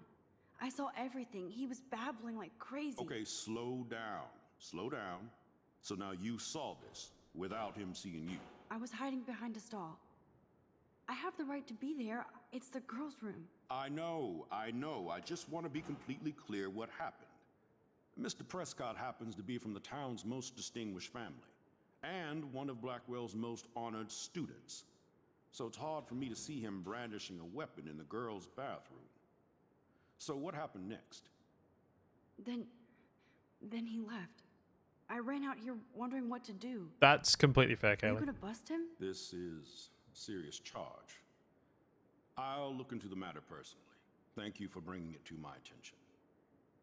I saw everything. He was babbling like crazy. Okay, slow down. Slow down. So now you saw this without him seeing you. I was hiding behind a stall. I have the right to be there. It's the girls' room. I know. I just want to be completely clear what happened. Mr. Prescott happens to be from the town's most distinguished family, and one of Blackwell's most honored students. So it's hard for me to see him brandishing a weapon in the girls' bathroom. So what happened next? Then he left. I ran out here wondering what to do. That's completely fair, Are you Kaylee. gonna bust him? This is a serious charge. I'll look into the matter personally. Thank you for bringing it to my attention.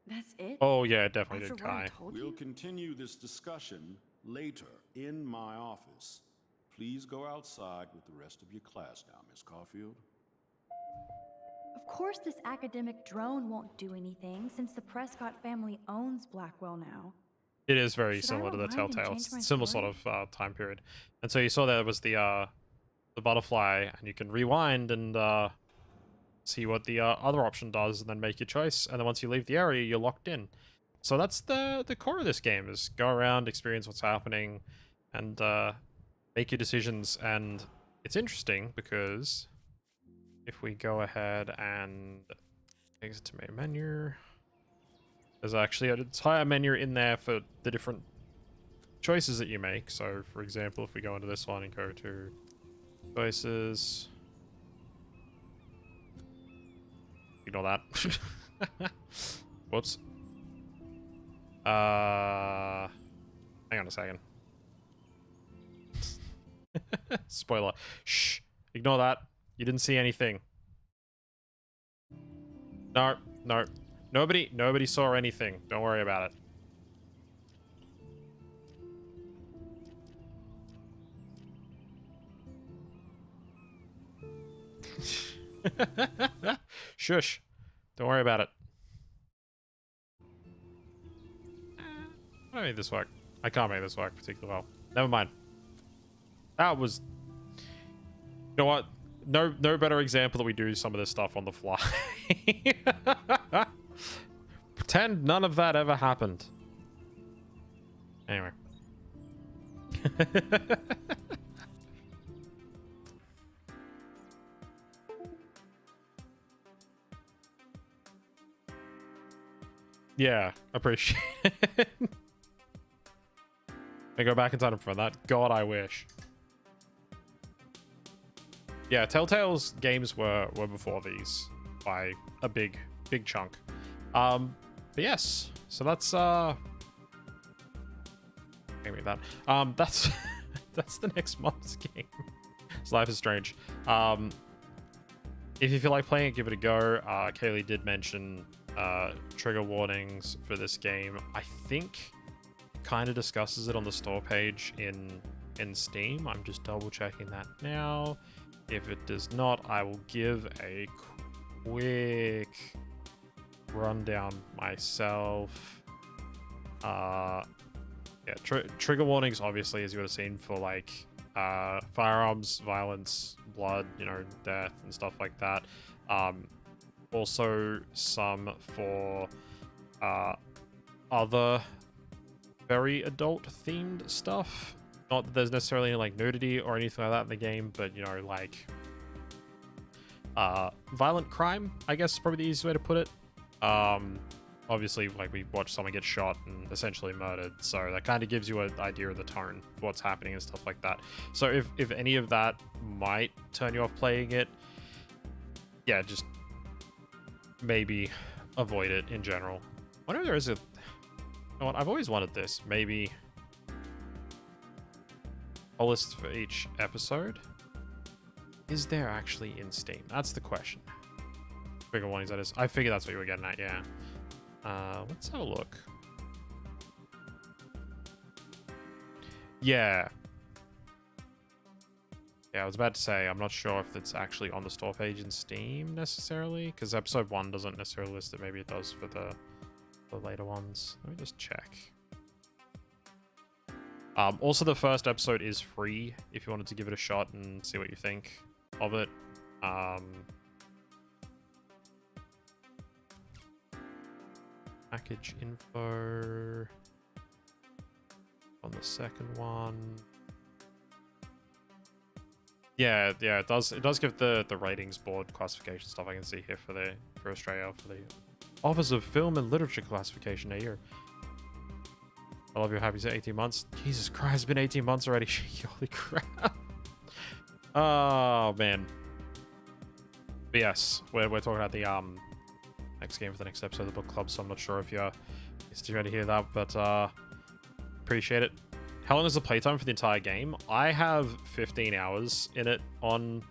That's it? Oh yeah, it definitely After did, what I Kai. told We'll you? continue this discussion later in my office. Please go outside with the rest of your class now, Miss Caulfield. Of course this academic drone won't do anything, since the Prescott family owns Blackwell now. It is very Should I similar to the rewind and Telltale. change my It's similar story? sort of time period. And so you saw there was the butterfly, and you can rewind and see what the other option does, and then make your choice. And then once you leave the area, you're locked in. So that's the core of this game: is go around, experience what's happening, and make your decisions. And it's interesting because if we go ahead and exit to main menu, there's actually an entire menu in there for the different choices that you make. So, for example, if we go into this one and go to choices, ignore that. Whoops. Hang on a second. Spoiler. Shh. Ignore that. You didn't see anything. No. Nobody saw anything. Don't worry about it. Shush. Don't worry about it. I made this work. I can't make this work particularly well. Never mind. That was... You know what? No better example that we do some of this stuff on the fly. Pretend none of that ever happened. Anyway. Yeah, appreciate it. I go back in time for that. God, I wish. Yeah, Telltale's games were before these by a big chunk. But yes, so that's maybe that. That's that's the next month's game. So Life is Strange. If you feel like playing it, give it a go. Kaylee did mention trigger warnings for this game. I think kind of discusses it on the store page in Steam. I'm just double checking that now. If it does not, I will give a quick rundown myself. Yeah, trigger warnings, obviously, as you would have seen, for like firearms, violence, blood, you know, death and stuff like that. Also some for other very adult themed stuff. Not that there's necessarily any, like, nudity or anything like that in the game, but, you know, like violent crime, I guess is probably the easiest way to put it. Obviously, like, we watched someone get shot and essentially murdered, so that kind of gives you an idea of the tone of what's happening and stuff like that. So if any of that might turn you off playing it, yeah, just maybe avoid it in general. I wonder if there is a... You know what, I've always wanted this. Maybe a list for each episode. Is there actually in Steam? That's the question. Trigger warnings, that is. I figure that's what you were getting at, yeah. Let's have a look. Yeah. Yeah, I was about to say, I'm not sure if it's actually on the store page in Steam necessarily, because episode 1 doesn't necessarily list it. Maybe it does for the later ones. Let me just check. Also, the first episode is free if you wanted to give it a shot and see what you think of it. Package info on the second one. Yeah, it does give the ratings board classification stuff. I can see here for Australia for the Office of Film and Literature classification a year. I love your happy to 18 months. Jesus Christ, it's been 18 months already. Holy crap. Oh man. But yes, we're talking about the next game for the next episode of the book club, so I'm not sure if you're still ready to hear that, but appreciate it. How long is the playtime for the entire game? I have 15 hours in it on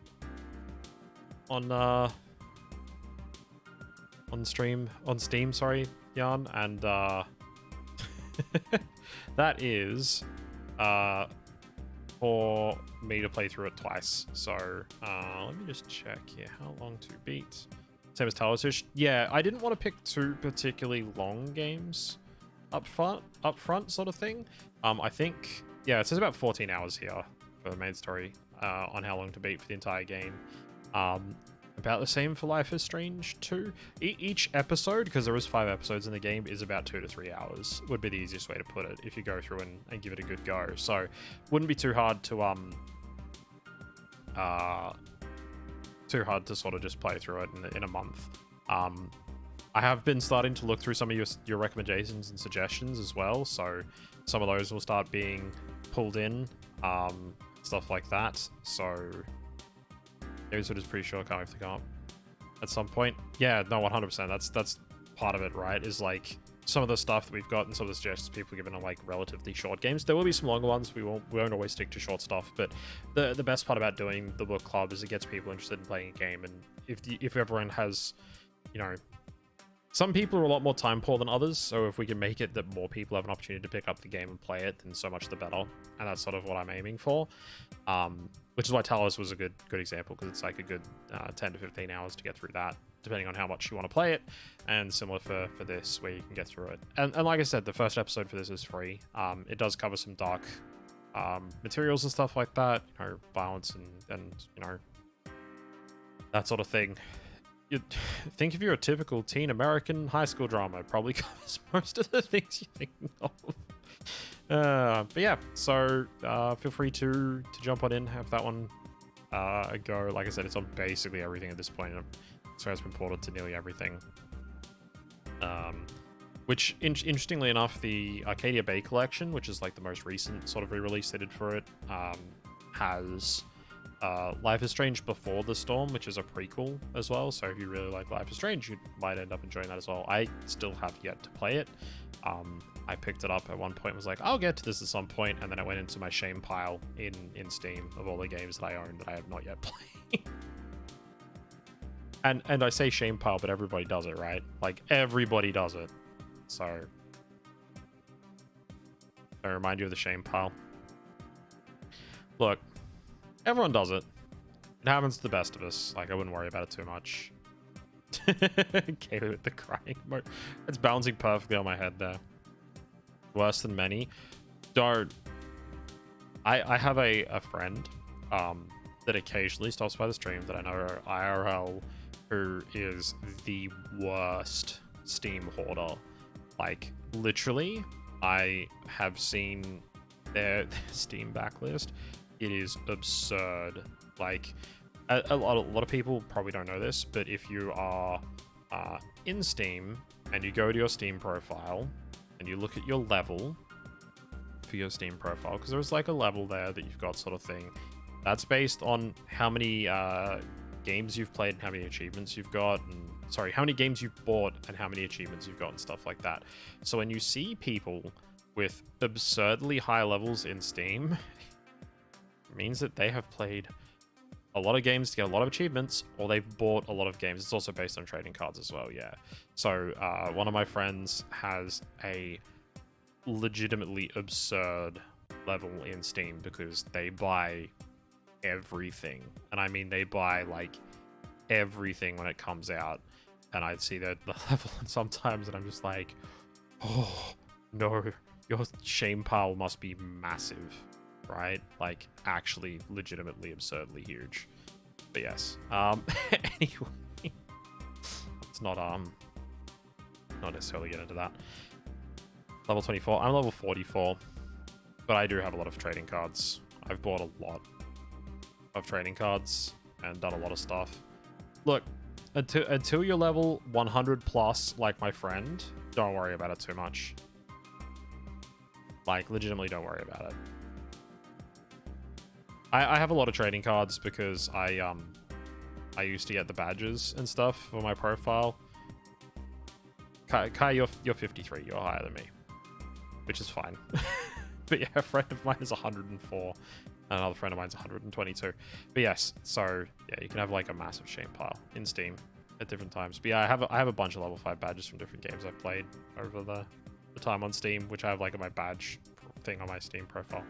Steam, sorry, Jan, and that is for me to play through it twice. So let me just check here. How long to beat? Same as Talos. Yeah, I didn't want to pick two particularly long games up front sort of thing. I think, yeah, it says about 14 hours here for the main story on how long to beat for the entire game. About the same for Life is Strange 2. Each episode, because there is 5 episodes in the game, is about 2 to 3 hours, would be the easiest way to put it if you go through and give it a good go. So wouldn't be too hard to sort of just play through it in a month. I have been starting to look through some of your recommendations and suggestions as well, so some of those will start being pulled in, stuff like that. So episode is pretty sure, can't wait to come up at some point. Yeah, no, 100%. That's part of it, right? Is like some of the stuff that we've got and some of the suggestions people given are like relatively short games. There will be some longer ones. We won't always stick to short stuff, but the best part about doing the book club is it gets people interested in playing a game. And if everyone has, you know, some people are a lot more time poor than others, so if we can make it that more people have an opportunity to pick up the game and play it, then so much the better. And that's sort of what I'm aiming for. Which is why Talos was a good example, because it's like a good 10 to 15 hours to get through that, depending on how much you want to play it. And similar for this, where you can get through it. And like I said, the first episode for this is free. It does cover some dark materials and stuff like that, you know, violence and you know, that sort of thing. You'd think if you're a typical teen American high school drama, it probably covers most of the things you think of. But yeah, so feel free to jump on in, have that one a go. Like I said, it's on basically everything at this point, so it's been ported to nearly everything. Which, interestingly enough, the Arcadia Bay collection, which is like the most recent sort of re-release they did for it, has Life is Strange Before the Storm, which is a prequel as well. So if you really like Life is Strange, you might end up enjoying that as well. I still have yet to play it. I picked it up at one point and was like, I'll get to this at some point, and then it went into my shame pile in Steam of all the games that I own that I have not yet played. and I say shame pile, but everybody does it, right? Like, everybody does it. So I remind you of the shame pile. Look, everyone does it. It happens to the best of us. Like, I wouldn't worry about it too much. Kaylee with the crying mode. It's bouncing perfectly on my head there. Worse than many. Don't. I have a friend that occasionally stops by the stream that I know are IRL, who is the worst Steam hoarder. Like, literally, I have seen their Steam backlist. It is absurd. Like, a lot of people probably don't know this, but if you are in Steam and you go to your Steam profile and you look at your level for your Steam profile, because there's like a level there that you've got sort of thing, that's based on how many games you've played and how many achievements you've got, and sorry, how many games you've bought and how many achievements you've got and stuff like that. So when you see people with absurdly high levels in Steam, it means that they have played a lot of games to get a lot of achievements, or they've bought a lot of games. It's also based on trading cards as well, yeah. So one of my friends has a legitimately absurd level in Steam because they buy everything. And I mean, they buy like everything when it comes out. And I see the level sometimes and I'm just like, oh no, your shame pile must be massive, right? Like, actually legitimately absurdly huge. But yes, anyway, let's not necessarily get into that. Level 24, I'm level 44, but I do have a lot of trading cards. I've bought a lot of trading cards and done a lot of stuff. Look, until you're level 100 plus, like my friend, don't worry about it too much. Like, legitimately don't worry about it. I have a lot of trading cards because I used to get the badges and stuff for my profile. Kai, you're 53, you're higher than me, which is fine. But yeah, a friend of mine is 104, and another friend of mine's 122. But yes, so yeah, you can have like a massive shame pile in Steam at different times. But yeah, I have a bunch of level 5 badges from different games I've played over the time on Steam, which I have like my badge thing on my Steam profile.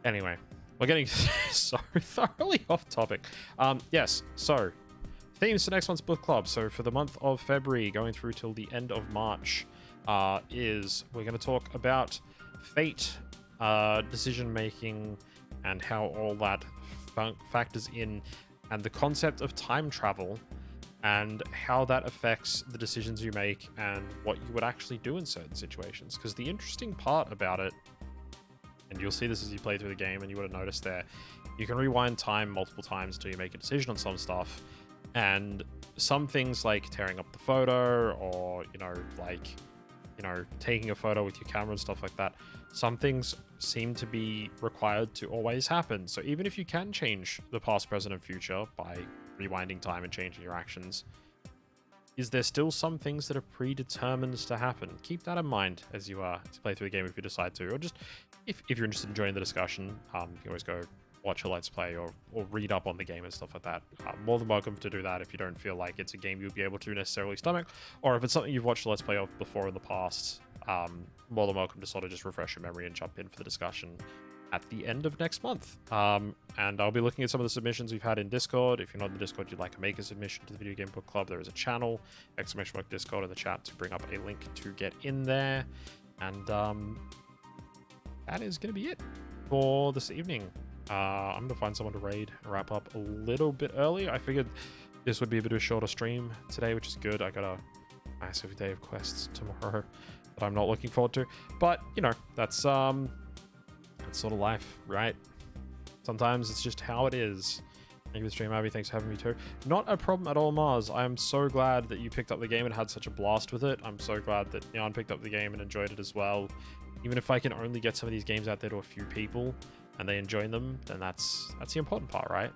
Anyway, we're getting so thoroughly off topic. Yes, so themes for next month's book club. So for the month of February, going through till the end of March, is we're going to talk about fate, decision making, and how all that factors in, and the concept of time travel, and how that affects the decisions you make and what you would actually do in certain situations. Because the interesting part about it, and you'll see this as you play through the game, and you would have noticed there, you can rewind time multiple times until you make a decision on some stuff. And some things like tearing up the photo, or, taking a photo with your camera and stuff like that, some things seem to be required to always happen. So even if you can change the past, present, and future by rewinding time and changing your actions, is there still some things that are predetermined to happen? Keep that in mind as you play through the game if you decide to, or just if you're interested in joining the discussion, you can always go watch a Let's Play or read up on the game and stuff like that. More than welcome to do that if you don't feel like it's a game you'll be able to necessarily stomach, or if it's something you've watched a Let's Play of before in the past, more than welcome to sort of just refresh your memory and jump in for the discussion at the end of next month. And I'll be looking at some of the submissions we've had in Discord. If you're not in the Discord, you'd like to make a submission to the Video Game Book Club, there is a channel, !Discord in the chat to bring up a link to get in there. And that is going to be it for this evening. I'm going to find someone to raid and wrap up a little bit early. I figured this would be a bit of a shorter stream today, which is good. I got a massive day of quests tomorrow that I'm not looking forward to. But, that's sort of life, right? Sometimes it's just how it is. Thank you for the stream, Abby. Thanks for having me too. Not a problem at all, Mars. I am so glad that you picked up the game and had such a blast with it. I'm so glad that Jan picked up the game and enjoyed it as well. Even if I can only get some of these games out there to a few people and they enjoy them, then that's the important part, right?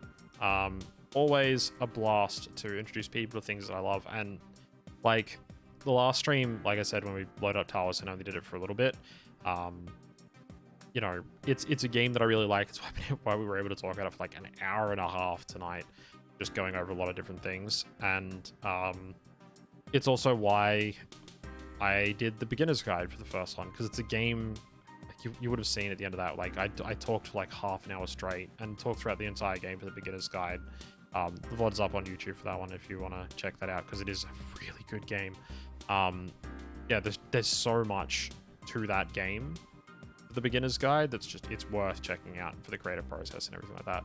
Always a blast to introduce people to things that I love. And like the last stream, like I said, when we loaded up Talos and only did it for a little bit, you know, it's a game that I really like. It's why we were able to talk about it for like an hour and a half tonight, just going over a lot of different things. And it's also why I did the beginner's guide for the first one, because it's a game like you would have seen at the end of that. Like I talked for like half an hour straight and talked throughout the entire game for the beginner's guide. The VOD's up on YouTube for that one if you want to check that out, because it is a really good game. Yeah, there's so much to that game, the beginner's guide, that's just, it's worth checking out for the creative process and everything like that.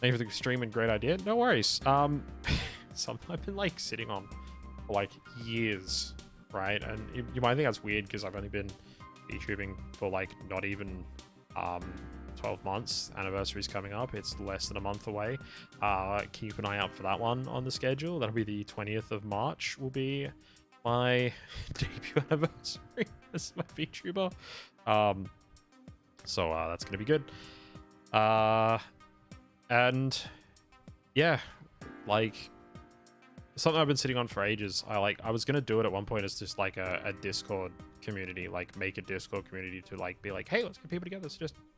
Thank you for the stream and great idea. No worries. Something I've been like sitting on for like years, right? And you might think that's weird because I've only been YouTubing for like not even 12 months. Anniversary's coming up. It's less than a month away. Keep an eye out for that one on the schedule. That'll be the 20th of March will be my debut anniversary as my VTuber. So that's gonna be good. And yeah, like something I've been sitting on for ages. I was gonna do it at one point as just like a Discord community, like make a Discord community to like be like, hey, let's get people together,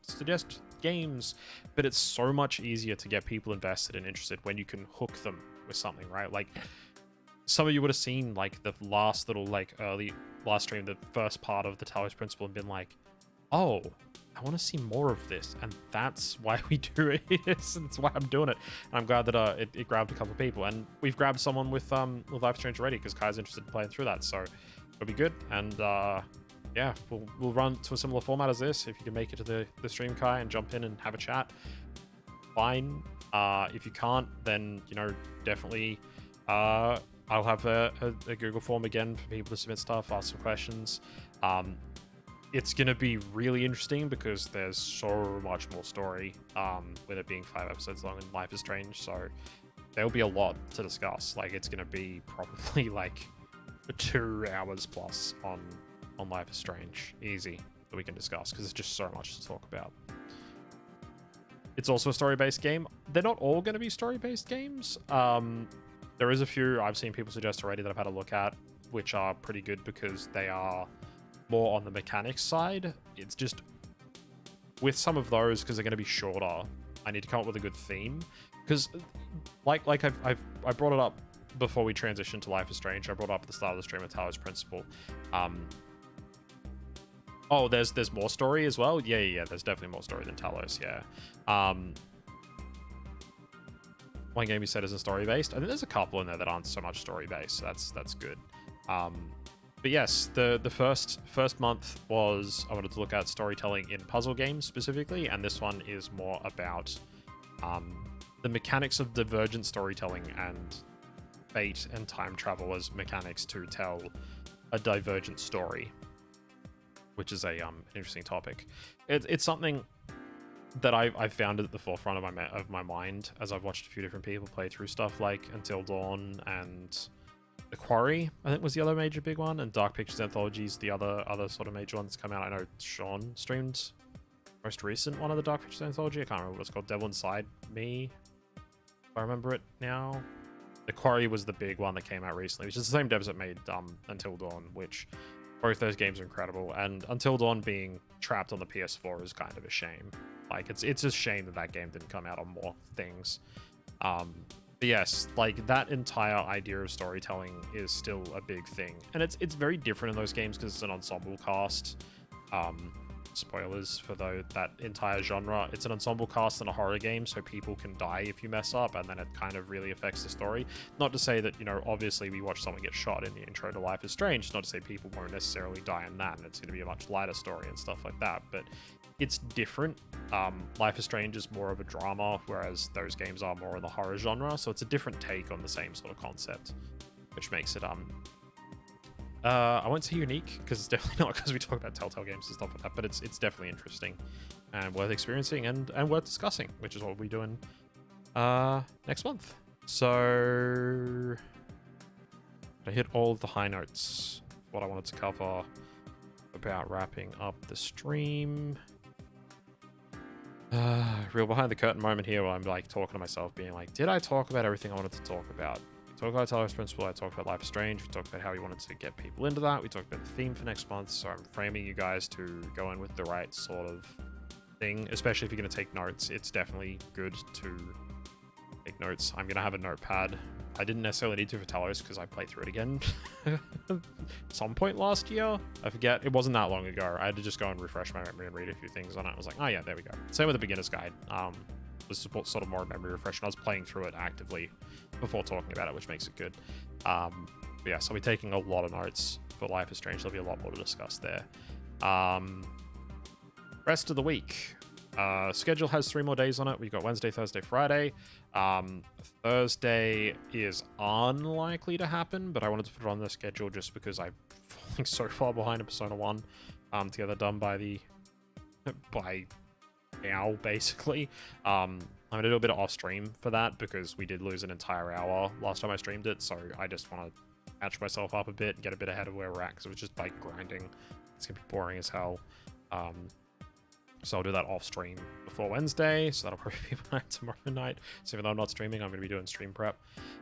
suggest games. But it's so much easier to get people invested and interested when you can hook them with something, right? Like some of you would have seen like the last little like last stream, the first part of the Talos Principle, and been like, oh, I want to see more of this, and that's why we do it. That's why I'm doing it. And I'm glad that it grabbed a couple of people, and we've grabbed someone with Life is Strange already because Kai's interested in playing through that, so it'll be good. And yeah, we'll run to a similar format as this. If you can make it to the stream, Kai, and jump in and have a chat, fine. If you can't, then you know, definitely I'll have a Google form again for people to submit stuff, ask some questions. It's going to be really interesting because there's so much more story with it being 5 episodes long and Life is Strange. So there'll be a lot to discuss. Like it's going to be probably like 2 hours plus on Life is Strange. Easy that we can discuss because there's just so much to talk about. It's also a story-based game. They're not all going to be story-based games. There is a few I've seen people suggest already that I've had a look at, which are pretty good because they are more on the mechanics side. It's just with some of those, because they're going to be shorter, I need to come up with a good theme. Because like I brought it up before we transitioned to Life is Strange. I brought it up at the start of the stream with Talos Principle. Oh, there's more story as well. Yeah. There's definitely more story than Talos. Yeah. One game you said isn't story based. I think there's a couple in there that aren't so much story based. So that's good. But yes, the first month was I wanted to look at storytelling in puzzle games specifically, and this one is more about the mechanics of divergent storytelling and fate and time travel as mechanics to tell a divergent story, which is a an interesting topic. It's something that I've found at the forefront of my mind as I've watched a few different people play through stuff like Until Dawn and The Quarry, I think was the other major big one, and Dark Pictures Anthologies, the other sort of major one that's come out. I know Sean streamed most recent one of the Dark Pictures Anthology. I can't remember what it's called. Devil Inside Me, if I remember it now. The Quarry was the big one that came out recently, which is the same devs that made Until Dawn, which both those games are incredible. And Until Dawn being trapped on the PS4 is kind of a shame. Like it's a shame that game didn't come out on more things. But yes, like that entire idea of storytelling is still a big thing, and it's very different in those games because it's an ensemble cast. Spoilers for that entire genre. It's an ensemble cast in a horror game, so people can die if you mess up, and then it kind of really affects the story. Not to say that, you know, obviously we watch someone get shot in the intro to Life is Strange. Not to say people won't necessarily die in that, and it's going to be a much lighter story and stuff like that, but it's different. Life is Strange is more of a drama, whereas those games are more in the horror genre, so it's a different take on the same sort of concept, which makes it I won't say unique, because it's definitely not, because we talk about Telltale games and stuff like that, but it's definitely interesting and worth experiencing and worth discussing, which is what we're doing next month. So I hit all of the high notes. What I wanted to cover about wrapping up the stream. Real behind the curtain moment here where I'm like talking to myself, being like, did I talk about everything I wanted to talk about? We talked about Talos Principle, I talked about Life is Strange, we talked about how we wanted to get people into that, we talked about the theme for next month, so I'm framing you guys to go in with the right sort of thing, especially if you're going to take notes. It's definitely good to take notes. I'm going to have a notepad. I didn't necessarily need to for Talos because I played through it again some point last year. I forget. It wasn't that long ago. I had to just go and refresh my memory and read a few things on it. I was like, oh yeah, there we go. Same with the beginner's guide. This is sort of more memory refresh. I was playing through it actively before talking about it, which makes it good. But yeah, so I'll be taking a lot of notes for Life is Strange. There'll be a lot more to discuss there. Rest of the week. Schedule has 3 more days on it. We've got Wednesday, Thursday, Friday. Thursday is unlikely to happen, but I wanted to put it on the schedule just because I'm falling so far behind in Persona 1 to get that done by now, basically. I'm gonna do a bit of off stream for that because we did lose an entire hour last time I streamed it, so I just want to catch myself up a bit and get a bit ahead of where we're at because it was just like grinding. It's gonna be boring as hell. So I'll do that off stream before Wednesday, so that'll probably be my tomorrow night. So even though I'm not streaming, I'm going to be doing stream prep.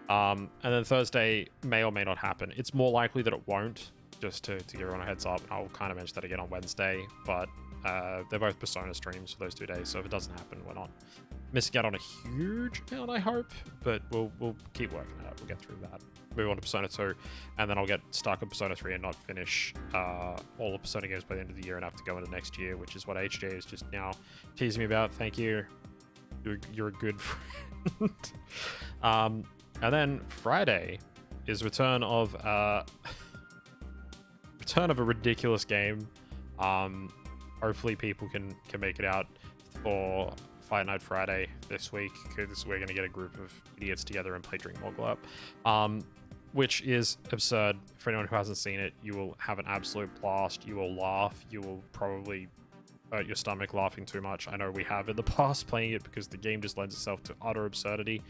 And then Thursday may or may not happen. It's more likely that it won't, just to give everyone a heads up. I'll kind of mention that again on Wednesday, but they're both Persona streams for those 2 days, so if it doesn't happen, we're not missing out on a huge amount, I hope, but we'll keep working it out. We'll get through that. Move on to Persona 2, and then I'll get stuck in Persona 3 and not finish all the Persona games by the end of the year and have to go into next year, which is what HJ is just now teasing me about. Thank you. You're a good friend. And then Friday is return of a ridiculous game. Hopefully people can make it out for Fight Night Friday this week, because we're going to get a group of idiots together and play Dream Mogul Up. Which is absurd. For anyone who hasn't seen it, you will have an absolute blast. You will laugh. You will probably hurt your stomach laughing too much. I know we have in the past playing it because the game just lends itself to utter absurdity.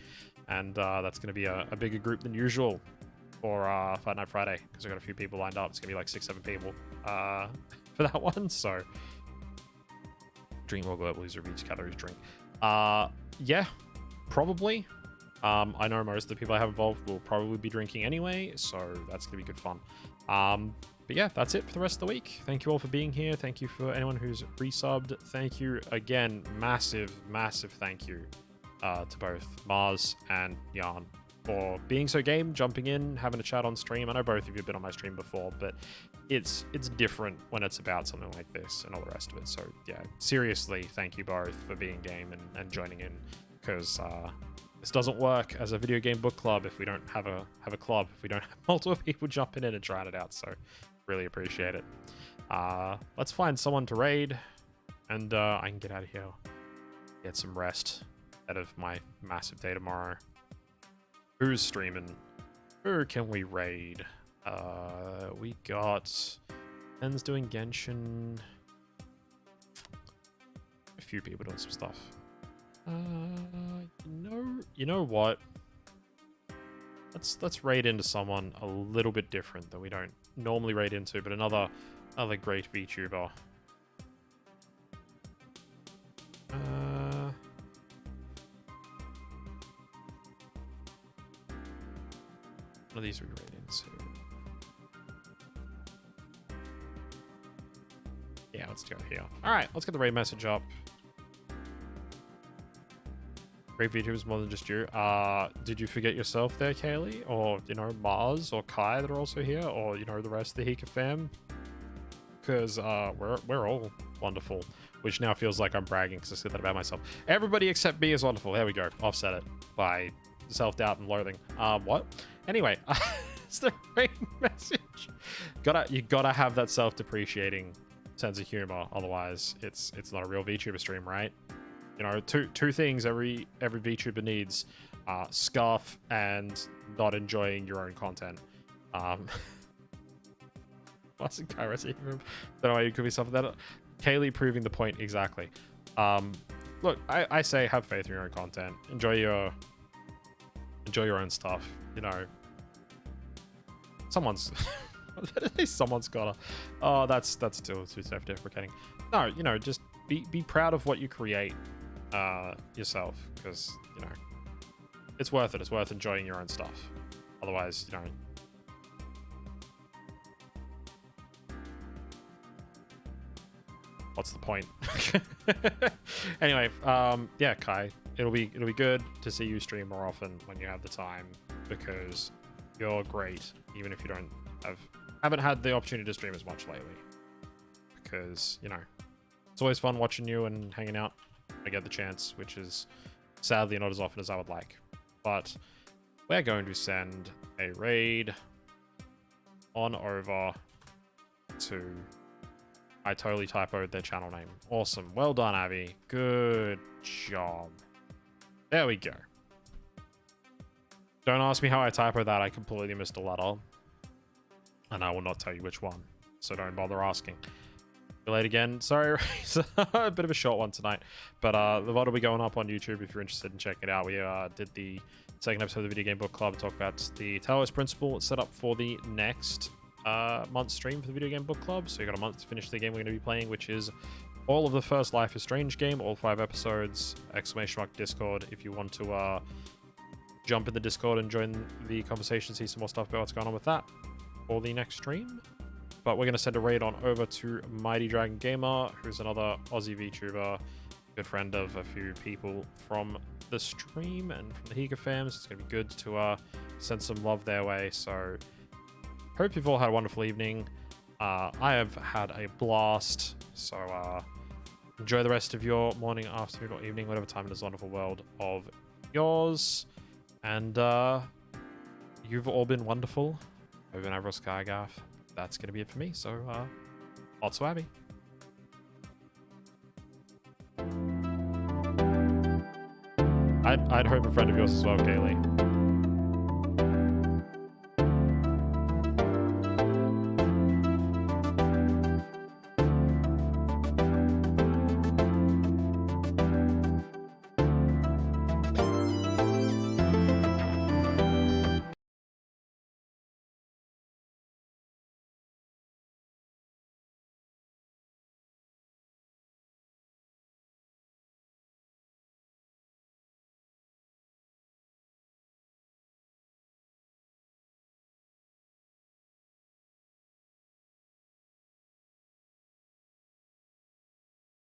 And that's going to be a bigger group than usual for Fight Night Friday, because I've got a few people lined up. It's going to be like 6-7 people for that one. So Dream Mogul Up, loser of each calories drink. Yeah, probably. I know most of the people I have involved will probably be drinking anyway, so that's going to be good fun. But yeah, that's it for the rest of the week. Thank you all for being here. Thank you for anyone who's resubbed. Thank you again. Massive, massive thank you to both Mars and Jan for being so game, jumping in, having a chat on stream. I know both of you have been on my stream before, but it's different when it's about something like this and all the rest of it. So yeah, seriously, thank you both for being game and joining in, because this doesn't work as a video game book club if we don't have a club, if we don't have multiple people jumping in and trying it out. So really appreciate it. Let's find someone to raid, and I can get out of here, get some rest out of my massive day tomorrow. Who's streaming? Who can we raid? We got Ben's doing Genshin. A few people doing some stuff. You know what? Let's raid into someone a little bit different that we don't normally raid into, but another great VTuber. One of these we raid into. Yeah, let's go here. All right, let's get the raid message up. Great VTubers more than just you. Did you forget yourself there, Kaylee? Or, Mars or Kai that are also here? Or, the rest of the Hika fam? Because we're all wonderful. Which now feels like I'm bragging because I said that about myself. Everybody except me is wonderful. There we go. Offset it by self-doubt and loathing. What? Anyway, it's the raid message. You gotta have that self-depreciating sense of humor. Otherwise, it's not a real VTuber stream, right? Two things every VTuber needs: scarf and not enjoying your own content. Wasn't Kairos even? Don't know why you could be something that. Kaylee proving the point exactly. look, I say have faith in your own content. Enjoy your own stuff. You know, someone's gotta. Oh, that's still too self-deprecating. No, you know, just be proud of what you create yourself, because you know it's worth it. It's worth enjoying your own stuff. Otherwise, you know. What's the point? Anyway, yeah, Kai, it'll be good to see you stream more often when you have the time, because you're great, even if you haven't had the opportunity to stream as much lately. Because, you know, it's always fun watching you and hanging out. I get the chance, which is sadly not as often as I would like. But we're going to send a raid on over to... I totally typoed their channel name. Awesome. Well done, Abby. Good job. There we go. Don't ask me how I typoed that. I completely missed a letter. And I will not tell you which one. So don't bother asking. Be late again. Sorry, a bit of a short one tonight. But the VOD will be going up on YouTube if you're interested in checking it out. We did the second episode of the Video Game Book Club, talk about the Talos principle set up for the next month stream for the Video Game Book Club. So you got a month to finish the game we're going to be playing, which is all of the first Life is Strange game, all 5 episodes, !Discord if you want to jump in the Discord and join the conversation, see some more stuff about what's going on with that for the next stream. But we're going to send a raid on over to Mighty Dragon Gamer, who's another Aussie VTuber, good friend of a few people from the stream and from the Higa fams. It's going to be good to send some love their way. So hope you've all had a wonderful evening. I have had a blast. So enjoy the rest of your morning, afternoon, or evening, whatever time in this wonderful world of yours. And you've all been wonderful. I've been Avro Skygarth. That's going to be it for me. So, lots of Abby. I'd hope a friend of yours as well, Kaylee.